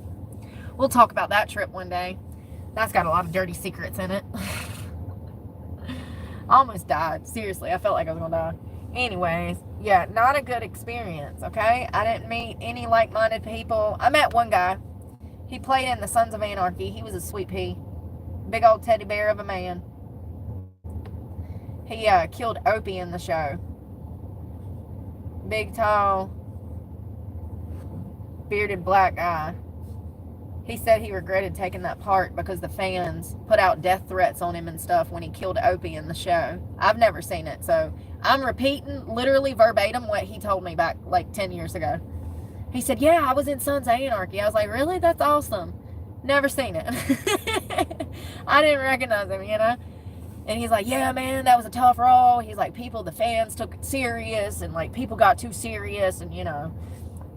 Speaker 1: We'll talk about that trip one day. That's got a lot of dirty secrets in it. I almost died. Seriously, I felt like I was going to die. Anyways, yeah, not a good experience, okay? I didn't meet any like-minded people. I met one guy. He played in the Sons of Anarchy. He was a sweet pea. Big old teddy bear of a man. He killed Opie in the show. Big, tall, bearded black guy. He said he regretted taking that part because the fans put out death threats on him and stuff when he killed Opie in the show. I've never seen it, so I'm repeating literally verbatim what he told me back like 10 years ago. He said, yeah, I was in Sons of Anarchy. I was like, really? That's awesome. Never seen it. I didn't recognize him, you know? And he's like, yeah, man, that was a tough role. He's like, the fans took it serious, and like people got too serious, and you know.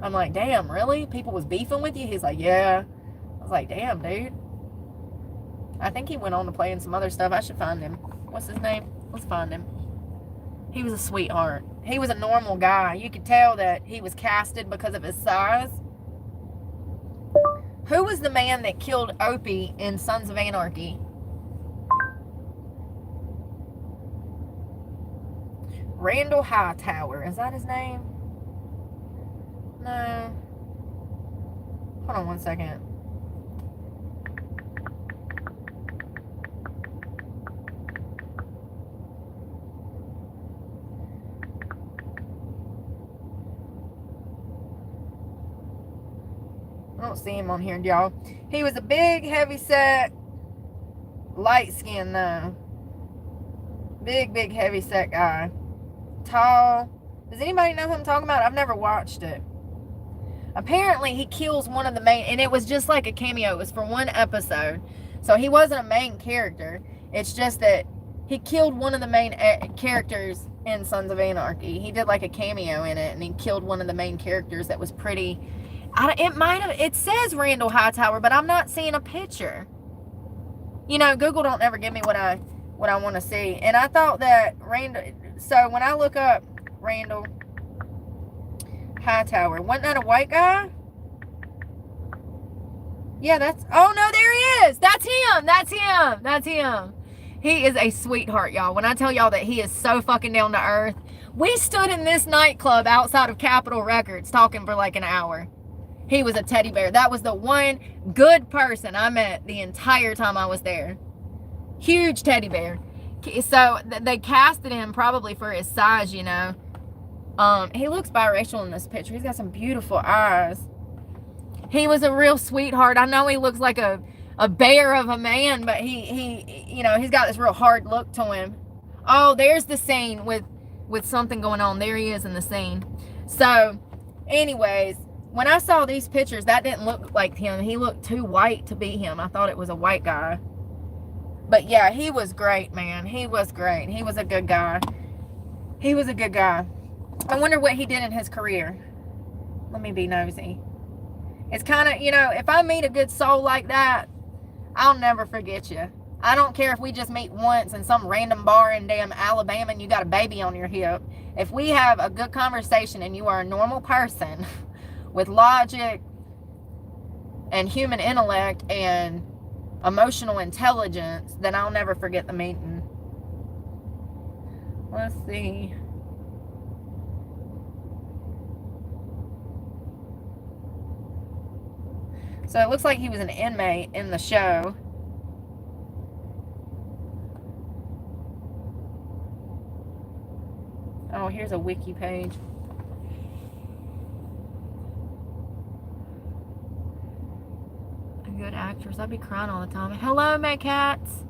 Speaker 1: I'm like, damn, really? People was beefing with you? He's like, yeah. I was like, damn, dude. I think he went on to play in some other stuff. I should find him. What's his name? Let's find him. He was a sweetheart. He was a normal guy. You could tell that he was casted because of his size. Who was the man that killed Opie in Sons of Anarchy? Randall Hightower. Is that his name? No. Hold on one second. I don't see him on here, y'all. He was a big, heavy-set, light-skinned, though. Big, heavy-set guy. Tall. Does anybody know who I'm talking about? I've never watched it. Apparently, he kills one of the main... And it was just like a cameo. It was for one episode. So, he wasn't a main character. It's just that he killed one of the main characters in Sons of Anarchy. He did like a cameo in it. And he killed one of the main characters that was pretty... It says Randall Hightower, but I'm not seeing a picture. You know, Google don't ever give me what I want to see. And I thought that Randall... So, when I look up Randall Hightower, wasn't that a white guy? Yeah, that's... Oh, no, there he is! That's him! That's him! That's him! He is a sweetheart, y'all. When I tell y'all that he is so fucking down to earth. We stood in this nightclub outside of Capitol Records talking for like an hour. He was a teddy bear. That was the one good person I met the entire time I was there. Huge teddy bear. So they casted him probably for his size, you know. He looks biracial in this picture. He's got some beautiful eyes. He was a real sweetheart. I know he looks like a bear of a man, but he you know, he's got this real hard look to him. Oh, there's the scene with something going on. There he is in the scene. So, anyways, when I saw these pictures, that didn't look like him. He looked too white to be him. I thought it was a white guy. But yeah, he was great, man. He was great. He was a good guy. He was a good guy. I wonder what he did in his career. Let me be nosy. It's kind of, you know, if I meet a good soul like that, I'll never forget you. I don't care if we just meet once in some random bar in damn Alabama and you got a baby on your hip. If we have a good conversation and you are a normal person with logic and human intellect and emotional intelligence, then I'll never forget the meeting. Let's see. So it looks like he was an inmate in the show. Oh, here's a wiki page. A good actress. I'd be crying all the time. Hello, May Cats.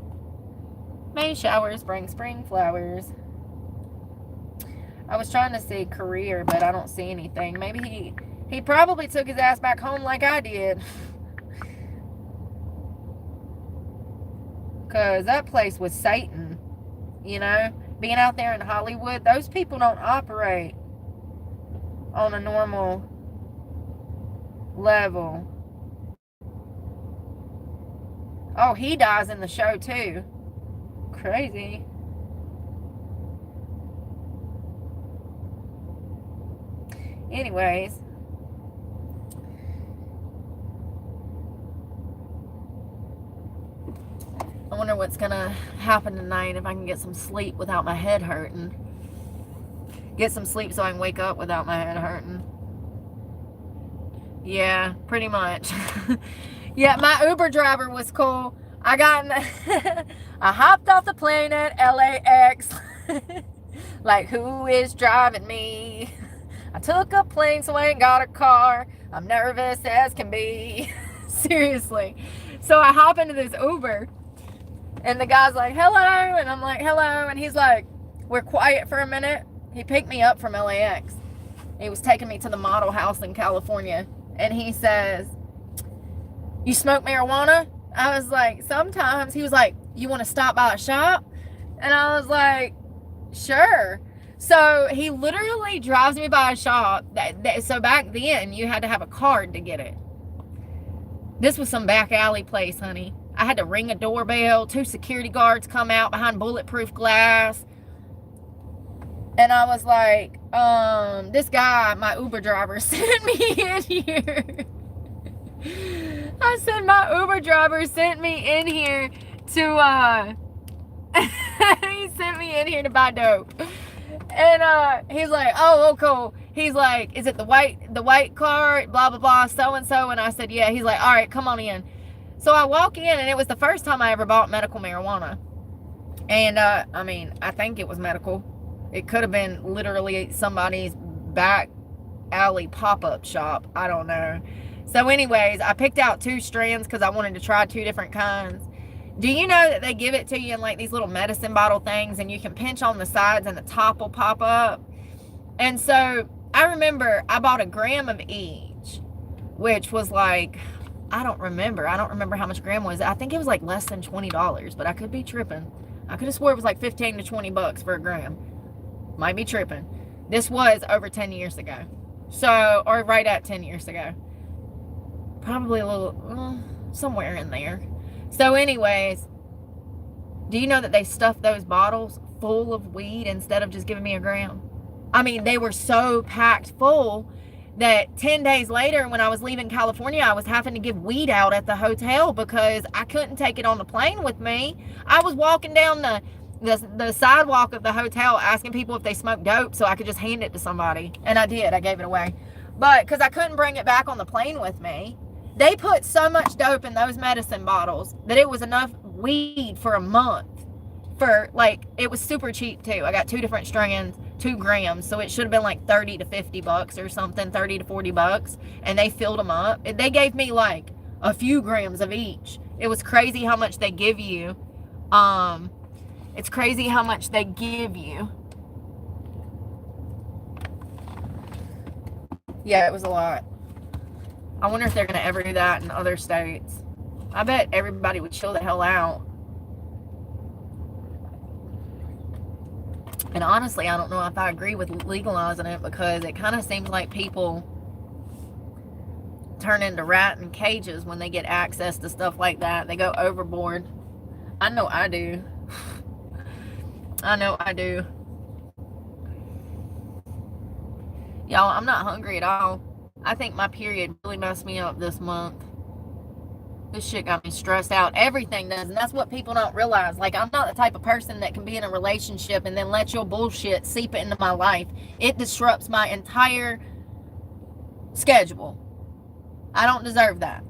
Speaker 1: May showers bring spring flowers. I was trying to see career, but I don't see anything. Maybe he probably took his ass back home like I did. Because that place was Satan, you know? Being out there in Hollywood, those people don't operate on a normal level. Oh, he dies in the show too. Crazy. Anyways. I wonder what's gonna happen tonight if I can get some sleep without my head hurting. Get some sleep so I can wake up without my head hurting. Yeah, pretty much. Yeah, my Uber driver was cool. I got in the I hopped off the plane at LAX. Like, who is driving me? I took a plane so I ain't got a car. I'm nervous as can be. Seriously. So I hop into this Uber. And the guy's like, hello. And I'm like, hello. And he's like, we're quiet for a minute. He picked me up from LAX. He was taking me to the model house in California. And he says, you smoke marijuana? I was like, sometimes. He was like, you want to stop by a shop? And I was like, sure. So he literally drives me by a shop. So back then, you had to have a card to get it. This was some back alley place, honey. I had to ring a doorbell. 2 security guards come out behind bulletproof glass. And I was like, this guy, my Uber driver, sent me in here. I said, my Uber driver sent me in here to, he sent me in here to buy dope. And he's like, oh, cool. He's like, is it the white card, blah, blah, blah, so-and-so? And I said, yeah. He's like, all right, come on in. So I walk in, and it was the first time I ever bought medical marijuana. And, I mean, I think it was medical. It could have been literally somebody's back alley pop-up shop. I don't know. So anyways, I picked out 2 strands because I wanted to try 2 different kinds. Do you know that they give it to you in like these little medicine bottle things, and you can pinch on the sides and the top will pop up? And so I remember I bought 1 gram of each, which was like, I don't remember how much a gram was. I think it was like less than $20, but I could be tripping. I could have swore it was like 15 to 20 bucks for 1 gram. Might be tripping. This was over 10 years ago. So, or right at 10 years ago. Probably a little, somewhere in there. So anyways, do you know that they stuffed those bottles full of weed instead of just giving me 1 gram? I mean, they were so packed full that 10 days later, when I was leaving California, I was having to give weed out at the hotel because I couldn't take it on the plane with me. I was walking down the sidewalk of the hotel asking people if they smoked dope so I could just hand it to somebody. And I did. I gave it away. But because I couldn't bring it back on the plane with me, they put so much dope in those medicine bottles that it was enough weed for a month. For like, it was super cheap too. I got 2 different strands, 2 grams. So it should have been like 30 to 50 bucks or something, 30 to 40 bucks. And they filled them up. They gave me like a few grams of each. It was crazy how much they give you. It's crazy how much they give you. Yeah, it was a lot. I wonder if they're going to ever do that in other states. I bet everybody would chill the hell out. And honestly, I don't know if I agree with legalizing it, because it kind of seems like people turn into rat in cages when they get access to stuff like that. They go overboard. I know I do. I know I do. Y'all, I'm not hungry at all. I think my period really messed me up this month. This shit got me stressed out. Everything does. And that's what people don't realize. Like, I'm not the type of person that can be in a relationship and then let your bullshit seep into my life. It disrupts my entire schedule. I don't deserve that.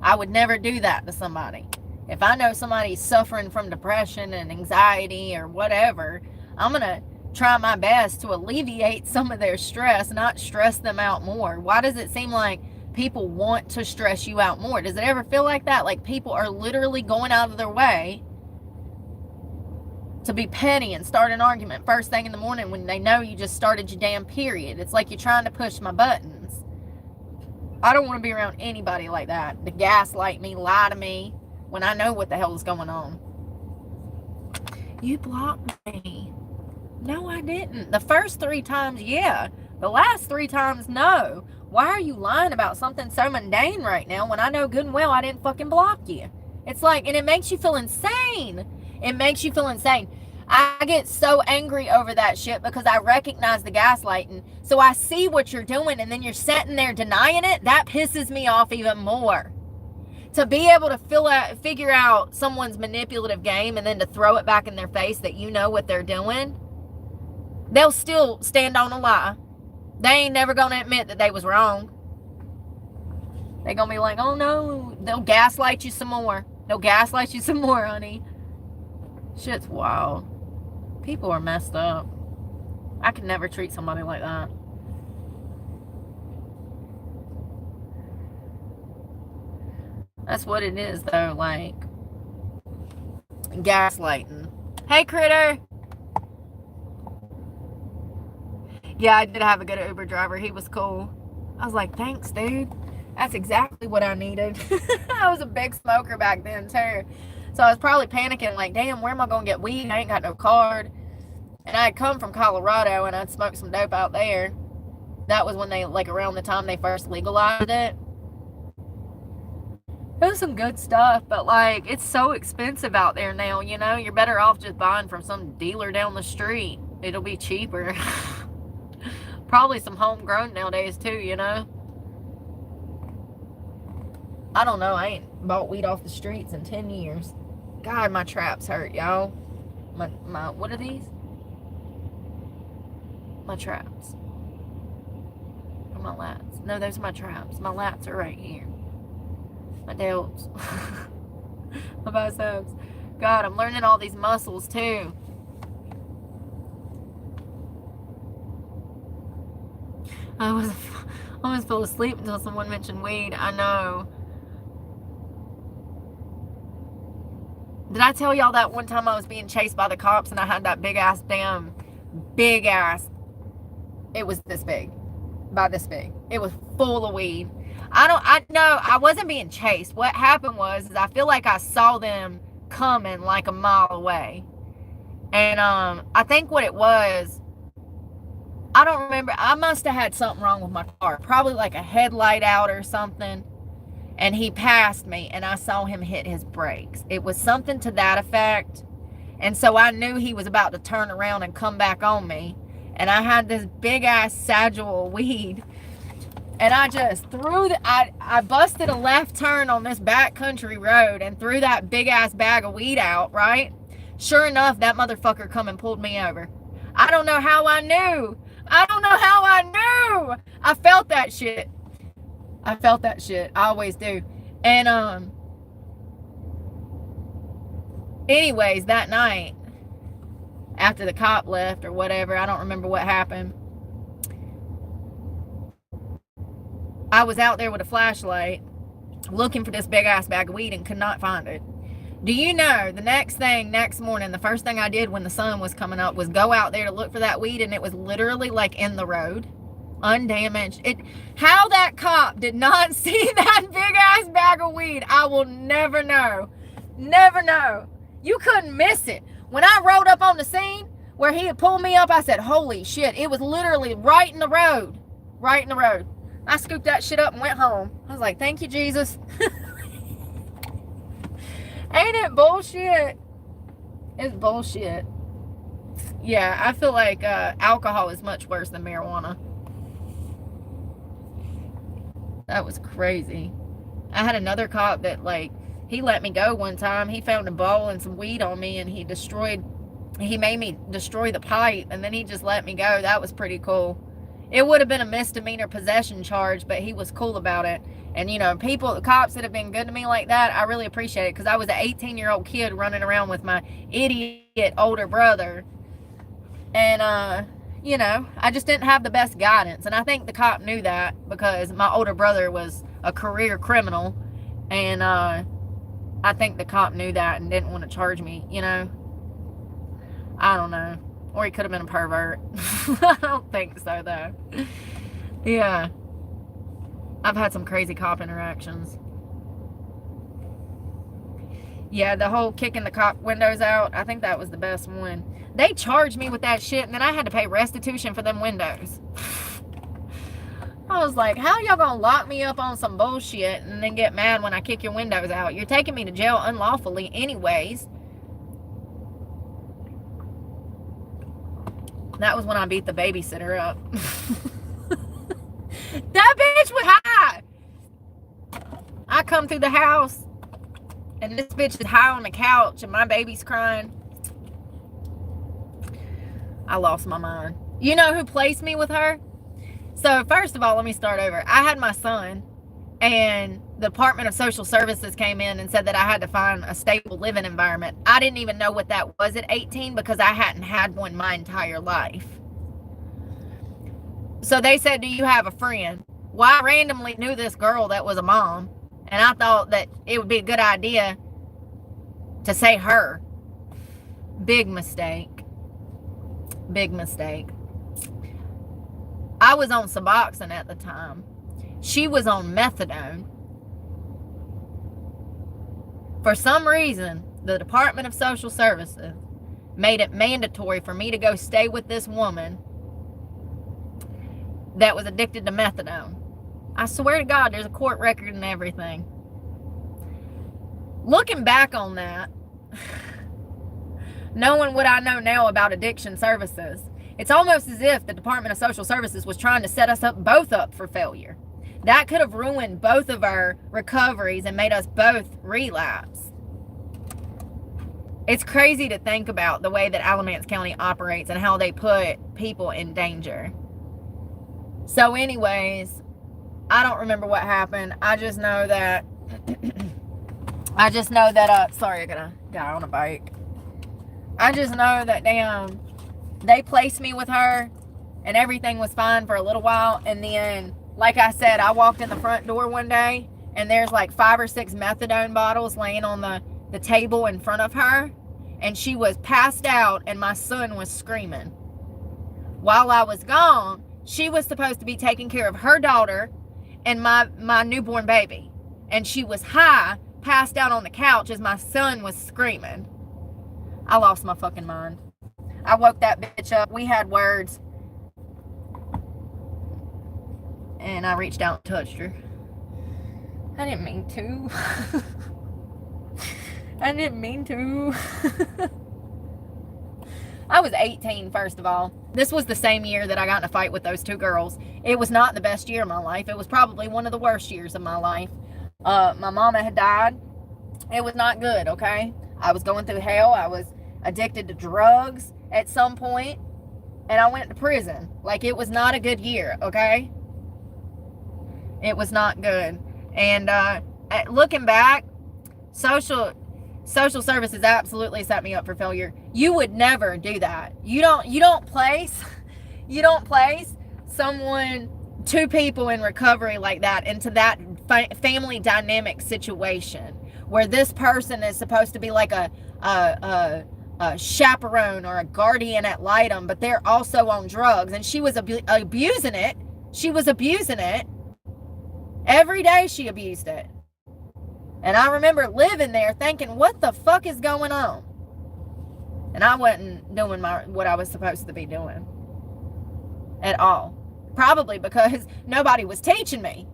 Speaker 1: I would never do that to somebody. If I know somebody's suffering from depression and anxiety or whatever, I'm going to try my best to alleviate some of their stress, not stress them out more. Why does it seem like people want to stress you out more? Does it ever feel like that? Like people are literally going out of their way to be petty and start an argument first thing in the morning when they know you just started your damn period. It's like you're trying to push my buttons. I don't want to be around anybody like that. To gaslight me, lie to me, when I know what the hell is going on. You blocked me. No, I didn't. The first 3 times, yeah. The last 3 times, no. Why are you lying about something so mundane right now when I know good and well I didn't fucking block you? It's like, and it makes you feel insane. It makes you feel insane. I get so angry over that shit because I recognize the gaslighting. So I see what you're doing and then you're sitting there denying it. That pisses me off even more. To be able to figure out someone's manipulative game and then to throw it back in their face that you know what they're doing, they'll still stand on a lie. They ain't never going to admit that they was wrong. They're going to be like, oh no, they'll gaslight you some more. They'll gaslight you some more, honey. Shit's wild. People are messed up. I could never treat somebody like that. That's what it is, though, like gaslighting. Hey, critter. Yeah, I did have a good Uber driver. He was cool. I was like, thanks, dude. That's exactly what I needed. I was a big smoker back then, too. So I was probably panicking, like, damn, where am I going to get weed? I ain't got no card. And I had come from Colorado, and I'd smoked some dope out there. That was when they, like, around the time they first legalized it. It was some good stuff, but, like, it's so expensive out there now, you know? You're better off just buying from some dealer down the street. It'll be cheaper. Probably some homegrown nowadays, too, you know? I don't know. I ain't bought weed off the streets in 10 years. God, my traps hurt, y'all. My what are these? My traps. Or my lats. No, those are my traps. My lats are right here. My delts. My biceps. God, I'm learning all these muscles, too. I almost fell asleep until someone mentioned weed. I know. Did I tell y'all that one time I was being chased by the cops and I had that big ass, it was this big, about this big. It was full of weed. I know, I wasn't being chased. What happened was, I feel like I saw them coming like a mile away. And, I think what it was, I don't remember. I must have had something wrong with my car. Probably like a headlight out or something. And he passed me and I saw him hit his brakes. It was something to that effect. And so I knew he was about to turn around and come back on me. And I had this big ass satchel of weed. And I just threw I busted a left turn on this backcountry road and threw that big ass bag of weed out, right? Sure enough, that motherfucker come and pulled me over. I don't know how I knew. I don't know how I knew. I felt that shit. I felt that shit. I always do. And, anyways, that night, after the cop left or whatever, I don't remember what happened. I was out there with a flashlight looking for this big ass bag of weed and could not find it. Do you know, the next morning, the first thing I did when the sun was coming up was go out there to look for that weed, and it was literally like in the road, undamaged. How that cop did not see that big ass bag of weed, I will never know. Never know. You couldn't miss it. When I rode up on the scene, where he had pulled me up, I said, holy shit. It was literally right in the road. Right in the road. I scooped that shit up and went home. I was like, thank you, Jesus. Ain't it bullshit? It's bullshit. Yeah, I feel like alcohol is much worse than marijuana. That was crazy. I had another cop that, like, he let me go one time. He found a bowl and some weed on me, and he made me destroy the pipe, and then he just let me go. That was pretty cool. It would have been a misdemeanor possession charge, but he was cool about it. And, you know, cops that have been good to me like that, I really appreciate it, because I was an 18-year-old kid running around with my idiot older brother. And, you know, I just didn't have the best guidance. And I think the cop knew that, because my older brother was a career criminal. And I think the cop knew that and didn't want to charge me, you know. I don't know. Or he could have been a pervert. I don't think so, though. Yeah. I've had some crazy cop interactions. Yeah, the whole kicking the cop windows out, I think that was the best one. They charged me with that shit, and then I had to pay restitution for them windows. I was like, how y'all gonna lock me up on some bullshit and then get mad when I kick your windows out? You're taking me to jail unlawfully anyways. That was when I beat the babysitter up. That bitch was high. I come through the house, and this bitch is high on the couch, and my baby's crying. I lost my mind. You know who placed me with her? So first of all, let me start over. I had my son, and the Department of Social Services came in and said that I had to find a stable living environment. I didn't even know what that was at 18, because I hadn't had one my entire life. So they said, do you have a friend? Well, I randomly knew this girl that was a mom, and I thought that it would be a good idea to say her. Big mistake. Big mistake. I was on Suboxone at the time. She was on methadone. For some reason, the Department of Social Services made it mandatory for me to go stay with this woman that was addicted to methadone. I swear to God, there's a court record and everything. Looking back on that, knowing what I know now about addiction services, it's almost as if the Department of Social Services was trying to set us up both up for failure. That could have ruined both of our recoveries and made us both relapse. It's crazy to think about the way that Alamance County operates and how they put people in danger. So anyways, I don't remember what happened. I just know that sorry, I got a guy on a bike. I just know that they placed me with her, and everything was fine for a little while. And then, like I said, I walked in the front door one day, and there's like 5 or 6 methadone bottles laying on the table in front of her. And she was passed out, and my son was screaming. While I was gone, she was supposed to be taking care of her daughter and my newborn baby. And she was high, passed out on the couch as my son was screaming. I lost my fucking mind. I woke that bitch up. We had words. And I reached out and touched her. I didn't mean to. I didn't mean to. I was 18, first of all. This was the same year that I got in a fight with those 2 girls. It was not the best year of my life. It was probably one of the worst years of my life. My mama had died. It was not good, okay? I was going through hell. I was addicted to drugs at some point, and I went to prison. Like, it was not a good year, okay? It was not good. And looking back, social services absolutely set me up for failure. You would never do that. You don't place someone, 2 people in recovery like that into that family dynamic situation where this person is supposed to be like a chaperone or a guardian ad litem, but they're also on drugs, and she was abusing it. She was abusing it every day. She abused it. And I remember living there thinking, what the fuck is going on? And I wasn't doing what I was supposed to be doing at all. Probably because nobody was teaching me.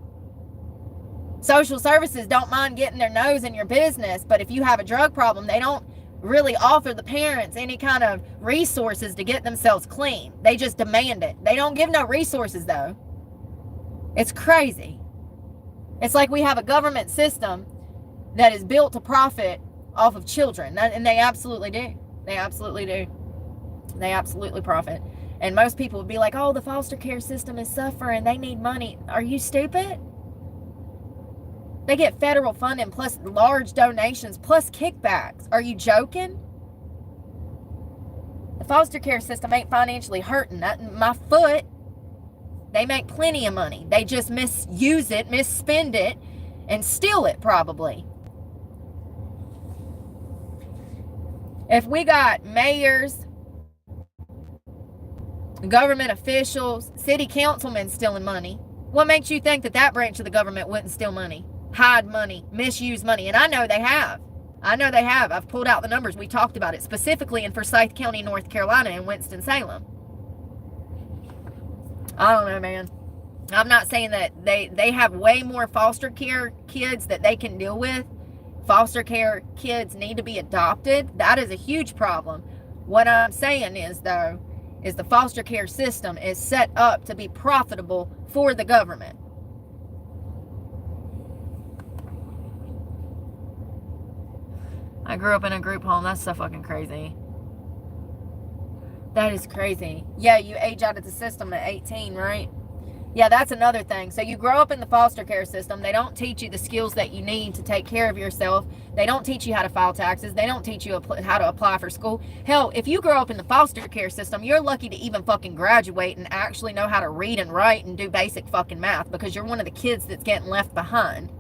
Speaker 1: Social services don't mind getting their nose in your business, but if you have a drug problem, they don't really offer the parents any kind of resources to get themselves clean. They just demand it. They don't give no resources, though. It's crazy. It's like we have a government system that is built to profit off of children, and they absolutely do. They absolutely do. They absolutely profit. And most people would be like, oh, the foster care system is suffering. They need money. Are you stupid? They get federal funding plus large donations plus kickbacks. Are you joking? The foster care system ain't financially hurting. My foot, they make plenty of money. They just misuse it, misspend it, and steal it probably. If we got mayors, government officials, city councilmen stealing money, what makes you think that branch of the government wouldn't steal money, hide money, misuse money? And I know they have. I've pulled out the numbers. We talked about it specifically in Forsyth County, North Carolina, and Winston-Salem. I don't know, man. I'm not saying that they have way more foster care kids that they can deal with. Foster care kids need to be adopted. That is a huge problem. What I'm saying is, though, is the foster care system is set up to be profitable for the government. I grew up in a group home. That's so fucking crazy. That is crazy. Yeah, you age out of the system at 18, right? Yeah, that's another thing. So you grow up in the foster care system. They don't teach you the skills that you need to take care of yourself. They don't teach you how to file taxes. They don't teach you how to apply for school. Hell, if you grow up in the foster care system, you're lucky to even fucking graduate and actually know how to read and write and do basic fucking math, because you're one of the kids that's getting left behind.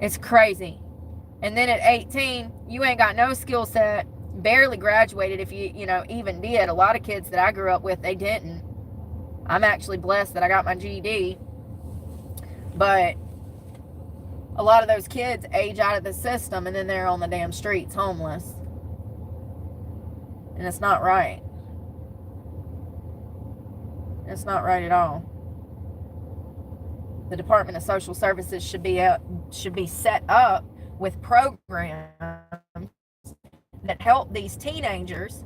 Speaker 1: It's crazy. And then at 18, you ain't got no skill set, barely graduated if you even did. A lot of kids that I grew up with, they didn't. I'm actually blessed that I got my GED. But a lot of those kids age out of the system and then they're on the damn streets homeless. And it's not right. It's not right at all. The Department of Social Services should be set up with programs that help these teenagers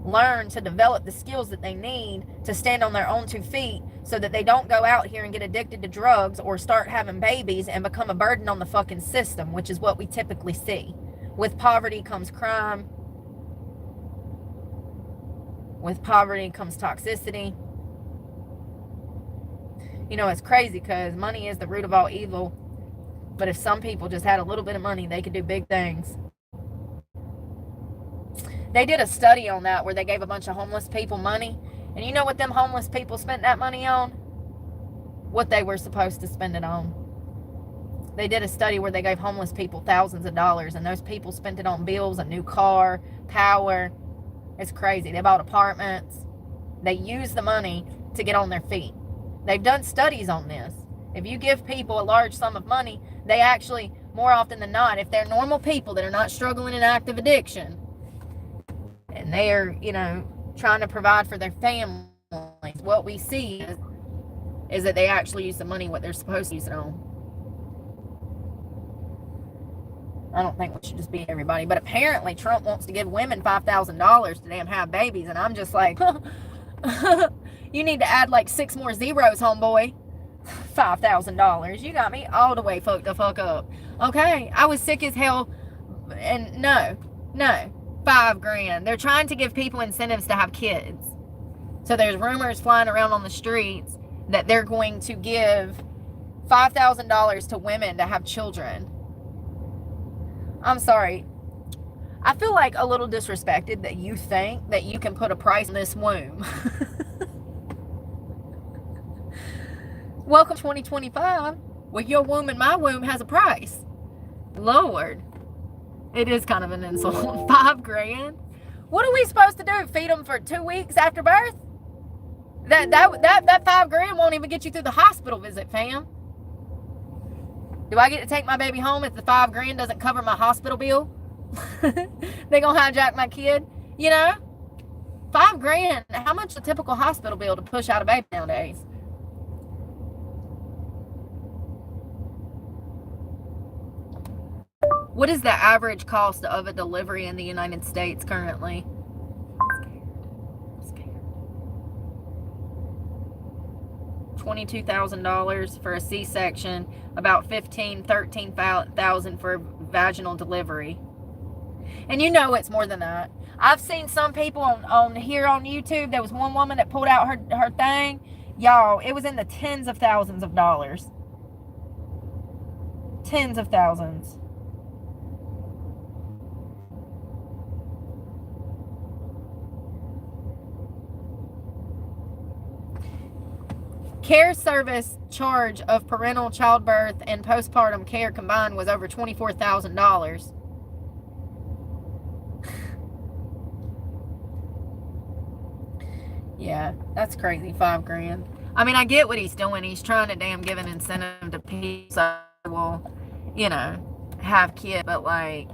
Speaker 1: learn to develop the skills that they need to stand on their own 2 feet, so that they don't go out here and get addicted to drugs or start having babies and become a burden on the fucking system, which is what we typically see. With poverty comes crime. With poverty comes toxicity. It's crazy because money is the root of all evil. But if some people just had a little bit of money, they could do big things. They did a study on that where they gave a bunch of homeless people money. And you know what them homeless people spent that money on? What they were supposed to spend it on. They did a study where they gave homeless people thousands of dollars, and those people spent it on bills, a new car, power. It's crazy. They bought apartments. They used the money to get on their feet. They've done studies on this. If you give people a large sum of money, they actually, more often than not, if they're normal people that are not struggling in active addiction, and they're, trying to provide for their families, what we see is that they actually use the money what they're supposed to use it on. I don't think we should just be everybody, but apparently Trump wants to give women $5,000 to damn have babies, and I'm just like, you need to add like 6 more zeros, homeboy. $5,000. You got me all the way fucked the fuck up. Okay, I was sick as hell, and no, $5,000. They're trying to give people incentives to have kids. So there's rumors flying around on the streets that they're going to give $5,000 to women to have children. I'm sorry. I feel like a little disrespected that you think that you can put a price on this womb. Welcome to 2025, where your womb and my womb has a price. Lord. It is kind of an insult. $5,000? What are we supposed to do? Feed them for 2 weeks after birth? That $5,000 won't even get you through the hospital visit, fam. Do I get to take my baby home if the $5,000 doesn't cover my hospital bill? They gonna hijack my kid, you know? $5,000. How much a typical hospital bill to push out a baby nowadays? What is the average cost of a delivery in the United States currently? $22,000 for a C-section, about $13,000 for vaginal delivery. And you know it's more than that. I've seen some people on here on YouTube. There was one woman that pulled out her thing. Y'all, it was in the tens of thousands of dollars. Tens of thousands. Care service charge of parental childbirth and postpartum care combined was over $24,000. Yeah, that's crazy. $5,000. I mean, I get what he's doing. He's trying to damn give an incentive to people so will, you know, have kids. But like,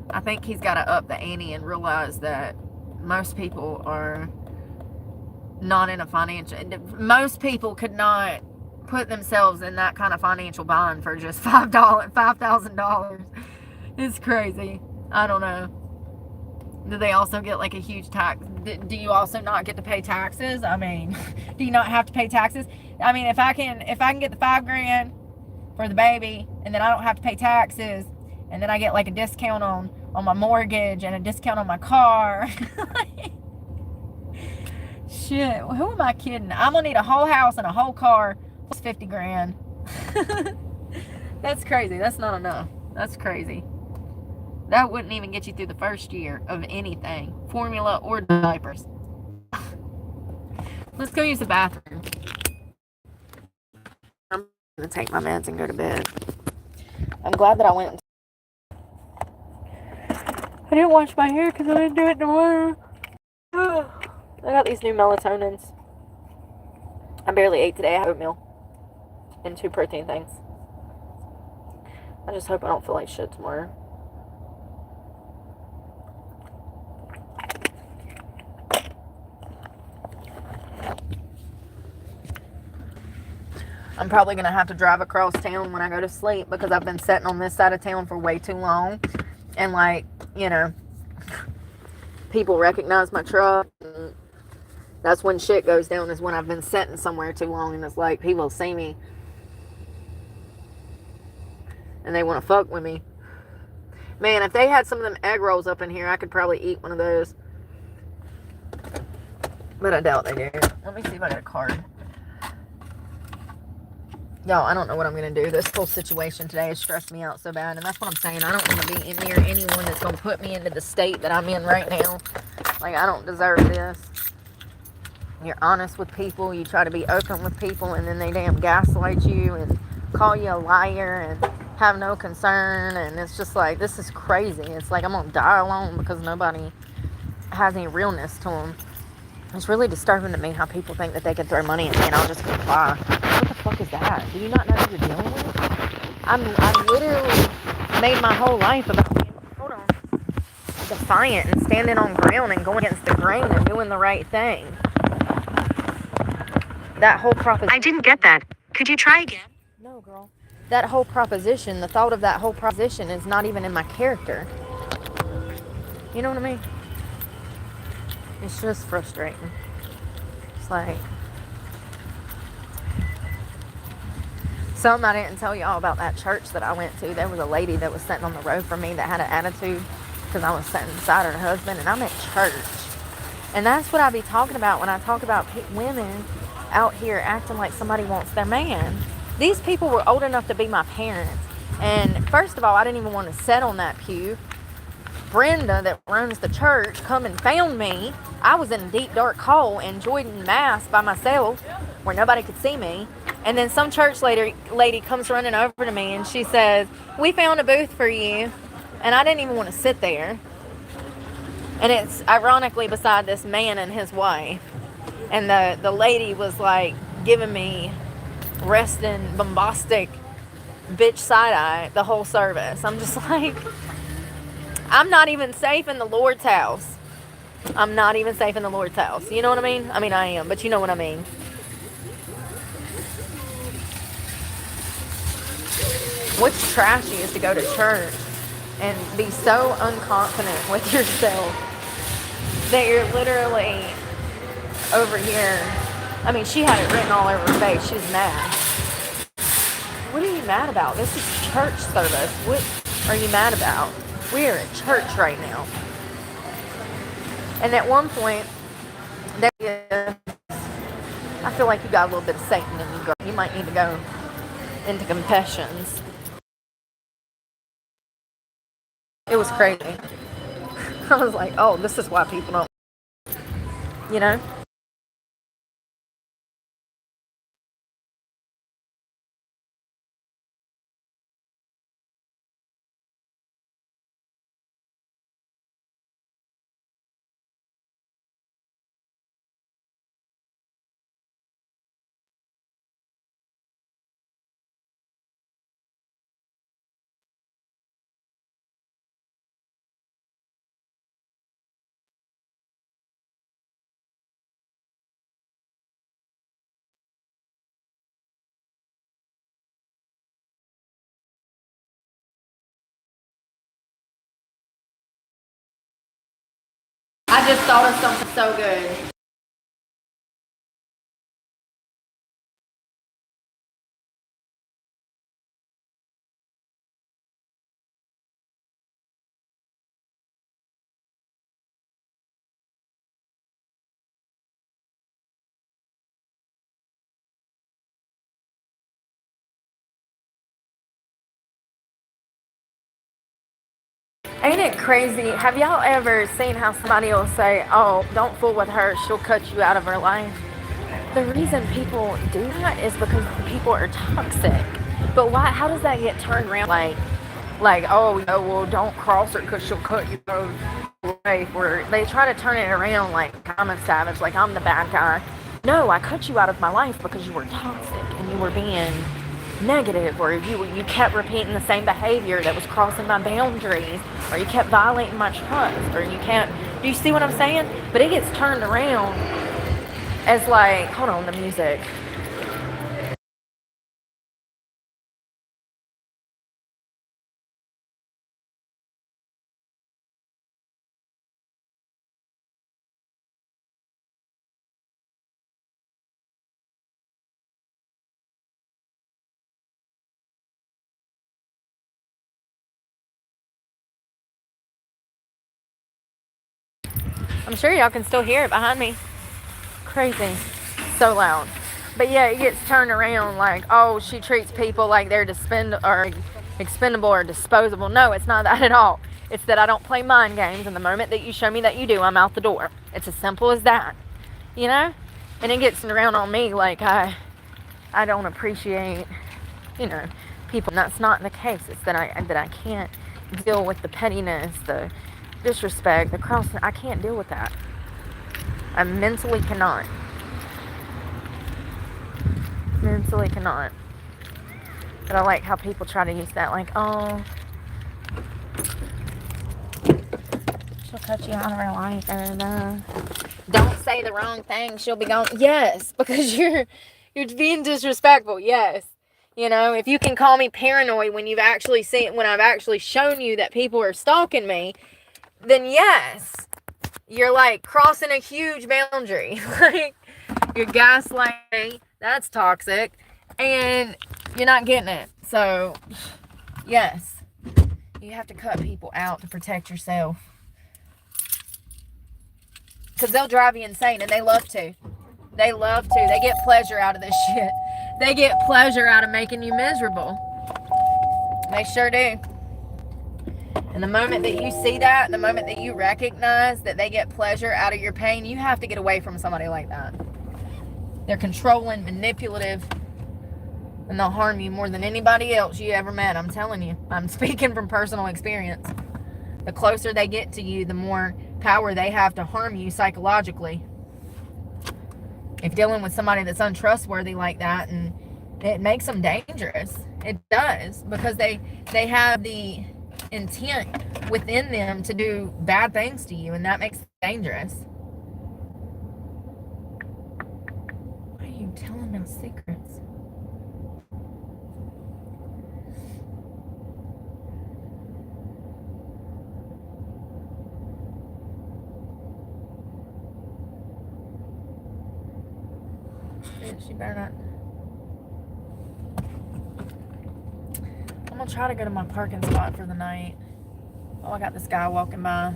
Speaker 1: I think he's got to up the ante and realize that most people are not in a financial, most people could not put themselves in that kind of financial bind for just $5,000. It's crazy. I don't know. Do they also get like a huge tax? Do you also not get to pay taxes? I mean, do you not have to pay taxes? I mean, if I can get the $5,000 for the baby, and then I don't have to pay taxes, and then I get like a discount on my mortgage and a discount on my car. Shit, who am I kidding? I'm gonna need a whole house and a whole car plus $50,000. That's crazy. That's not enough. That's crazy. That wouldn't even get you through the first year of anything, formula or diapers. Let's go use the bathroom. I'm gonna take my meds and go to bed. I'm glad that I went. I didn't wash my hair because I didn't do it tomorrow. I got these new melatonins. I barely ate today. I had oatmeal and 2 protein things. I just hope I don't feel like shit tomorrow. I'm probably going to have to drive across town when I go to sleep because I've been sitting on this side of town for way too long. And like, you know, people recognize my truck. And that's when shit goes down, is when I've been sitting somewhere too long and it's like people see me and they want to fuck with me. Man, if they had some of them egg rolls up in here, I could probably eat one of those. But I doubt they do. Let me see if I got a card. Y'all, I don't know what I'm going to do. This whole situation today has stressed me out so bad. And that's what I'm saying. I don't want to be in near anyone that's going to put me into the state that I'm in right now. Like, I don't deserve this. You're honest with people. You try to be open with people. And then they damn gaslight you and call you a liar and have no concern. And it's just like, this is crazy. It's like I'm going to die alone because nobody has any realness to them. It's really disturbing to me how people think that they can throw money at me and I'll just comply. What the fuck is that? Do you not know who you're dealing with? I'm literally made my whole life about being, hold on, defiant and standing on ground and going against the grain and doing the right thing. That whole proposition.
Speaker 2: I didn't get that. Could you try again?
Speaker 1: No, girl. That whole proposition, the thought of that whole proposition is not even in my character. You know what I mean? It's just frustrating. It's like, something I didn't tell y'all about that church that I went to. There was a lady that was sitting on the road from me that had an attitude because I was sitting beside her husband, and I'm at church. And that's what I be talking about when I talk about women out here acting like somebody wants their man. These people were old enough to be my parents. And first of all, I didn't even want to sit on that pew. Brenda, that runs the church, come and found me. I was in a deep, dark hole enjoying mass by myself where nobody could see me. And then some church lady comes running over to me and she says, "We found a booth for you." And I didn't even want to sit there. And it's ironically beside this man and his wife. And the lady was like giving me resting, bombastic bitch side eye the whole service. I'm just like, I'm not even safe in the Lord's house. I'm not even safe in the Lord's house. You know what I mean? I mean, I am, but you know what I mean. What's trashy is to go to church and be so unconfident with yourself that you're literally over here. I mean, she had it written all over her face. She's mad. What are you mad about? This is church service. What are you mad about? We're at church right now. And at one point, I feel like you got a little bit of Satan in you, girl. You might need to go into confessions. It was crazy. I was like, oh, this is why people don't, you know? I just thought of something so good. Ain't it crazy? Have y'all ever seen how somebody will say, oh, don't fool with her, she'll cut you out of her life? The reason people do that is because people are toxic. But why? How does that get turned around? Like, oh, you know, well, don't cross her because she'll cut you out of her life. Or they try to turn it around like I'm a savage, like I'm the bad guy. No, I cut you out of my life because you were toxic and you were being negative, or you kept repeating the same behavior that was crossing my boundaries, or you kept violating my trust, or do you see what I'm saying? But it gets turned around as like, hold on, the music. I'm sure y'all can still hear it behind me. Crazy. So loud. But yeah, it gets turned around like, oh, she treats people like they're expendable or disposable. No, it's not that at all. It's that I don't play mind games, and the moment that you show me that you do, I'm out the door. It's as simple as that. You know? And it gets around on me like I don't appreciate, you know, people. And that's not the case. It's that I can't deal with the pettiness, the disrespect, the crossing. I can't deal with that. I mentally cannot. Mentally cannot. But I like how people try to use that, like, oh, she'll cut you out of her life, and don't say the wrong thing, she'll be gone. Yes, because you're being disrespectful. Yes, you know, if you can call me paranoid when I've actually shown you that people are stalking me, then yes, you're like crossing a huge boundary. Like, you're gaslighting. That's toxic, and you're not getting it. So, yes, you have to cut people out to protect yourself, because they'll drive you insane, and they love to. They love to. They get pleasure out of this shit. They get pleasure out of making you miserable. They sure do. And the moment that you see that, the moment that you recognize that they get pleasure out of your pain, you have to get away from somebody like that. They're controlling, manipulative, and they'll harm you more than anybody else you ever met. I'm telling you. I'm speaking from personal experience. The closer they get to you, the more power they have to harm you psychologically. If dealing with somebody that's untrustworthy like that, and it makes them dangerous. It does, because they have the intent within them to do bad things to you, and that makes it dangerous. Why are you telling my secrets? She better not. I'm gonna try to go to my parking spot for the night. Oh, I got this guy walking by.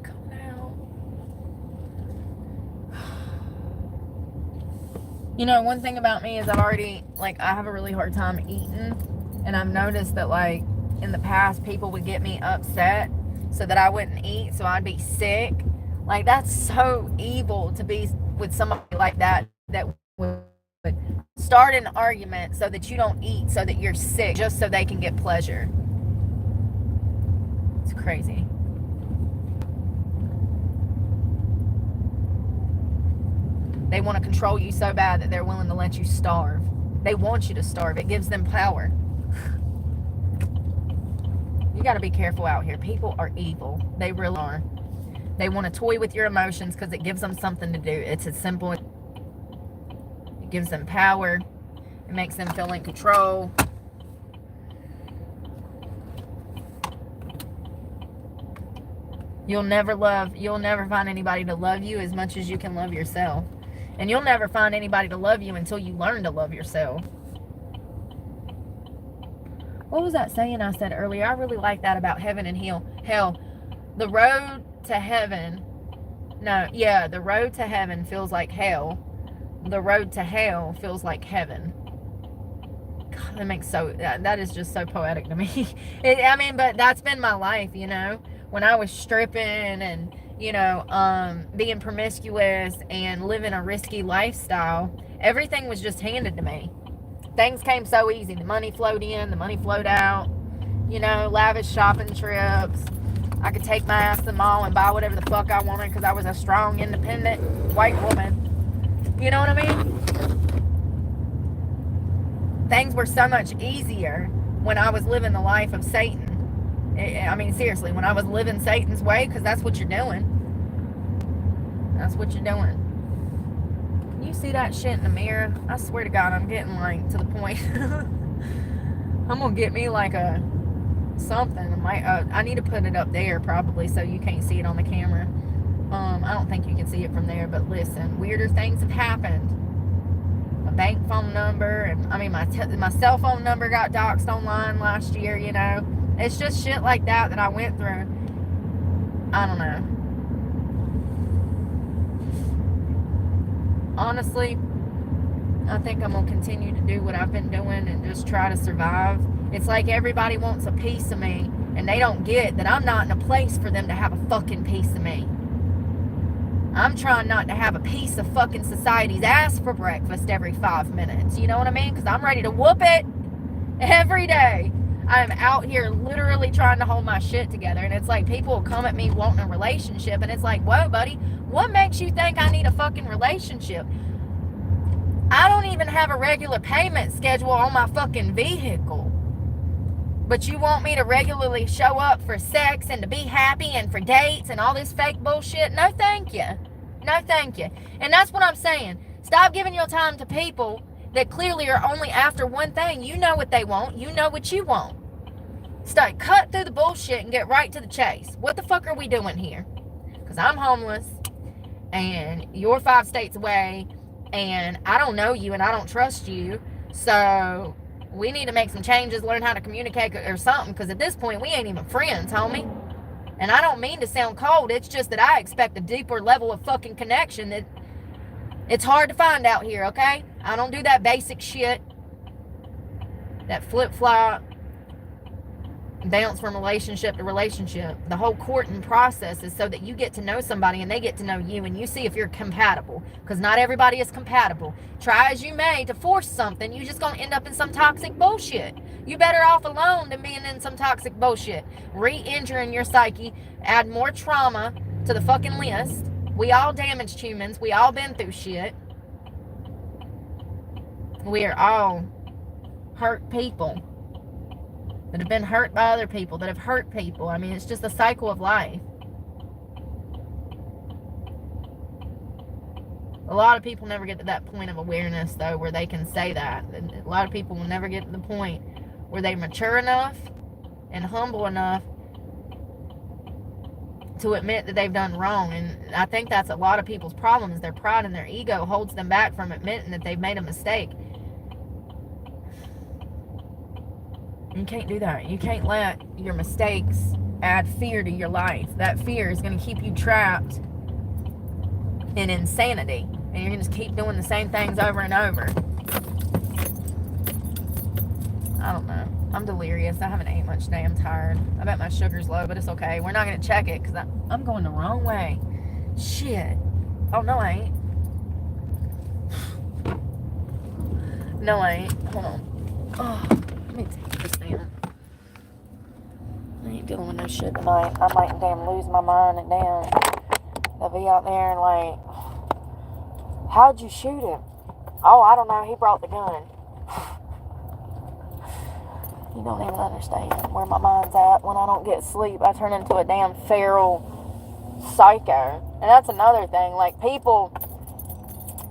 Speaker 1: Come out. You know, one thing about me is I have a really hard time eating. And I've noticed that, like, in the past, people would get me upset so that I wouldn't eat, so I'd be sick. Like, that's so evil to be with somebody like that would start an argument so that you don't eat, so that you're sick, just so they can get pleasure. It's crazy. They want to control you so bad that they're willing to let you starve. They want you to starve. It gives them power. You got to be careful out here. People are evil. They really are. They want to toy with your emotions because it gives them something to do. It's as simple. It gives them power. It makes them feel in control. You'll never find anybody to love you as much as you can love yourself. And you'll never find anybody to love you until you learn to love yourself. What was that saying I said earlier? I really like that about heaven and hell. The road to heaven, the road to heaven feels like hell. The road to hell feels like heaven. God, that is just so poetic to me. But that's been my life, you know. When I was stripping and, being promiscuous and living a risky lifestyle, everything was just handed to me. Things came so easy. The money flowed in, the money flowed out. Lavish shopping trips. I could take my ass to the mall and buy whatever the fuck I wanted because I was a strong, independent white woman. You know what I mean? Things were so much easier when I was living the life of Satan. Seriously, when I was living Satan's way, because that's what you're doing. That's what you're doing. You see that shit in the mirror? I swear to God, I'm getting to the point. I'm gonna get me something. I need to put it up there probably so you can't see it on the camera. I don't think you can see it from there, but listen, weirder things have happened. My bank phone number and my cell phone number got doxed online last year. It's just shit like that I went through. I don't know. Honestly, I think I'm going to continue to do what I've been doing and just try to survive. It's like everybody wants a piece of me, and they don't get that I'm not in a place for them to have a fucking piece of me. I'm trying not to have a piece of fucking society's ass for breakfast every 5 minutes. You know what I mean? Because I'm ready to whoop it every day. I'm out here literally trying to hold my shit together, and it's like people will come at me wanting a relationship, and it's like, whoa, buddy, what makes you think I need a fucking relationship? I don't even have a regular payment schedule on my fucking vehicle. But you want me to regularly show up for sex and to be happy and for dates and all this fake bullshit? No, thank you. No, thank you. And that's what I'm saying. Stop giving your time to people that clearly are only after one thing. You know what they want. You know what you want. Cut through the bullshit and get right to the chase. What the fuck are we doing here? Because I'm homeless and you're 5 states away and I don't know you and I don't trust you. So we need to make some changes, learn how to communicate or something, because at this point we ain't even friends, homie. And I don't mean to sound cold. It's just that I expect a deeper level of fucking connection that it's hard to find out here, okay? I don't do that basic shit, that flip-flop, bounce from relationship to relationship. The whole courting process is so that you get to know somebody and they get to know you, and you see if you're compatible, because not everybody is compatible. Try as you may to force something, you're just going to end up in some toxic bullshit. You better off alone than being in some toxic bullshit, re-injuring your psyche, add more trauma to the fucking list, We all damaged humans. We all been through shit. We are all hurt people that have been hurt by other people, that have hurt people. I mean, it's just a cycle of life. A lot of people never get to that point of awareness, though, where they can say that. A lot of people will never get to the point where they mature enough and humble enough to admit that they've done wrong. And I think that's a lot of people's problem, is their pride and their ego holds them back from admitting that they've made a mistake. You can't do that. You can't let your mistakes add fear to your life. That fear is going to keep you trapped in insanity. And you're going to just keep doing the same things over and over. I don't know. I'm delirious. I haven't ate much today. I'm tired. I bet my sugar's low, but it's okay. We're not going to check it because I'm going the wrong way. Shit. Oh, no, I ain't. No, I ain't. Hold on. Oh, let me take this down. I ain't dealing with no shit tonight. I might damn lose my mind and damn. They'll be out there and like, how'd you shoot him? Oh, I don't know. He brought the gun. You don't even understand where my mind's at. When I don't get sleep, I turn into a damn feral psycho. And that's another thing. Like, people,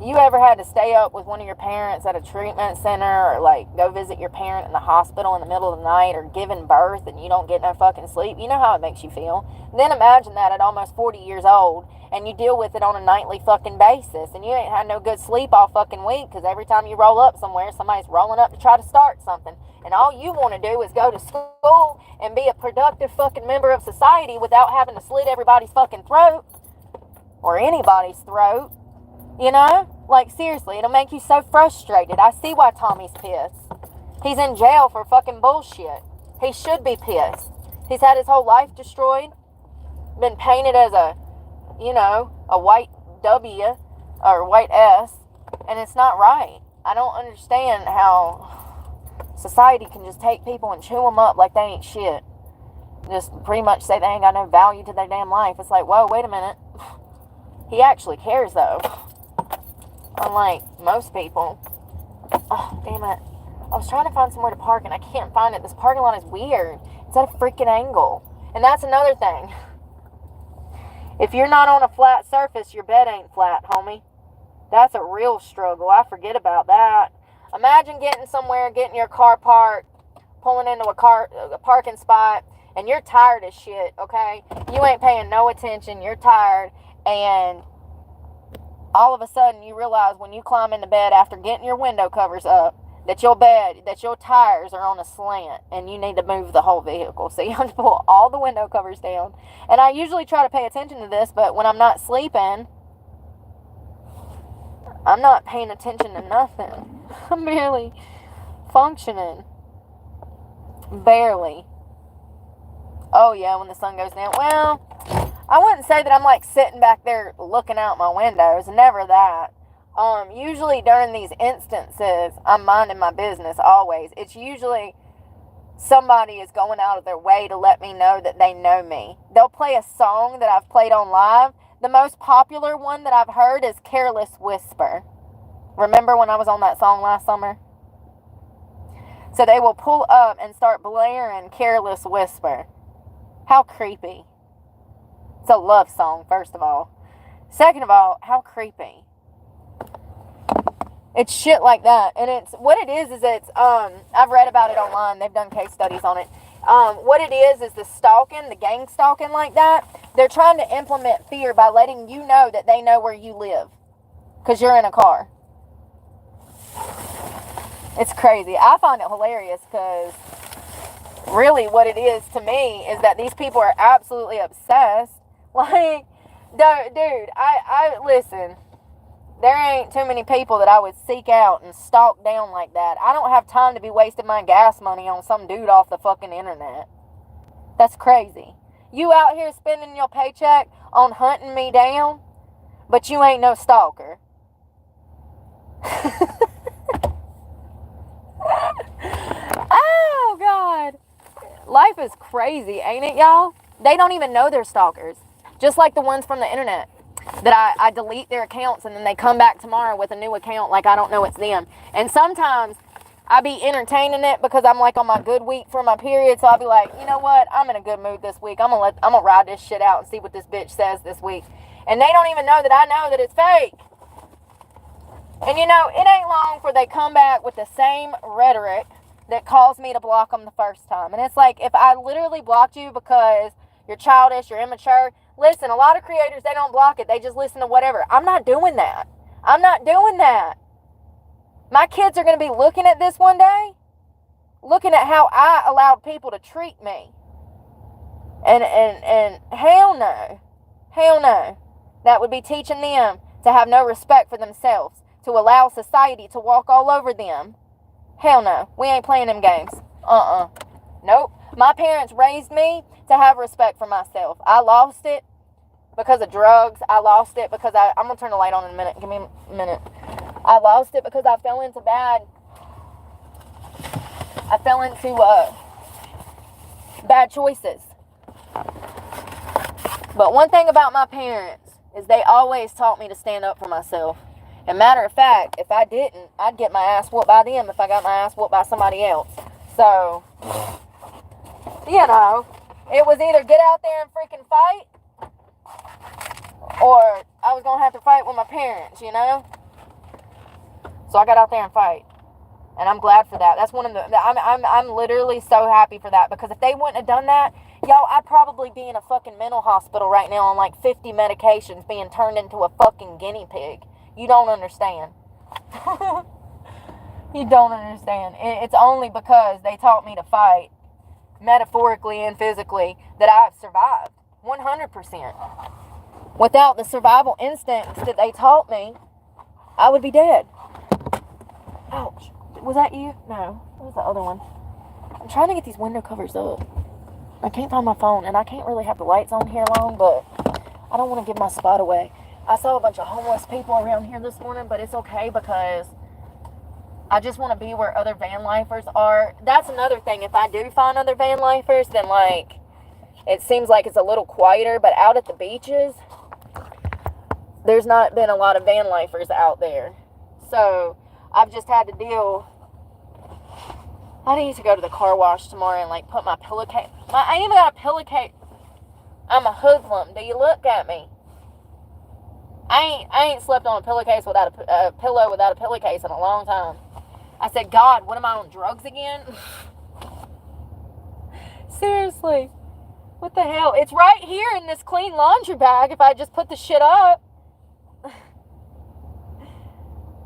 Speaker 1: you ever had to stay up with one of your parents at a treatment center, or like go visit your parent in the hospital in the middle of the night, or giving birth and you don't get no fucking sleep? You know how it makes you feel. Then imagine that at almost 40 years old, and you deal with it on a nightly fucking basis, and you ain't had no good sleep all fucking week, because every time you roll up somewhere, somebody's rolling up to try to start something, and all you want to do is go to school and be a productive fucking member of society without having to slit everybody's fucking throat, or anybody's throat, you know? Like, seriously, it'll make you so frustrated. I see why Tommy's pissed. He's in jail for fucking bullshit. He should be pissed. He's had his whole life destroyed, been painted as a, you know, a white W or white S, and it's not right. I don't understand how society can just take people and chew them up like they ain't shit. Just pretty much say they ain't got no value to their damn life. It's like, whoa, wait a minute. He actually cares, though. Unlike most people. Oh, damn it. I was trying to find somewhere to park and I can't find it. This parking lot is weird. It's at a freaking angle. And that's another thing. If you're not on a flat surface, your bed ain't flat, homie. That's a real struggle. I forget about that. Imagine getting somewhere, getting your car parked, pulling into a parking spot, and you're tired as shit, okay? You ain't paying no attention. You're tired. And all of a sudden, you realize when you climb into bed after getting your window covers up, that your tires are on a slant and you need to move the whole vehicle. So you have to pull all the window covers down. And I usually try to pay attention to this, but when I'm not sleeping, I'm not paying attention to nothing. I'm barely functioning. Barely. Oh yeah, when the sun goes down. Well, I wouldn't say that I'm like sitting back there looking out my windows. Never that. Usually during these instances, I'm minding my business always. It's usually somebody is going out of their way to let me know that they know me. They'll play a song that I've played on live. The most popular one that I've heard is Careless Whisper. Remember when I was on that song last summer? So they will pull up and start blaring Careless Whisper. How creepy. It's a love song, first of all. Second of all, how creepy. It's shit like that. And it's, what it is it's, I've read about it online. They've done case studies on it. What it is the stalking, the gang stalking like that. They're trying to implement fear by letting you know that they know where you live. Because you're in a car. It's crazy. I find it hilarious because really what it is to me is that these people are absolutely obsessed. Like, dude, I listen. There ain't too many people that I would seek out and stalk down like that. I don't have time to be wasting my gas money on some dude off the fucking internet. That's crazy. You out here spending your paycheck on hunting me down, but you ain't no stalker. Oh, God. Life is crazy, ain't it, y'all? They don't even know they're stalkers. Just like the ones from the internet. that I delete their accounts and then they come back tomorrow with a new account like I don't know it's them. And sometimes I be entertaining it because I'm like on my good week for my period, so I'll be like, you know what, I'm in a good mood this week. I'm gonna ride this shit out and see what this bitch says this week. And they don't even know that I know that it's fake. And you know, it ain't long before they come back with the same rhetoric that caused me to block them the first time. And it's like, if I literally blocked you because you're childish, you're immature, listen, a lot of creators, they don't block it. They just listen to whatever. I'm not doing that. I'm not doing that. My kids are going to be looking at this one day, looking at how I allowed people to treat me. And hell no. Hell no. That would be teaching them to have no respect for themselves, to allow society to walk all over them. Hell no. We ain't playing them games. Nope. My parents raised me to have respect for myself. I lost it because of drugs. I lost it because I'm going to turn the light on in a minute. Give me a minute. I lost it because I fell into bad choices. But one thing about my parents is they always taught me to stand up for myself. And matter of fact, if I didn't, I'd get my ass whooped by them if I got my ass whooped by somebody else. So, you know, it was either get out there and freaking fight, or I was going to have to fight with my parents, you know? So I got out there and fight. And I'm glad for that. That's one of the, I'm literally so happy for that, because if they wouldn't have done that, y'all, I'd probably be in a fucking mental hospital right now on like 50 medications being turned into a fucking guinea pig. You don't understand. You don't understand. It's only because they taught me to fight, metaphorically and physically, that I've survived. 100%. Without the survival instincts that they taught me, I would be dead. Ouch. Was that you? No. What was the other one? I'm trying to get these window covers up. I can't find my phone, and I can't really have the lights on here long, but I don't want to give my spot away. I saw a bunch of homeless people around here this morning, but it's okay because I just want to be where other van lifers are. That's another thing. If I do find other van lifers, then like, it seems like it's a little quieter, but out at the beaches, there's not been a lot of van lifers out there. So I've just had to deal. I need to go to the car wash tomorrow and like put my pillowcase. I ain't even got a pillowcase. I'm a hoodlum. Do you look at me? I ain't slept on a pillowcase without a pillow without a pillowcase in a long time. I said, God, what am I on drugs again? Seriously. What the hell? It's right here in this clean laundry bag if I just put the shit up.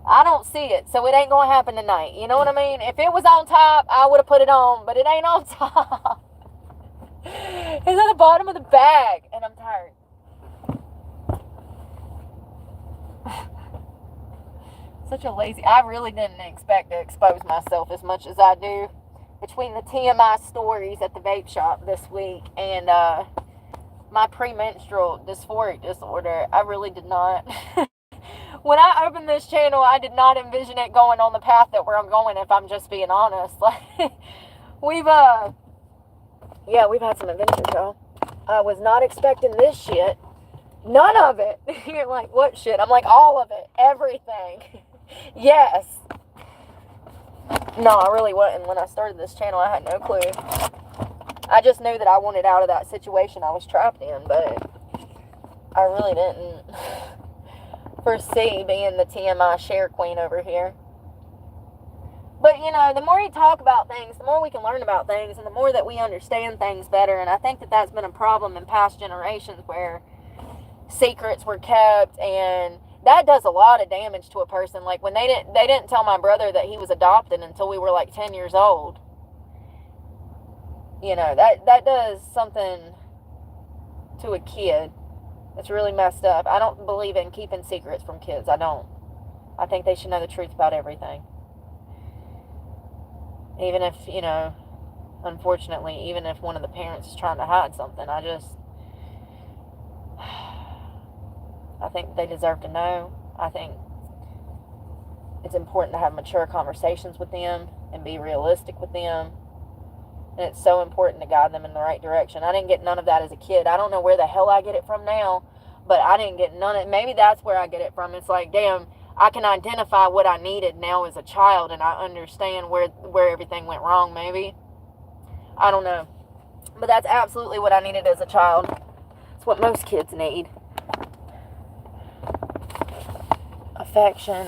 Speaker 1: I don't see it, so it ain't gonna happen tonight. You know what I mean? If it was on top, I would have put it on, but it ain't on top. It's at the bottom of the bag, and I'm tired. Such a lazy. I really didn't expect to expose myself as much as I do between the TMI stories at the vape shop this week and my premenstrual dysphoric disorder. I really did not. When I opened this channel, I did not envision it going on the path that I'm going, if I'm just being honest. Like, we've had some adventures, y'all. I was not expecting this shit. None of it. You're like, what shit? I'm like, all of it. Everything. Yes. No, I really wasn't. When I started this channel, I had no clue. I just knew that I wanted out of that situation I was trapped in, but I really didn't foresee being the TMI share queen over here. But, you know, the more you talk about things, the more we can learn about things, and the more that we understand things better. And I think that that's been a problem in past generations, where secrets were kept, and that does a lot of damage to a person. Like, when they didn't tell my brother that he was adopted until we were like 10 years old. You know, that does something to a kid. It's really messed up. I don't believe in keeping secrets from kids. I don't. I think they should know the truth about everything. Even if, you know, unfortunately, even if one of the parents is trying to hide something, I think they deserve to know. I think it's important to have mature conversations with them and be realistic with them. And it's so important to guide them in the right direction. I didn't get none of that as a kid. I don't know where the hell I get it from now, but I didn't get none of it. Maybe that's where I get it from. It's like, damn, I can identify what I needed now as a child, and I understand where everything went wrong, maybe. I don't know. But that's absolutely what I needed as a child. It's what most kids need. Affection,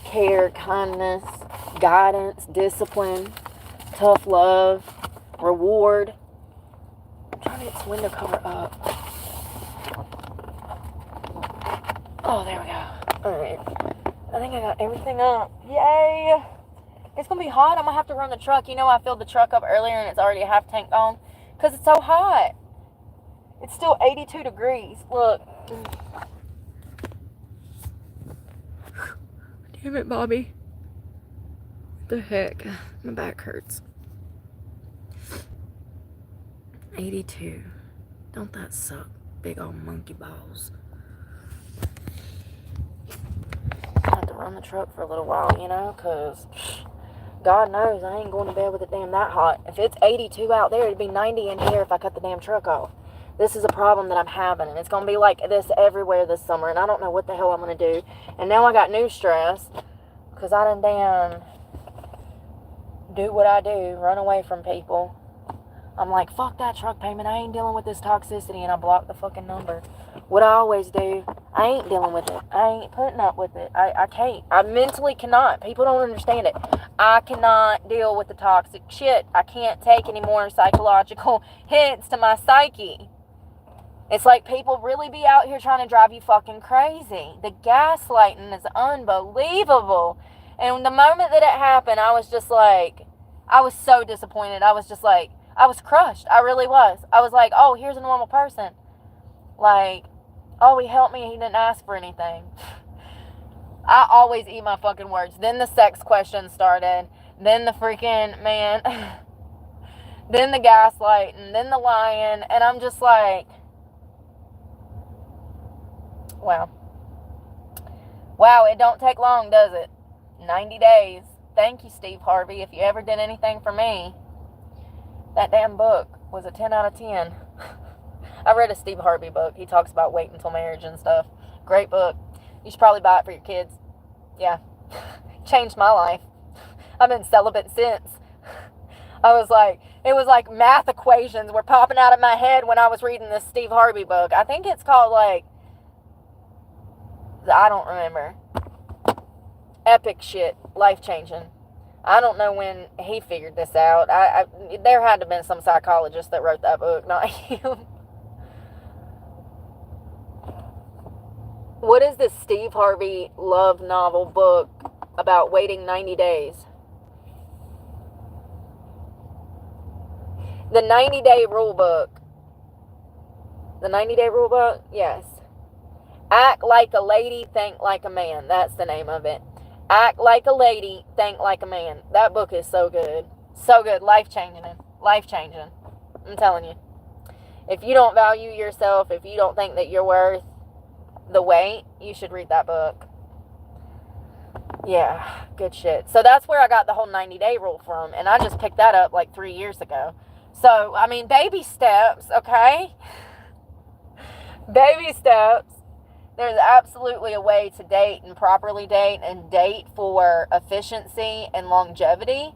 Speaker 1: care, kindness, guidance, discipline, tough love, reward. I'm trying to get this window cover up. Oh, there we go. Alright. I think I got everything up. Yay! It's going to be hot. I'm going to have to run the truck. You know, I filled the truck up earlier and it's already half tanked on because it's so hot. It's still 82 degrees. Look. Damn it, Bobby. What the heck? My back hurts. 82. Don't that suck? Big old monkey balls. I have to run the truck for a little while, you know, because God knows I ain't going to bed with it damn that hot. If it's 82 out there, it'd be 90 in here if I cut the damn truck off. This is a problem that I'm having, and it's going to be like this everywhere this summer, and I don't know what the hell I'm going to do. And now I got new stress, because I done damn do what I do, run away from people. I'm like, fuck that truck payment, I ain't dealing with this toxicity, and I block the fucking number. What I always do, I ain't dealing with it. I ain't putting up with it. I can't. I mentally cannot. People don't understand it. I cannot deal with the toxic shit. I can't take any more psychological hits to my psyche. It's like people really be out here trying to drive you fucking crazy. The gaslighting is unbelievable. And the moment that it happened, I was just like, I was so disappointed. I was just like, I was crushed. I really was. I was like, oh, here's a normal person. Like, oh, he helped me. He didn't ask for anything. I always eat my fucking words. Then the sex questions started. Then the freaking, man. Then the gaslighting. Then the lying. And I'm just like, wow. Wow, it don't take long, does it? 90 days. Thank you, Steve Harvey. If you ever did anything for me, that damn book was a 10 out of 10. I read a Steve Harvey book. He talks about waiting until marriage and stuff. Great book. You should probably buy it for your kids. Yeah. Changed my life. I've been celibate since. It was like math equations were popping out of my head when I was reading this Steve Harvey book. I think it's called I don't remember. Epic shit. Life-changing. I don't know when he figured this out. There had to have been some psychologist that wrote that book, not him. What is this Steve Harvey love novel book about waiting 90 days? The 90-day rule book. The 90-day rule book? Yes. Act like a lady, think like a man. That's the name of it. Act like a lady, think like a man. That book is so good. So good. Life-changing. Life-changing. I'm telling you. If you don't value yourself, if you don't think that you're worth the wait, you should read that book. Yeah, good shit. So that's where I got the whole 90-day rule from, and I just picked that up like 3 years ago. So, I mean, baby steps, okay? Baby steps. There's absolutely a way to date and properly date and date for efficiency and longevity.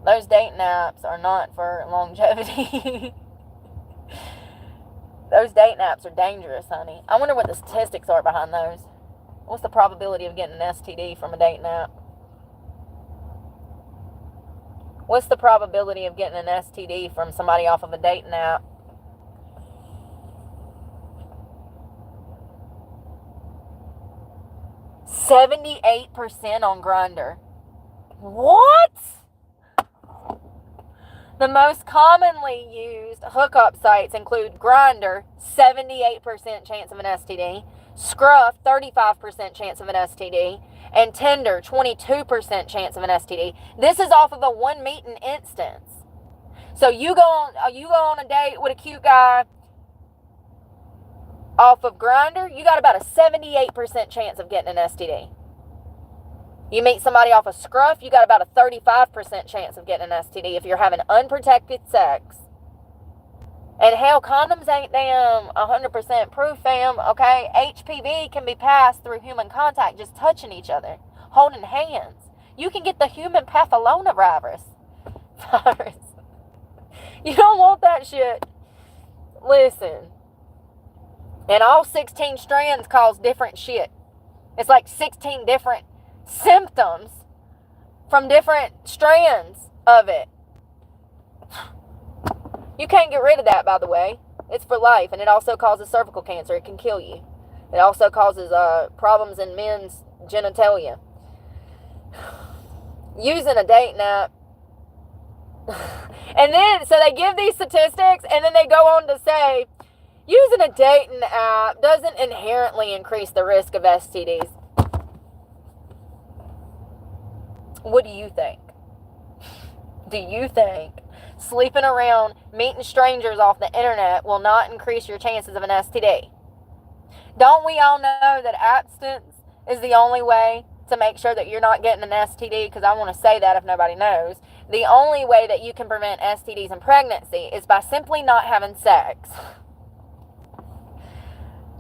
Speaker 1: Those dating apps are not for longevity. Those dating apps are dangerous, honey. I wonder what the statistics are behind those. What's the probability of getting an STD from a dating app? What's the probability of getting an STD from somebody off of a dating app? %78% on Grindr. What? The most commonly used hookup sites include Grindr, 78% chance of an STD, Scruff, 35% chance of an STD, and Tinder, 22% chance of an STD. This is off of a one meeting instance. So you go on a date with a cute guy off of Grindr, you got about a 78% chance of getting an STD. You meet somebody off of Scruff, you got about a 35% chance of getting an STD if you're having unprotected sex. And hell, condoms ain't damn 100% proof, fam, okay? HPV can be passed through human contact, just touching each other, holding hands. You can get the human papillomavirus. You don't want that shit. Listen. And all 16 strands cause different shit. It's like 16 different symptoms from different strands of it. You can't get rid of that, by the way. It's for life, and it also causes cervical cancer. It can kill you. It also causes problems in men's genitalia. Using a dating app. And then, so they give these statistics, and then they go on to say, using a dating app doesn't inherently increase the risk of STDs. What do you think? Do you think sleeping around, meeting strangers off the internet will not increase your chances of an STD? Don't we all know that abstinence is the only way to make sure that you're not getting an STD? Because I want to say that if nobody knows. The only way that you can prevent STDs and pregnancy is by simply not having sex.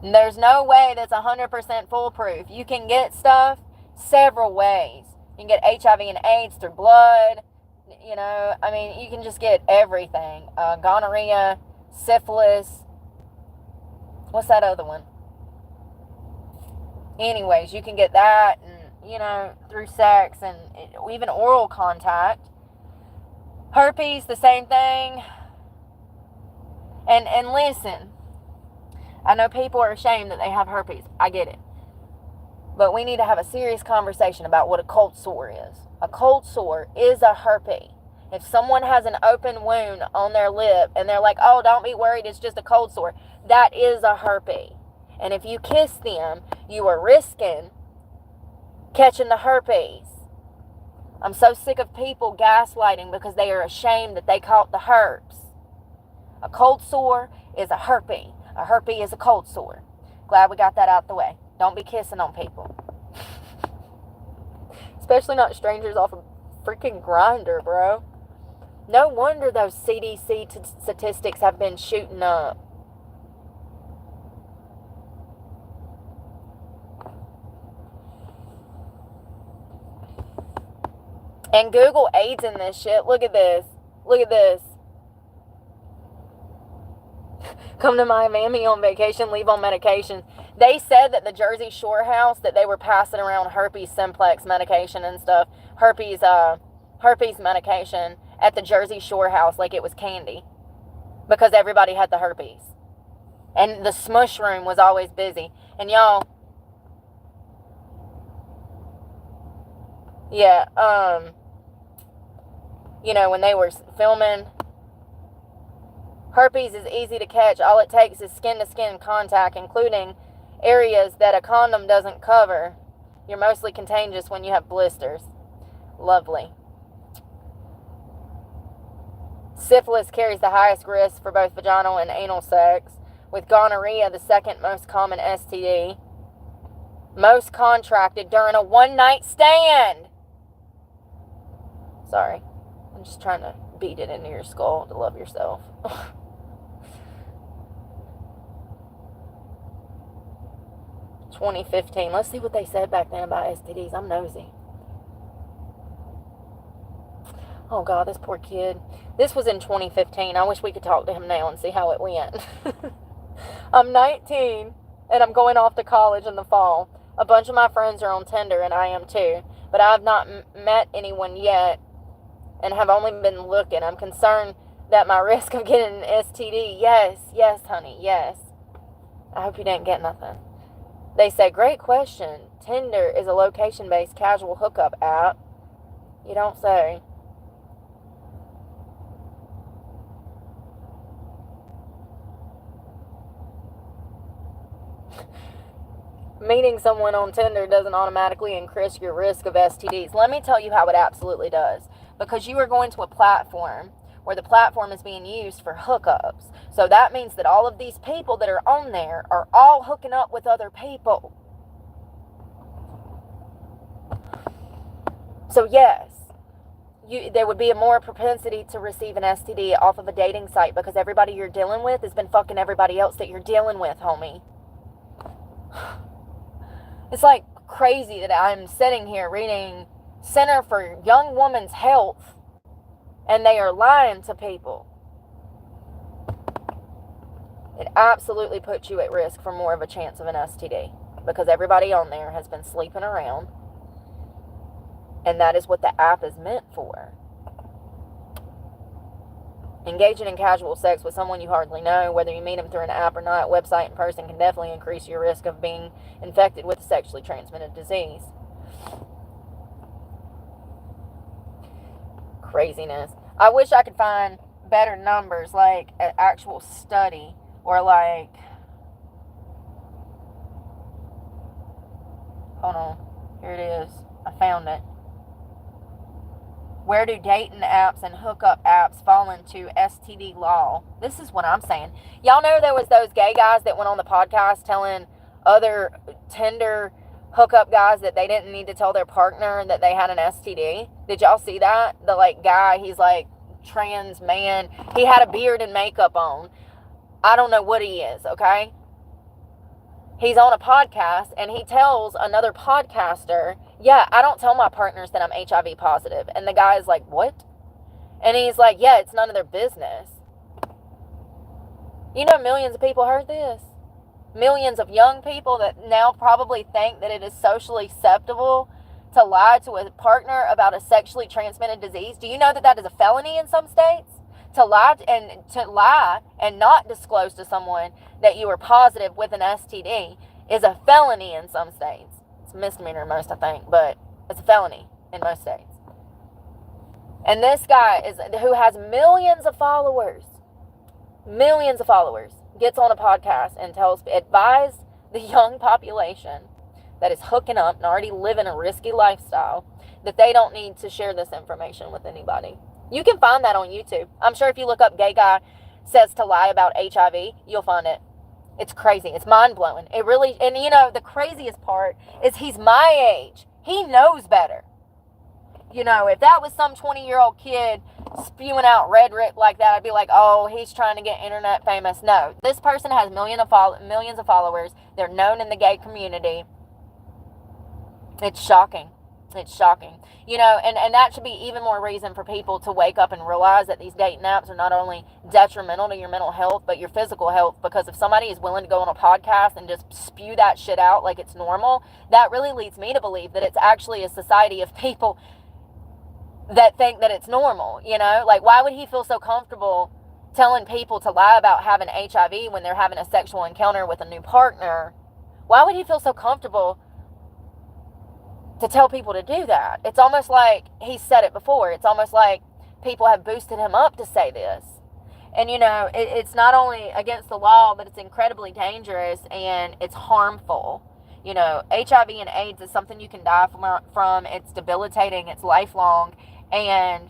Speaker 1: There's no way that's 100% foolproof. You can get stuff several ways. You can get HIV and AIDS through blood. You know, I mean, you can just get everything. Gonorrhea, syphilis. What's that other one? Anyways, you can get that, and, you know, through sex and even oral contact. Herpes, the same thing. And listen, I know people are ashamed that they have herpes. I get it. But we need to have a serious conversation about what a cold sore is. A cold sore is a herpes. If someone has an open wound on their lip and they're like, oh, don't be worried, it's just a cold sore, that is a herpes. And if you kiss them, you are risking catching the herpes. I'm so sick of people gaslighting because they are ashamed that they caught the herpes. A cold sore is a herpes. A herpes is a cold sore. Glad we got that out the way. Don't be kissing on people. Especially not strangers off a freaking grinder, bro. No wonder those CDC statistics have been shooting up. And Google aids in this shit. Look at this. Look at this. Come to Miami on vacation, leave on medication. They said that the Jersey Shore house, that they were passing around herpes simplex medication and stuff. Herpes medication at the Jersey Shore house like it was candy. Because everybody had the herpes. And the smush room was always busy. And y'all, yeah, you know, when they were filming, herpes is easy to catch. All it takes is skin-to-skin contact, including areas that a condom doesn't cover. You're mostly contagious when you have blisters. Lovely. Syphilis carries the highest risk for both vaginal and anal sex, with gonorrhea the second most common STD. Most contracted during a one-night stand. Sorry. I'm just trying to beat it into your skull to love yourself. 2015. Let's see what they said back then about STDs. I'm nosy. Oh, God, this poor kid. This was in 2015. I wish we could talk to him now and see how it went. I'm 19, and I'm going off to college in the fall. A bunch of my friends are on Tinder, and I am too. But I have not met anyone yet and have only been looking. I'm concerned that my risk of getting an STD. Yes, honey, yes. I hope you didn't get nothing. They say, great question. Tinder is a location-based casual hookup app. You don't say. Meeting someone on Tinder doesn't automatically increase your risk of STDs. Let me tell you how it absolutely does. Because you are going to a platform where the platform is being used for hookups. So that means that all of these people that are on there are all hooking up with other people. So yes, there would be a more propensity to receive an STD off of a dating site because everybody you're dealing with has been fucking everybody else that you're dealing with, homie. It's like crazy that I'm sitting here reading Center for Young Women's Health and they are lying to people. It absolutely puts you at risk for more of a chance of an STD because everybody on there has been sleeping around. And that is what the app is meant for. Engaging in casual sex with someone you hardly know, whether you meet them through an app or not, website, in person, can definitely increase your risk of being infected with a sexually transmitted disease. Craziness. I wish I could find better numbers, like an actual study, or like, hold on, here it is. I found it. Where do dating apps and hookup apps fall into STD law? This is what I'm saying. Y'all know there was those gay guys that went on the podcast telling other Tinder hookup guys that they didn't need to tell their partner that they had an STD. Did y'all see that? The like guy, he's like trans man. He had a beard and makeup on. I don't know what he is, okay? He's on a podcast and he tells another podcaster, yeah, I don't tell my partners that I'm HIV positive. And the guy is like, what? And he's like, yeah, it's none of their business. You know, millions of people heard this. Millions of young people that now probably think that it is socially acceptable to lie to a partner about a sexually transmitted disease. Do you know that that is a felony in some states? To lie and not disclose to someone that you are positive with an STD is a felony in some states. It's a misdemeanor in most, I think, but it's a felony in most states. And this guy who has millions of followers, gets on a podcast and advise the young population that is hooking up and already living a risky lifestyle that they don't need to share this information with anybody. You can find that on YouTube. I'm sure if you look up gay guy says to lie about HIV, you'll find it. It's crazy. It's mind-blowing. It really, and you know, the craziest part is he's my age. He knows better. You know, if that was some 20-year-old kid spewing out rhetoric like that, I'd be like, oh, he's trying to get internet famous. No, this person has millions of followers. They're known in the gay community. It's shocking. It's shocking. You know, and that should be even more reason for people to wake up and realize that these dating apps are not only detrimental to your mental health, but your physical health. Because if somebody is willing to go on a podcast and just spew that shit out like it's normal, that really leads me to believe that it's actually a society of people that think that it's normal, you know? Like, why would he feel so comfortable telling people to lie about having HIV when they're having a sexual encounter with a new partner? Why would he feel so comfortable to tell people to do that? It's almost like he's said it before. It's almost like people have boosted him up to say this. And, you know, it's not only against the law, but it's incredibly dangerous and it's harmful. You know, HIV and AIDS is something you can die from. It's debilitating. It's lifelong. And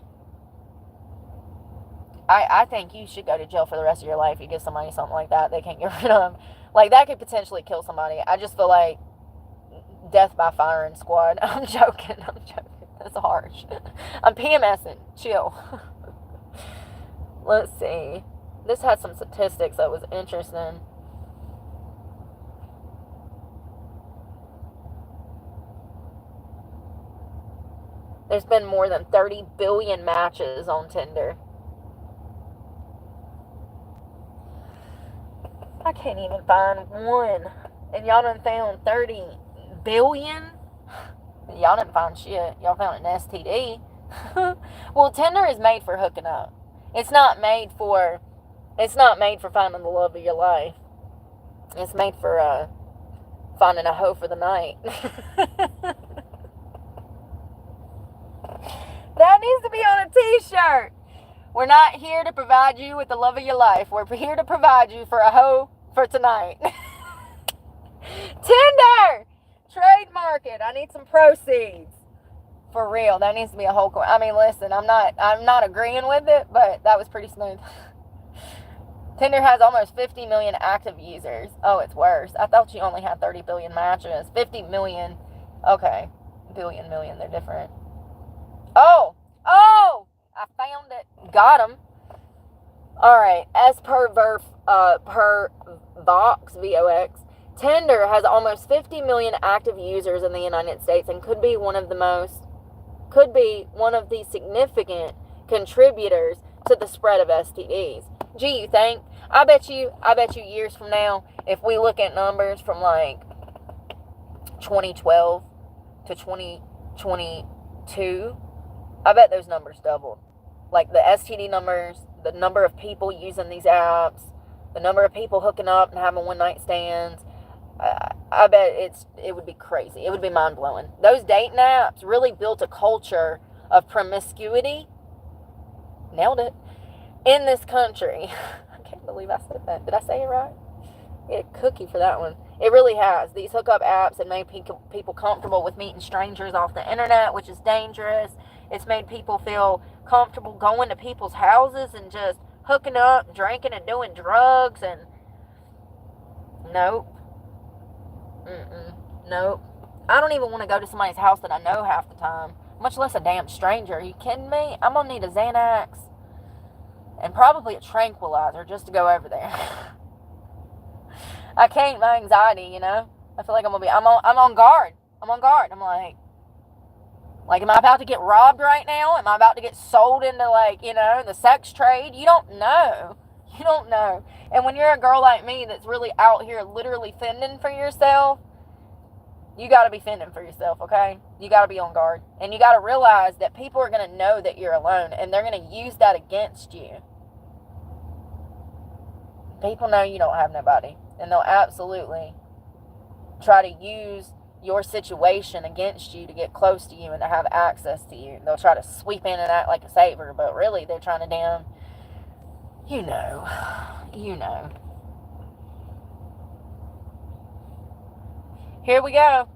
Speaker 1: I think you should go to jail for the rest of your life. You give somebody something like that, they can't get rid of. Like, that could potentially kill somebody. I just feel like death by firing squad. I'm joking. That's harsh. I'm PMSing. Chill. Let's see. This had some statistics that was interesting. There's been more than 30 billion matches on Tinder. I can't even find one. And y'all done found 30 billion? Y'all didn't find shit. Y'all found an STD. Well, Tinder is made for hooking up. It's not made for finding the love of your life. It's made for finding a hoe for the night. That needs to be on a t-shirt. We're not here to provide you with the love of your life. We're here to provide you for a hoe for tonight. Tinder! Trademark it. I need some proceeds. For real. That needs to be a whole I mean, listen, I'm not agreeing with it, but that was pretty smooth. Tinder has almost 50 million active users. Oh, it's worse. I thought you only had 30 billion matches. 50 million. Okay. Billion, million, they're different. Oh, got them. All right, as per Vox, VOX, Tinder has almost 50 million active users in the United States and could be one of the significant contributors to the spread of STDs. Gee, you think? I bet you years from now, if we look at numbers from like 2012 to 2022, I bet those numbers doubled. Like the STD numbers, the number of people using these apps, the number of people hooking up and having one-night stands, I bet it would be crazy. It would be mind-blowing. Those dating apps really built a culture of promiscuity. Nailed it. In this country. I can't believe I said that. Did I say it right? Get a cookie for that one. It really has. These hookup apps have made people comfortable with meeting strangers off the internet, which is dangerous. It's made people feel comfortable going to people's houses and just hooking up, drinking, and doing drugs. And nope. Nope. I don't even want to go to somebody's house that I know half the time, much less a damn stranger. Are you kidding me? I'm going to need a Xanax and probably a tranquilizer just to go over there. I can't, my anxiety, you know. I feel like I'm on guard. I'm on guard. Like, am I about to get robbed right now? Am I about to get sold into, like, you know, the sex trade? You don't know. You don't know. And when you're a girl like me that's really out here literally fending for yourself, you got to be fending for yourself, okay? You got to be on guard. And you got to realize that people are going to know that you're alone, and they're going to use that against you. People know you don't have nobody, and they'll absolutely try to use your situation against you to get close to you and to have access to you. They'll try to sweep in and act like a savior, but really they're trying to damn, you know. Here we go.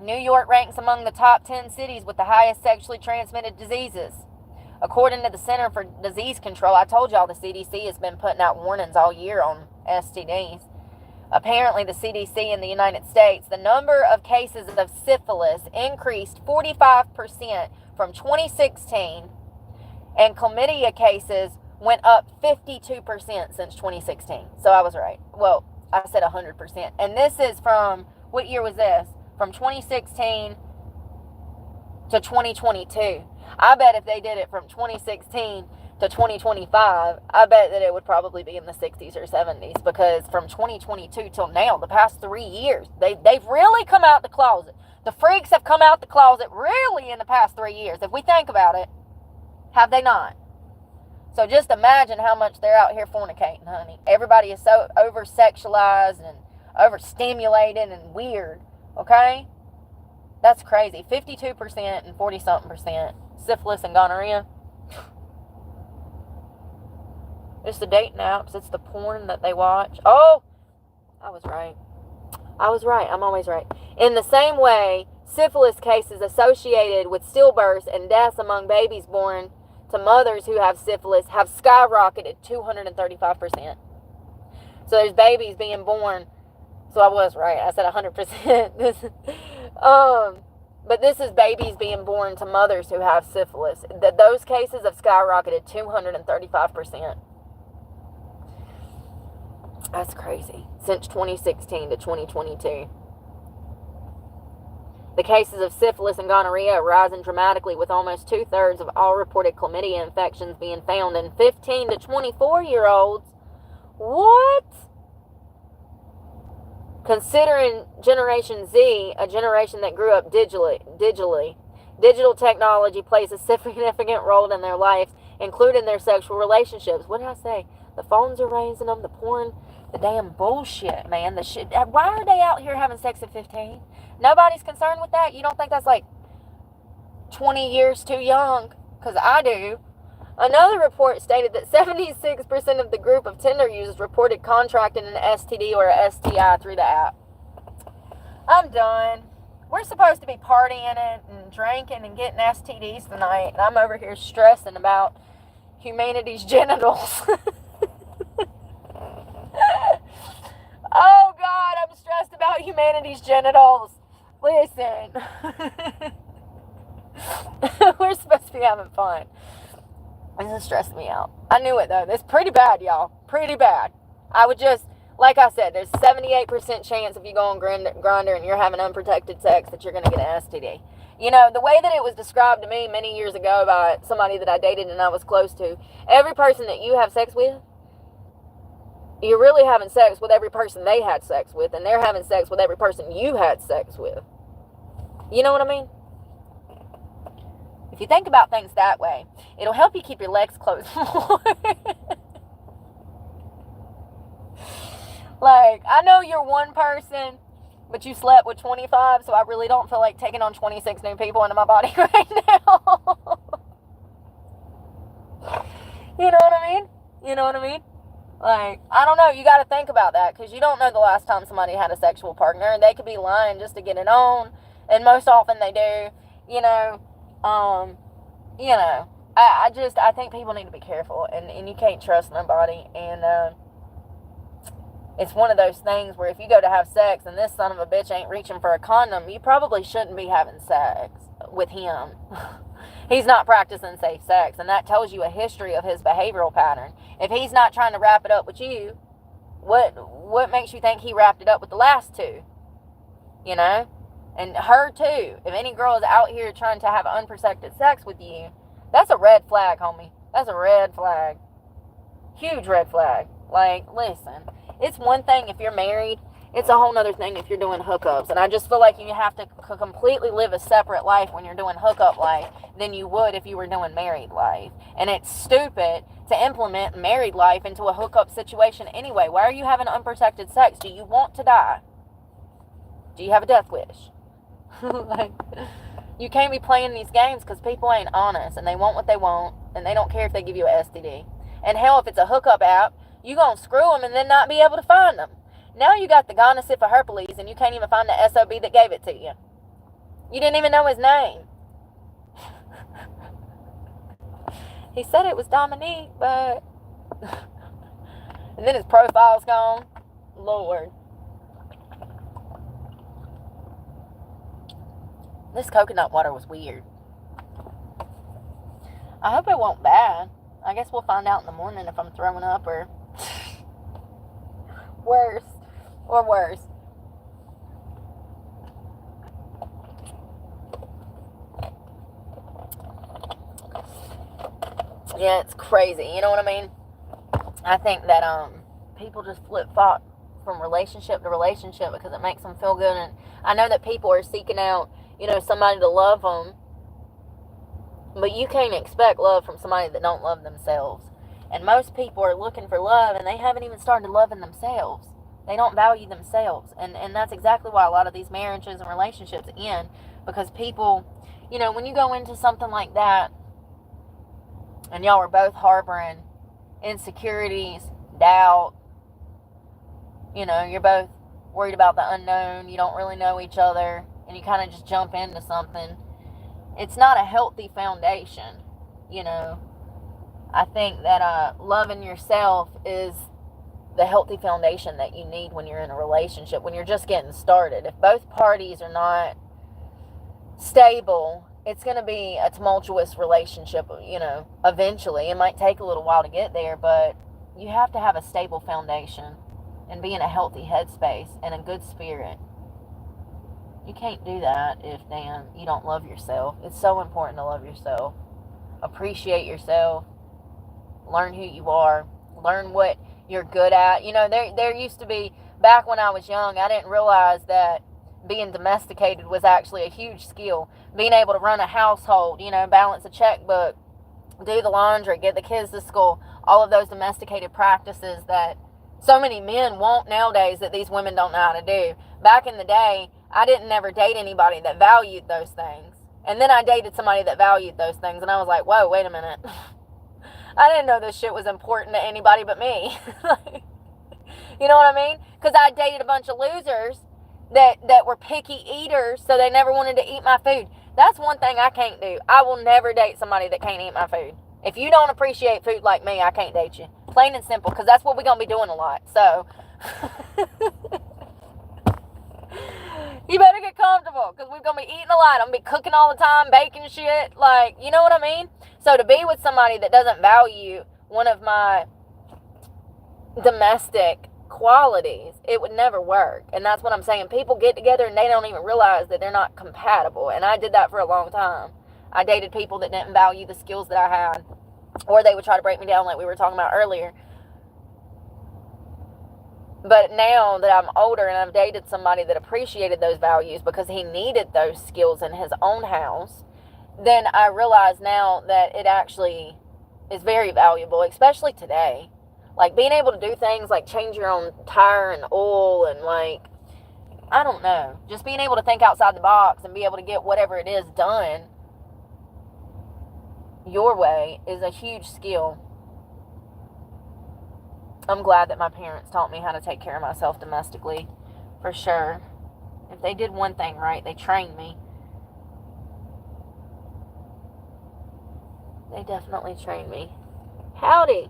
Speaker 1: New York ranks among the top 10 cities with the highest sexually transmitted diseases. According to the Center for Disease Control, I told y'all the CDC has been putting out warnings all year on STDs. Apparently, the CDC in the United States, the number of cases of syphilis increased 45% from 2016, and chlamydia cases went up 52% since 2016. So I was right. Well, I said 100%. And this is from, what year was this? From 2016 to 2022. I bet if they did it from 2016 to 2025, I bet that it would probably be in the 60s or 70s, because from 2022 till now, the past 3 years, they've really come out the closet. The freaks have come out the closet really in the past 3 years. If we think about it, have they not? So just imagine how much they're out here fornicating, honey. Everybody is so over-sexualized and overstimulated and weird, okay? That's crazy. 52% and 40-something% syphilis and gonorrhea. It's the dating apps. It's the porn that they watch. Oh, I was right. I'm always right. In the same way, syphilis cases associated with stillbirths and deaths among babies born to mothers who have syphilis have skyrocketed 235%. So there's babies being born. So I was right. I said 100%. But this is babies being born to mothers who have syphilis. Those cases have skyrocketed 235%. That's crazy. Since 2016 to 2022. The cases of syphilis and gonorrhea are rising dramatically, with almost 2/3 of all reported chlamydia infections being found in 15 to 24-year-olds. What? Considering Generation Z, a generation that grew up digitally, digital technology plays a significant role in their lives, including their sexual relationships. What did I say? The phones are raising them, the porn, the damn bullshit, man. The shit. Why are they out here having sex at 15? Nobody's concerned with that? You don't think that's like 20 years too young? Because I do. Another report stated that 76% of the group of Tinder users reported contracting an STD or a STI through the app. I'm done. We're supposed to be partying it and drinking and getting STDs tonight, and I'm over here stressing about humanity's genitals. Oh, God, I'm stressed about humanity's genitals. Listen. We're supposed to be having fun. This is stressing me out. I knew it, though. It's pretty bad, y'all. Pretty bad. I would just, like I said, there's 78% chance if you go on Grindr and you're having unprotected sex that you're going to get an STD. You know, the way that it was described to me many years ago by somebody that I dated and I was close to, every person that you have sex with, you're really having sex with every person they had sex with, and they're having sex with every person you had sex with. You know what I mean? If you think about things that way, it'll help you keep your legs closed more. Like, I know you're one person, but you slept with 25, so I really don't feel like taking on 26 new people into my body right now. You know what I mean? You know what I mean? Like, I don't know. You got to think about that, because you don't know the last time somebody had a sexual partner. They could be lying just to get it on, and most often they do. You know, I think people need to be careful, and you can't trust nobody. And it's one of those things where if you go to have sex and this son of a bitch ain't reaching for a condom, you probably shouldn't be having sex with him. He's not practicing safe sex, and that tells you a history of his behavioral pattern. If he's not trying to wrap it up with you, what makes you think he wrapped it up with the last two? You know? And her too. If any girl is out here trying to have unprotected sex with you, that's a red flag, homie. That's a red flag. Huge red flag. Like, listen, it's one thing if you're married. It's a whole nother thing if you're doing hookups. And I just feel like you have to completely live a separate life when you're doing hookup life than you would if you were doing married life. And it's stupid to implement married life into a hookup situation anyway. Why are you having unprotected sex? Do you want to die? Do you have a death wish? Like, you can't be playing these games because people ain't honest and they want what they want and they don't care if they give you a STD. And hell, if it's a hookup app, you gonna screw them and then not be able to find them. Now you got the gonorrhea herpes and you can't even find the SOB that gave it to you. You didn't even know his name. He said it was Dominique, but and then his profile's gone. Lord. This coconut water was weird. I hope it won't bad. I guess we'll find out in the morning if I'm throwing up or worse. Or worse. Yeah, it's crazy. You know what I mean? I think that people just flip-flop from relationship to relationship because it makes them feel good. And I know that people are seeking out, somebody to love them. But you can't expect love from somebody that don't love themselves. And most people are looking for love and they haven't even started loving themselves. They don't value themselves. And that's exactly why a lot of these marriages and relationships end. Because people, when you go into something like that and y'all are both harboring insecurities, doubt, you're both worried about the unknown, you don't really know each other, and you kind of just jump into something, it's not a healthy foundation. I think that loving yourself is the healthy foundation that you need when you're in a relationship, when you're just getting started. If both parties are not stable, it's going to be a tumultuous relationship, eventually. It might take a little while to get there, but you have to have a stable foundation and be in a healthy headspace and a good spirit. You can't do that if, you don't love yourself. It's so important to love yourself. Appreciate yourself. Learn who you are. Learn what you're good at. There used to be, back when I was young, I didn't realize that being domesticated was actually a huge skill. Being able to run a household, balance a checkbook, do the laundry, get the kids to school, all of those domesticated practices that so many men want nowadays that these women don't know how to do. Back in the day, I didn't ever date anybody that valued those things. And then I dated somebody that valued those things, and I was like, whoa, wait a minute. I didn't know this shit was important to anybody but me. You know what I mean? Because I dated a bunch of losers that were picky eaters, so they never wanted to eat my food. That's one thing I can't do. I will never date somebody that can't eat my food. If you don't appreciate food like me, I can't date you. Plain and simple, because that's what we're going to be doing a lot. So, you better get comfortable, because we're going to be eating a lot. I'm going to be cooking all the time, baking shit. Like, you know what I mean? So So to be with somebody that doesn't value one of my domestic qualities, it would never work. And that's what I'm saying. People get together and they don't even realize that they're not compatible. And I did that for a long time. I dated people that didn't value the skills that I had, or they would try to break me down like we were talking about earlier. But now that I'm older and I've dated somebody that appreciated those values because he needed those skills in his own house, then I realize now that it actually is very valuable, especially today. Like being able to do things like change your own tire and oil and like, I don't know, just being able to think outside the box and be able to get whatever it is done your way is a huge skill. I'm glad that my parents taught me how to take care of myself domestically, for sure. If they did one thing right, they trained me. They definitely trained me. Howdy.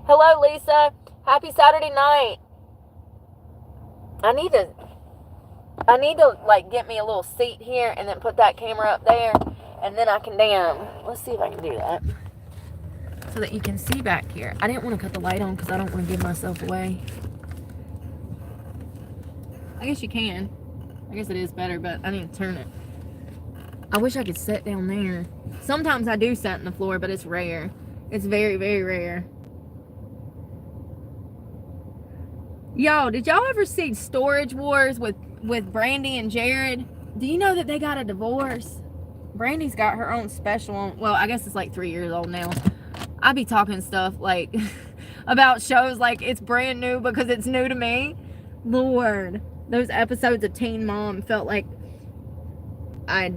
Speaker 1: Hello, Lisa. Happy Saturday night. I need to like get me a little seat here and then put that camera up there, and then I can let's see if I can do that so that you can see back here. I didn't want to cut the light on because I don't want to give myself away. I guess you can. I guess it is better, but I need to turn it. I wish I could sit down there. Sometimes I do sit on the floor, but it's rare. It's very, very rare. Yo, did y'all ever see Storage Wars with Brandy and Jared? Do you know that they got a divorce? Brandy's got her own special on. Well, I guess it's like 3 years old now. I be talking stuff like about shows like it's brand new because it's new to me. Lord, those episodes of Teen Mom felt like I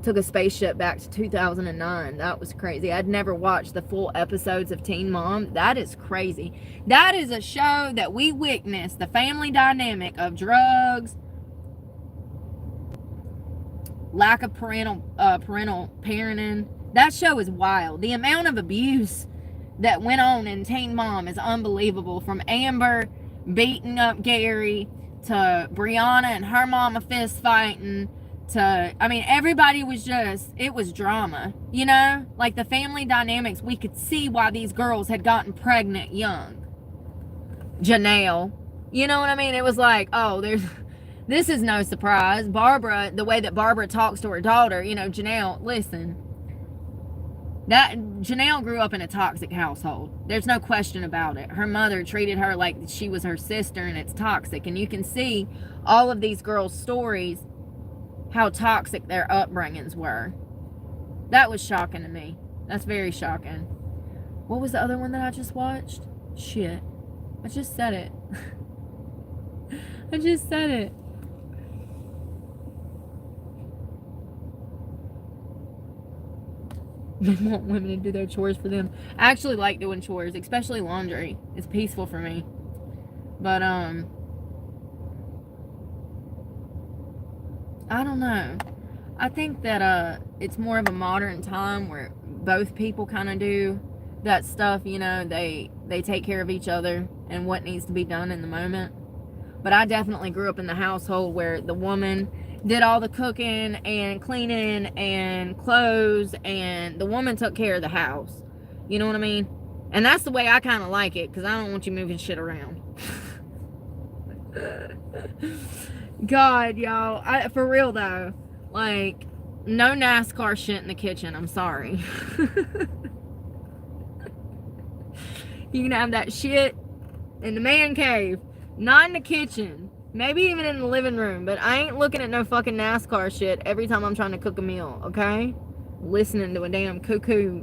Speaker 1: took a spaceship back to 2009. That was crazy. I'd never watched the full episodes of Teen Mom. That is crazy. That is a show that we witnessed the family dynamic of drugs, lack of parental parenting. That show is wild. The amount of abuse that went on in Teen Mom is unbelievable. From Amber beating up Gary to Brianna and her mama fist fighting to, I mean, everybody was just, it was drama, you know? Like the family dynamics, we could see why these girls had gotten pregnant young. Janelle, you know what I mean? It was like, oh, this is no surprise. Barbara, the way that Barbara talks to her daughter, you know, Janelle, listen, that Janelle grew up in a toxic household. There's no question about it. Her mother treated her like she was her sister, and it's toxic. And you can see all of these girls' stories, how toxic their upbringings were. That was shocking to me. That's very shocking. What was the other one that I just watched? Shit. I just said it. I just said it. They want women to do their chores for them. I actually like doing chores, especially laundry. It's peaceful for me. But, I don't know. I think that, it's more of a modern time where both people kind of do that stuff, you know, they take care of each other and what needs to be done in the moment. But I definitely grew up in the household where the woman did all the cooking and cleaning and clothes, and the woman took care of the house. You know what I mean? And that's the way I kind of like it, because I don't want you moving shit around. God, y'all. For real, though. Like, no NASCAR shit in the kitchen. I'm sorry. You can have that shit in the man cave. Not in the kitchen. Maybe even in the living room. But I ain't looking at no fucking NASCAR shit every time I'm trying to cook a meal, okay? Listening to a damn cuckoo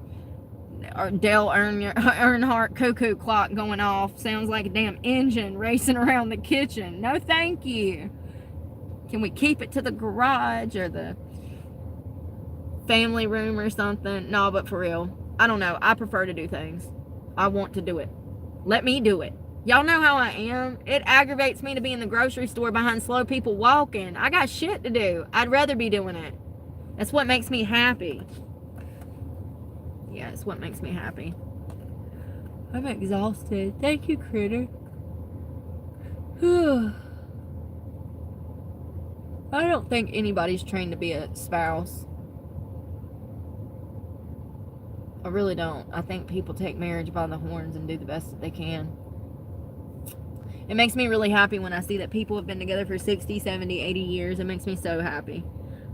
Speaker 1: or Dale Earnhardt cuckoo clock going off. Sounds like a damn engine racing around the kitchen. No thank you. Can we keep it to the garage or the family room or something? No, but for real, I don't know. I prefer to do things. I want to do it. Let me do it. Y'all know how I am. It aggravates me to be in the grocery store behind slow people walking. I got shit to do. I'd rather be doing it. That's what makes me happy. Yeah, it's what makes me happy. I'm exhausted. Thank you, Critter. I don't think anybody's trained to be a spouse. I really don't. I think people take marriage by the horns and do the best that they can. It makes me really happy when I see that people have been together for 60, 70, 80 years. It makes me so happy.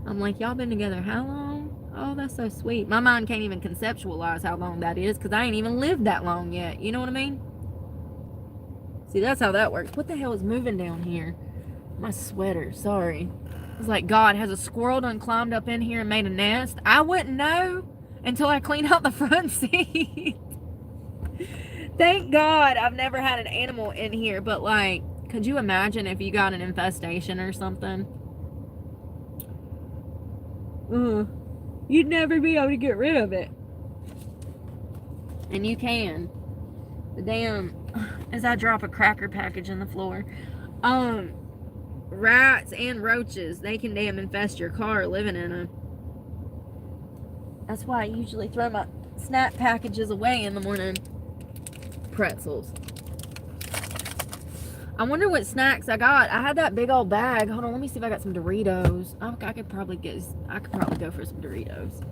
Speaker 1: I'm like, y'all been together how long? Oh, that's so sweet. My mind can't even conceptualize how long that is because I ain't even lived that long yet. You know what I mean? See, that's how that works. What the hell is moving down here? My sweater, sorry. It's like, God, has a squirrel done climbed up in here and made a nest? I wouldn't know until I clean out the front seat. Thank God I've never had an animal in here, but like, could you imagine if you got an infestation or something? You'd never be able to get rid of it. And you can. The damn, as I drop a cracker package in the floor, rats and roaches, they can damn infest your car living in them. That's why I usually throw my snack packages away in the morning. Pretzels. I wonder what snacks I got. I had that big old bag. Hold on, let me see if I got some Doritos. I could probably go for some Doritos.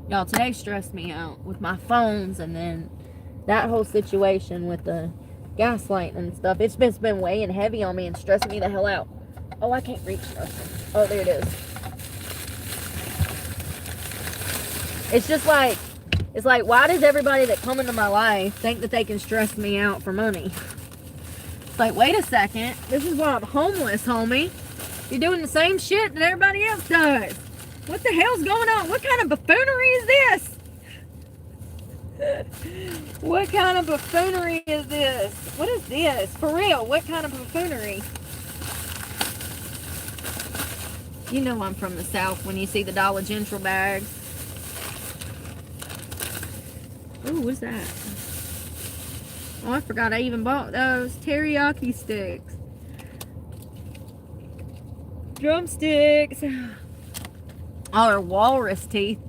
Speaker 1: Y'all, today stressed me out with my phones and then that whole situation with the gaslighting and stuff. It's been weighing heavy on me and stressing me the hell out. Oh, I can't reach nothing. Oh, there it is. It's just like, it's like, why does everybody that come into my life think that they can stress me out for money? It's like, wait a second. This is why I'm homeless, homie. You're doing the same shit that everybody else does. What the hell's going on? What kind of buffoonery is this? What kind of buffoonery is this? What is this? For real, what kind of buffoonery? You know I'm from the South when you see the Dollar General bags. Ooh, what's that? Oh, I forgot I even bought those teriyaki sticks. Drumsticks. Oh, they're walrus teeth.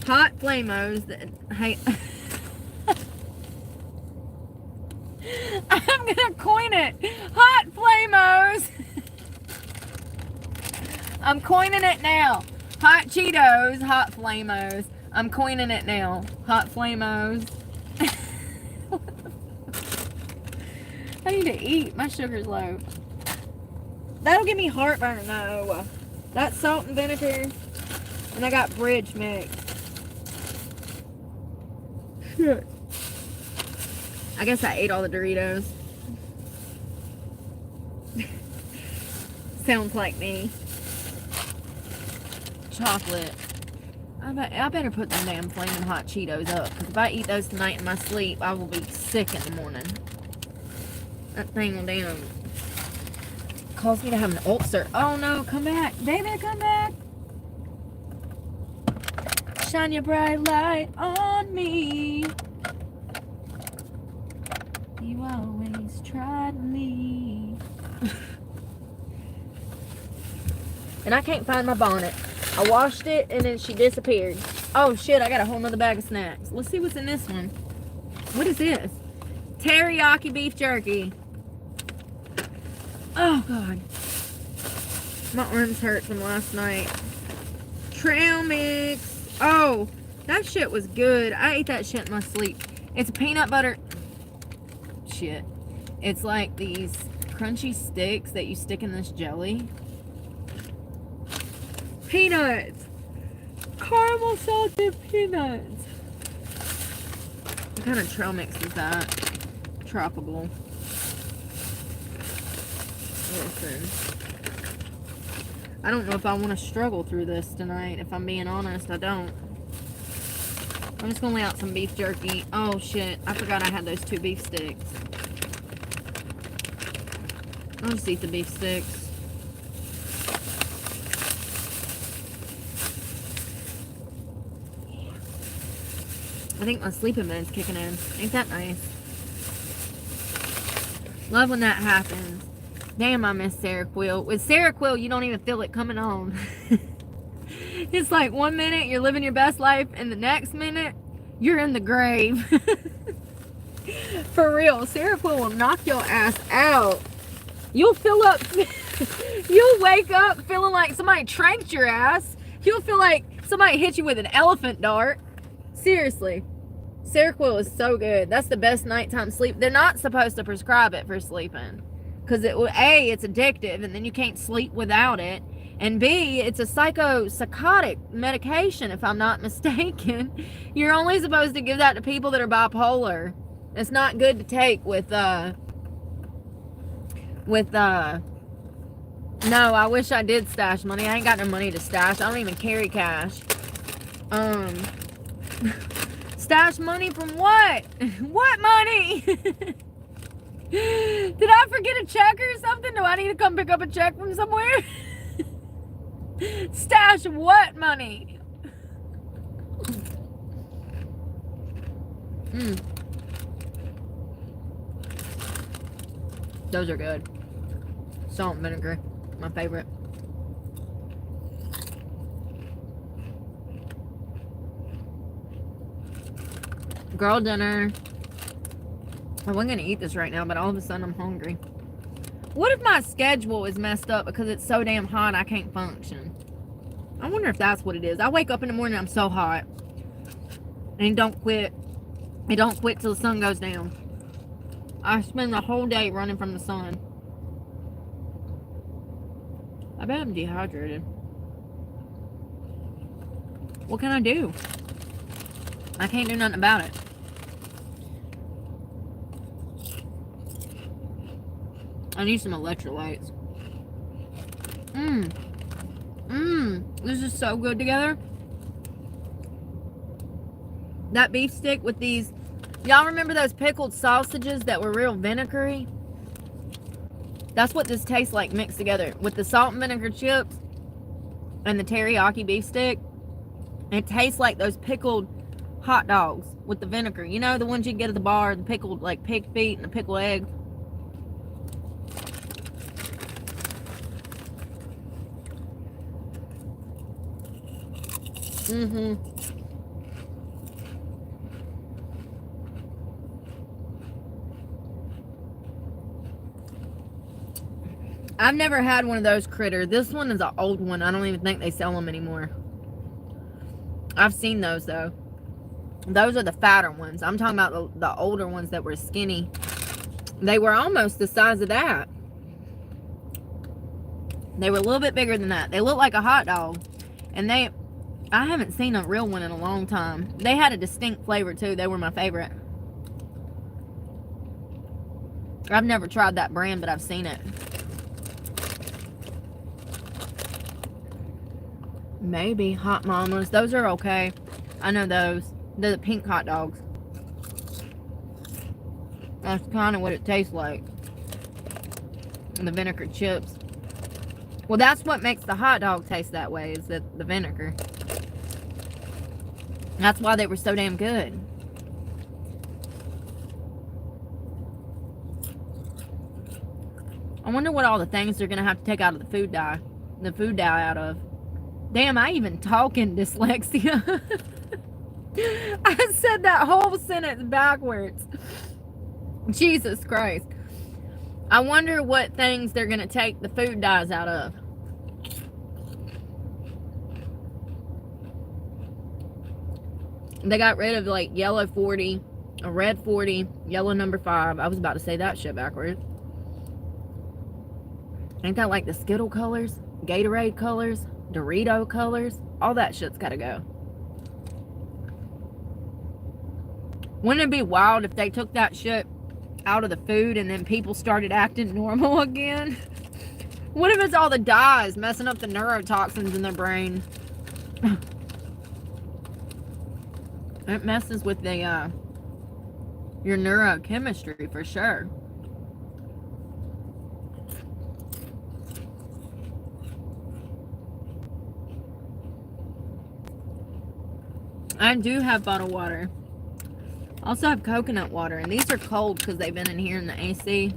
Speaker 1: Hot Flamos that, hey, I'm gonna coin it. Hot Flamos. I'm coining it now. Hot Cheetos, hot Flamos. I'm coining it now. Hot Flamos. I need to eat. My sugar's low. That'll give me heartburn, though. That's salt and vinegar. And I got bridge mix. Shit. I guess I ate all the Doritos. Sounds like me. Chocolate. I better put them damn flaming hot Cheetos up. Because if I eat those tonight in my sleep, I will be sick in the morning. That thing will damn cause me to have an ulcer. Oh no, come back. Baby, come back. Shine your bright light on me. You always tried me. And I can't find my bonnet. I washed it and then she disappeared. Oh shit, I got a whole nother bag of snacks. Let's see what's in this one. What is this? Teriyaki beef jerky. Oh god. My arms hurt from last night. Trail mix. Oh, that shit was good. I ate that shit in my sleep. It's peanut butter. Shit. It's like these crunchy sticks that you stick in this jelly. Peanuts. Caramel salted peanuts. What kind of trail mix is that? Tropical. Listen. I don't know if I want to struggle through this tonight. If I'm being honest, I don't. I'm just going to lay out some beef jerky. Oh, shit. I forgot I had those 2 beef sticks. I'll just eat the beef sticks. I think my sleeping med's kicking in. Ain't that nice? Love when that happens. Damn, I miss Seroquel. With Seroquel, you don't even feel it coming on. It's like 1 minute you're living your best life, and the next minute you're in the grave. For real, Seroquel will knock your ass out. You'll fill up You'll wake up feeling like somebody tranked your ass. You'll feel like somebody hit you with an elephant dart. Seriously. Seroquel is so good. That's the best nighttime sleep. They're not supposed to prescribe it for sleeping. Because A, it's addictive, and then you can't sleep without it. And B, it's a psychotic medication, if I'm not mistaken. You're only supposed to give that to people that are bipolar. It's not good to take with no, I wish I did stash money. I ain't got no money to stash. I don't even carry cash. Stash money from what? What money? Did I forget a check or something? Do I need to come pick up a check from somewhere? Stash what money? Those are good. Salt and vinegar, my favorite. Girl dinner. I wasn't gonna eat this right now, but all of a sudden I'm hungry. What if my schedule is messed up because it's so damn hot I can't function? I wonder if that's what it is. I wake up in the morning, I'm so hot. And it don't quit. It don't quit till the sun goes down. I spend the whole day running from the sun. I bet I'm dehydrated. What can I do? I can't do nothing about it. I need some electrolytes. This is so good together. That beef stick with these, y'all remember those pickled sausages that were real vinegary? That's what this tastes like mixed together with the salt and vinegar chips and the teriyaki beef stick. It tastes like those pickled hot dogs with the vinegar. You know, the ones you get at the bar, the pickled like pig feet and the pickled eggs. I've never had one of those critter. This one is an old one. I don't even think they sell them anymore. I've seen those though. Those are the fatter ones. I'm talking about the older ones that were skinny. They were almost the size of that. They were a little bit bigger than that. They look like a hot dog. And I haven't seen a real one in a long time. They had a distinct flavor too. They were my favorite. I've never tried that brand, but I've seen it. Maybe Hot Mamas. Those are okay. I know those. They're the pink hot dogs. That's kind of what it tastes like. And the vinegar chips. Well, that's what makes the hot dog taste that way, is the vinegar. That's why they were so damn good. I wonder what all the things they're going to have to take out of the food dye. The food dye out of. Damn, I even talk in dyslexia. I said that whole sentence backwards. Jesus Christ. I wonder what things they're going to take the food dyes out of. They got rid of like yellow 40, a red 40, yellow number 5. I was about to say that shit backwards. Ain't that like the Skittle colors, Gatorade colors, Dorito colors? All that shit's gotta go. Wouldn't it be wild if they took that shit out of the food and then people started acting normal again? What if it's all the dyes messing up the neurotoxins in their brain? It messes with the your neurochemistry for sure. I do have bottled water. I also have coconut water, and these are cold because they've been in here in the AC.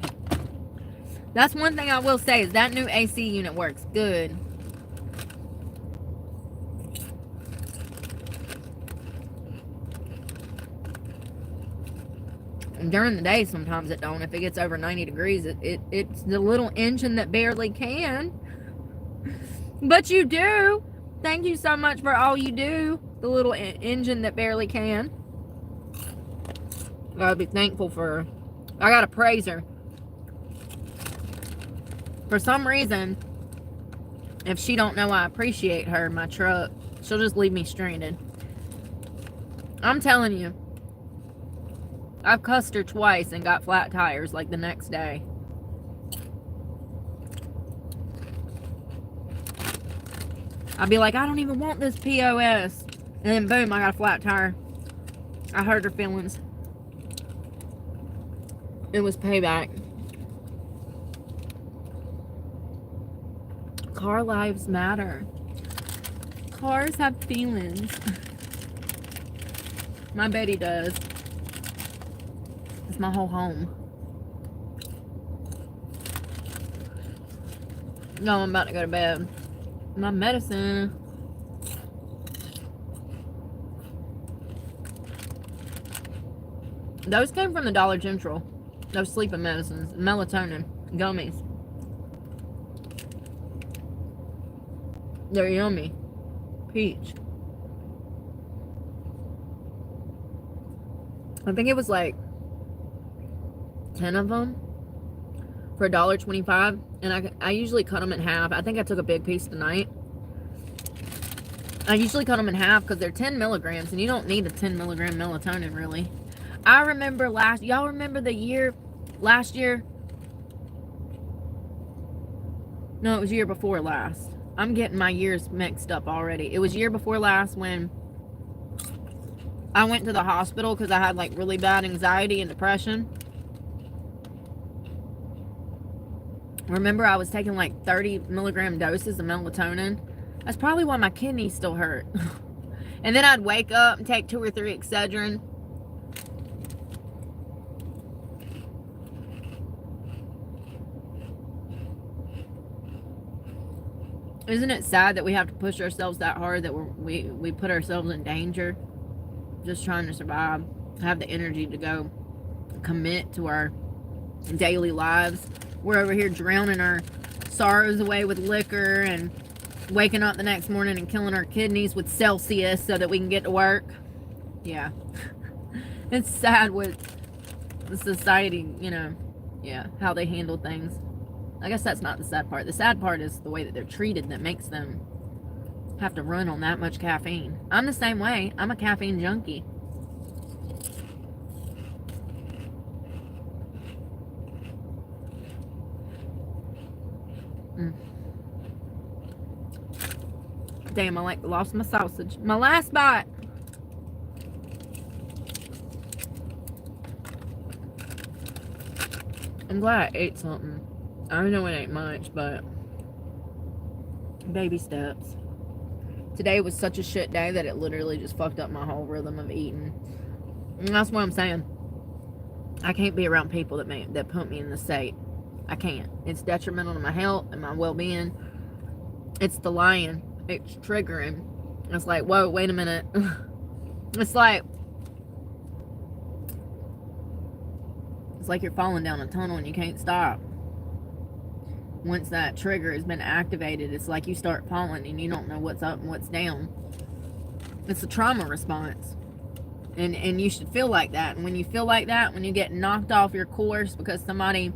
Speaker 1: That's one thing I will say, is that new AC unit works good. And during the day, sometimes it don't. If it gets over 90 degrees, it's the little engine that barely can. But you do. Thank you so much for all you do. The little engine that barely can. I gotta be thankful for her. I gotta praise her. For some reason, if she don't know I appreciate her in my truck, she'll just leave me stranded. I'm telling you. I've cussed her twice and got flat tires like the next day. I'd be like, I don't even want this POS. And then boom, I got a flat tire. I hurt her feelings. It was payback. Car lives matter. Cars have feelings. My Betty does. It's my whole home. No, I'm about to go to bed. My medicine. Those came from the Dollar General. Those sleeping medicines. Melatonin. Gummies. They're yummy. Peach. I think it was like 10 of them for $1.25, and I usually cut them in half. I think I took a big piece tonight. I usually cut them in half because they're 10 milligrams, and you don't need a 10 milligram melatonin, really. I remember y'all remember last year? No, it was year before last. I'm getting my years mixed up already. It was year before last when I went to the hospital because I had like really bad anxiety and depression. Remember, I was taking like 30 milligram doses of melatonin. That's probably why my kidneys still hurt. And then I'd wake up and take 2 or 3 Excedrin. Isn't it sad that we have to push ourselves that hard, that we put ourselves in danger just trying to survive, have the energy to go commit to our daily lives? We're over here drowning our sorrows away with liquor and waking up the next morning and killing our kidneys with Celsius so that we can get to work. Yeah. It's sad with the society, you know, yeah, how they handle things. I guess that's not the sad part. The sad part is the way that they're treated that makes them have to run on that much caffeine. I'm the same way. I'm a caffeine junkie. Damn, I lost my sausage. My last bite. I'm glad I ate something. I know it ain't much, but baby steps. Today was such a shit day that it literally just fucked up my whole rhythm of eating. And that's what I'm saying. I can't be around people that put me in the state. I can't. It's detrimental to my health and my well-being. It's the lying. It's triggering. It's like, whoa, wait a minute. It's like you're falling down a tunnel and you can't stop. Once that trigger has been activated, it's like you start falling and you don't know what's up and what's down. It's a trauma response. And you should feel like that. And when you feel like that, when you get knocked off your course because somebody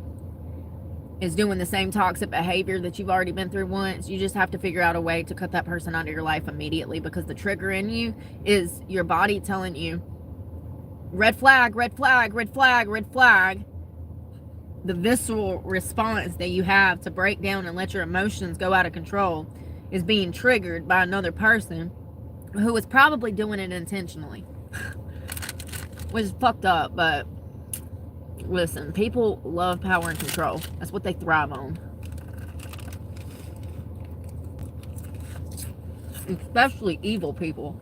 Speaker 1: is doing the same toxic behavior that you've already been through once, you just have to figure out a way to cut that person out of your life immediately, because the trigger in you is your body telling you, red flag, red flag, red flag, red flag. The visceral response that you have to break down and let your emotions go out of control is being triggered by another person who is probably doing it intentionally. Which is fucked up, but listen, people love power and control. That's what they thrive on. Especially evil people.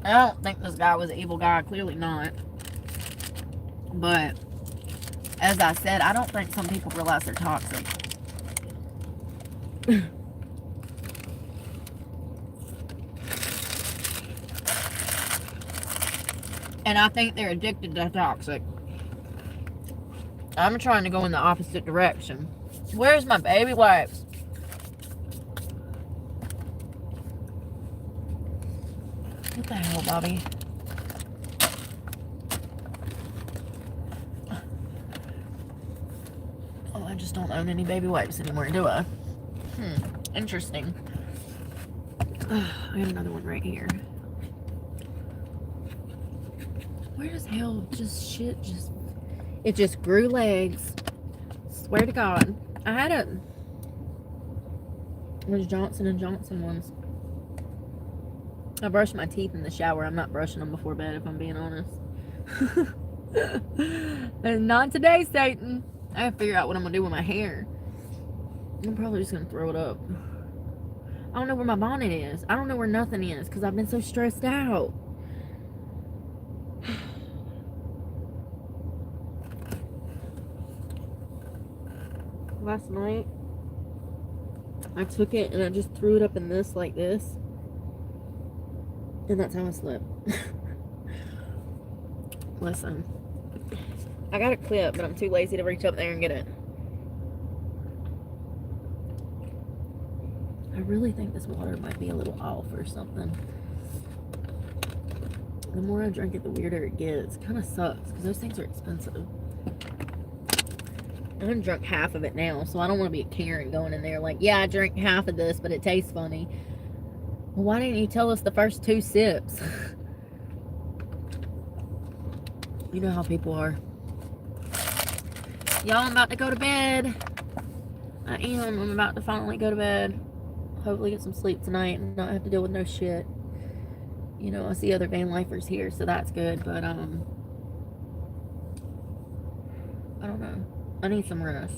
Speaker 1: I don't think this guy was an evil guy. Clearly not. But as I said, I don't think some people realize they're toxic. And I think they're addicted to toxic. I'm trying to go in the opposite direction. Where's my baby wipes? What the hell, Bobby? Oh, I just don't own any baby wipes anymore, do I? Interesting. I have another one right here. Where does hell it just grew legs. Swear to God. I had those Johnson & Johnson ones. I brush my teeth in the shower. I'm not brushing them before bed, if I'm being honest. And not today, Satan. I have to figure out what I'm going to do with my hair. I'm probably just going to throw it up. I don't know where my bonnet is. I don't know where nothing is because I've been so stressed out. Last night, I took it and I just threw it up in this like this. And that's how I slept. Listen. I got a clip, but I'm too lazy to reach up there and get it. I really think this water might be a little off or something. The more I drink it, the weirder it gets. It kind of sucks, because those things are expensive. I haven't drunk half of it now, so I don't want to be a Karen going in there like, yeah, I drank half of this, but it tastes funny. Well, why didn't you tell us the first 2 sips? You know how people are. Y'all, I'm about to go to bed. I am. I'm about to finally go to bed. Hopefully get some sleep tonight and not have to deal with no shit. You know, I see other van lifers here, so that's good, but, I don't know. I need some rest.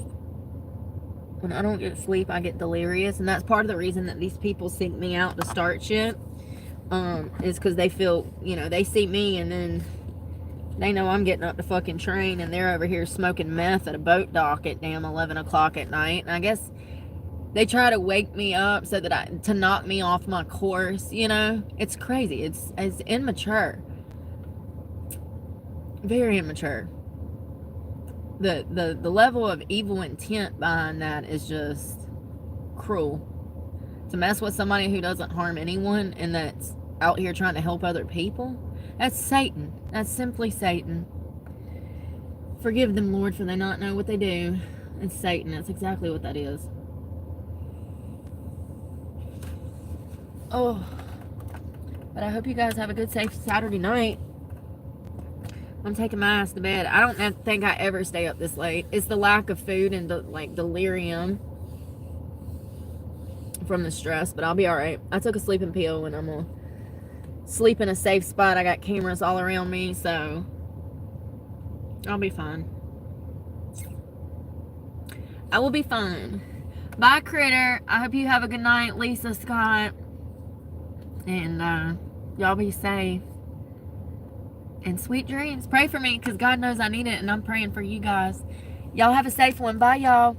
Speaker 1: When I don't get sleep, I get delirious, and that's part of the reason that these people seek me out to start shit, is because they feel, you know, they see me, and then they know I'm getting up to fucking train, and they're over here smoking meth at a boat dock at damn 11 o'clock at night, and I guess they try to wake me up so that to knock me off my course, you know? It's crazy. It's immature. Very immature. The level of evil intent behind that is just cruel. To mess with somebody who doesn't harm anyone and that's out here trying to help other people, that's Satan. That's simply Satan. Forgive them, Lord, for they not know what they do. It's Satan. That's exactly what that is. Oh, but I hope you guys have a good, safe Saturday night. I'm taking my ass to bed. I don't think I ever stay up this late. It's the lack of food and like delirium from the stress, but I'll be all right. I took a sleeping pill and I'm gonna sleep in a safe spot. I got cameras all around me, so I'll be fine. I will be fine. Bye, critter. I hope you have a good night, Lisa Scott. And y'all be safe. And sweet dreams. Pray for me, because God knows I need it, and I'm praying for you guys. Y'all have a safe one. Bye, y'all.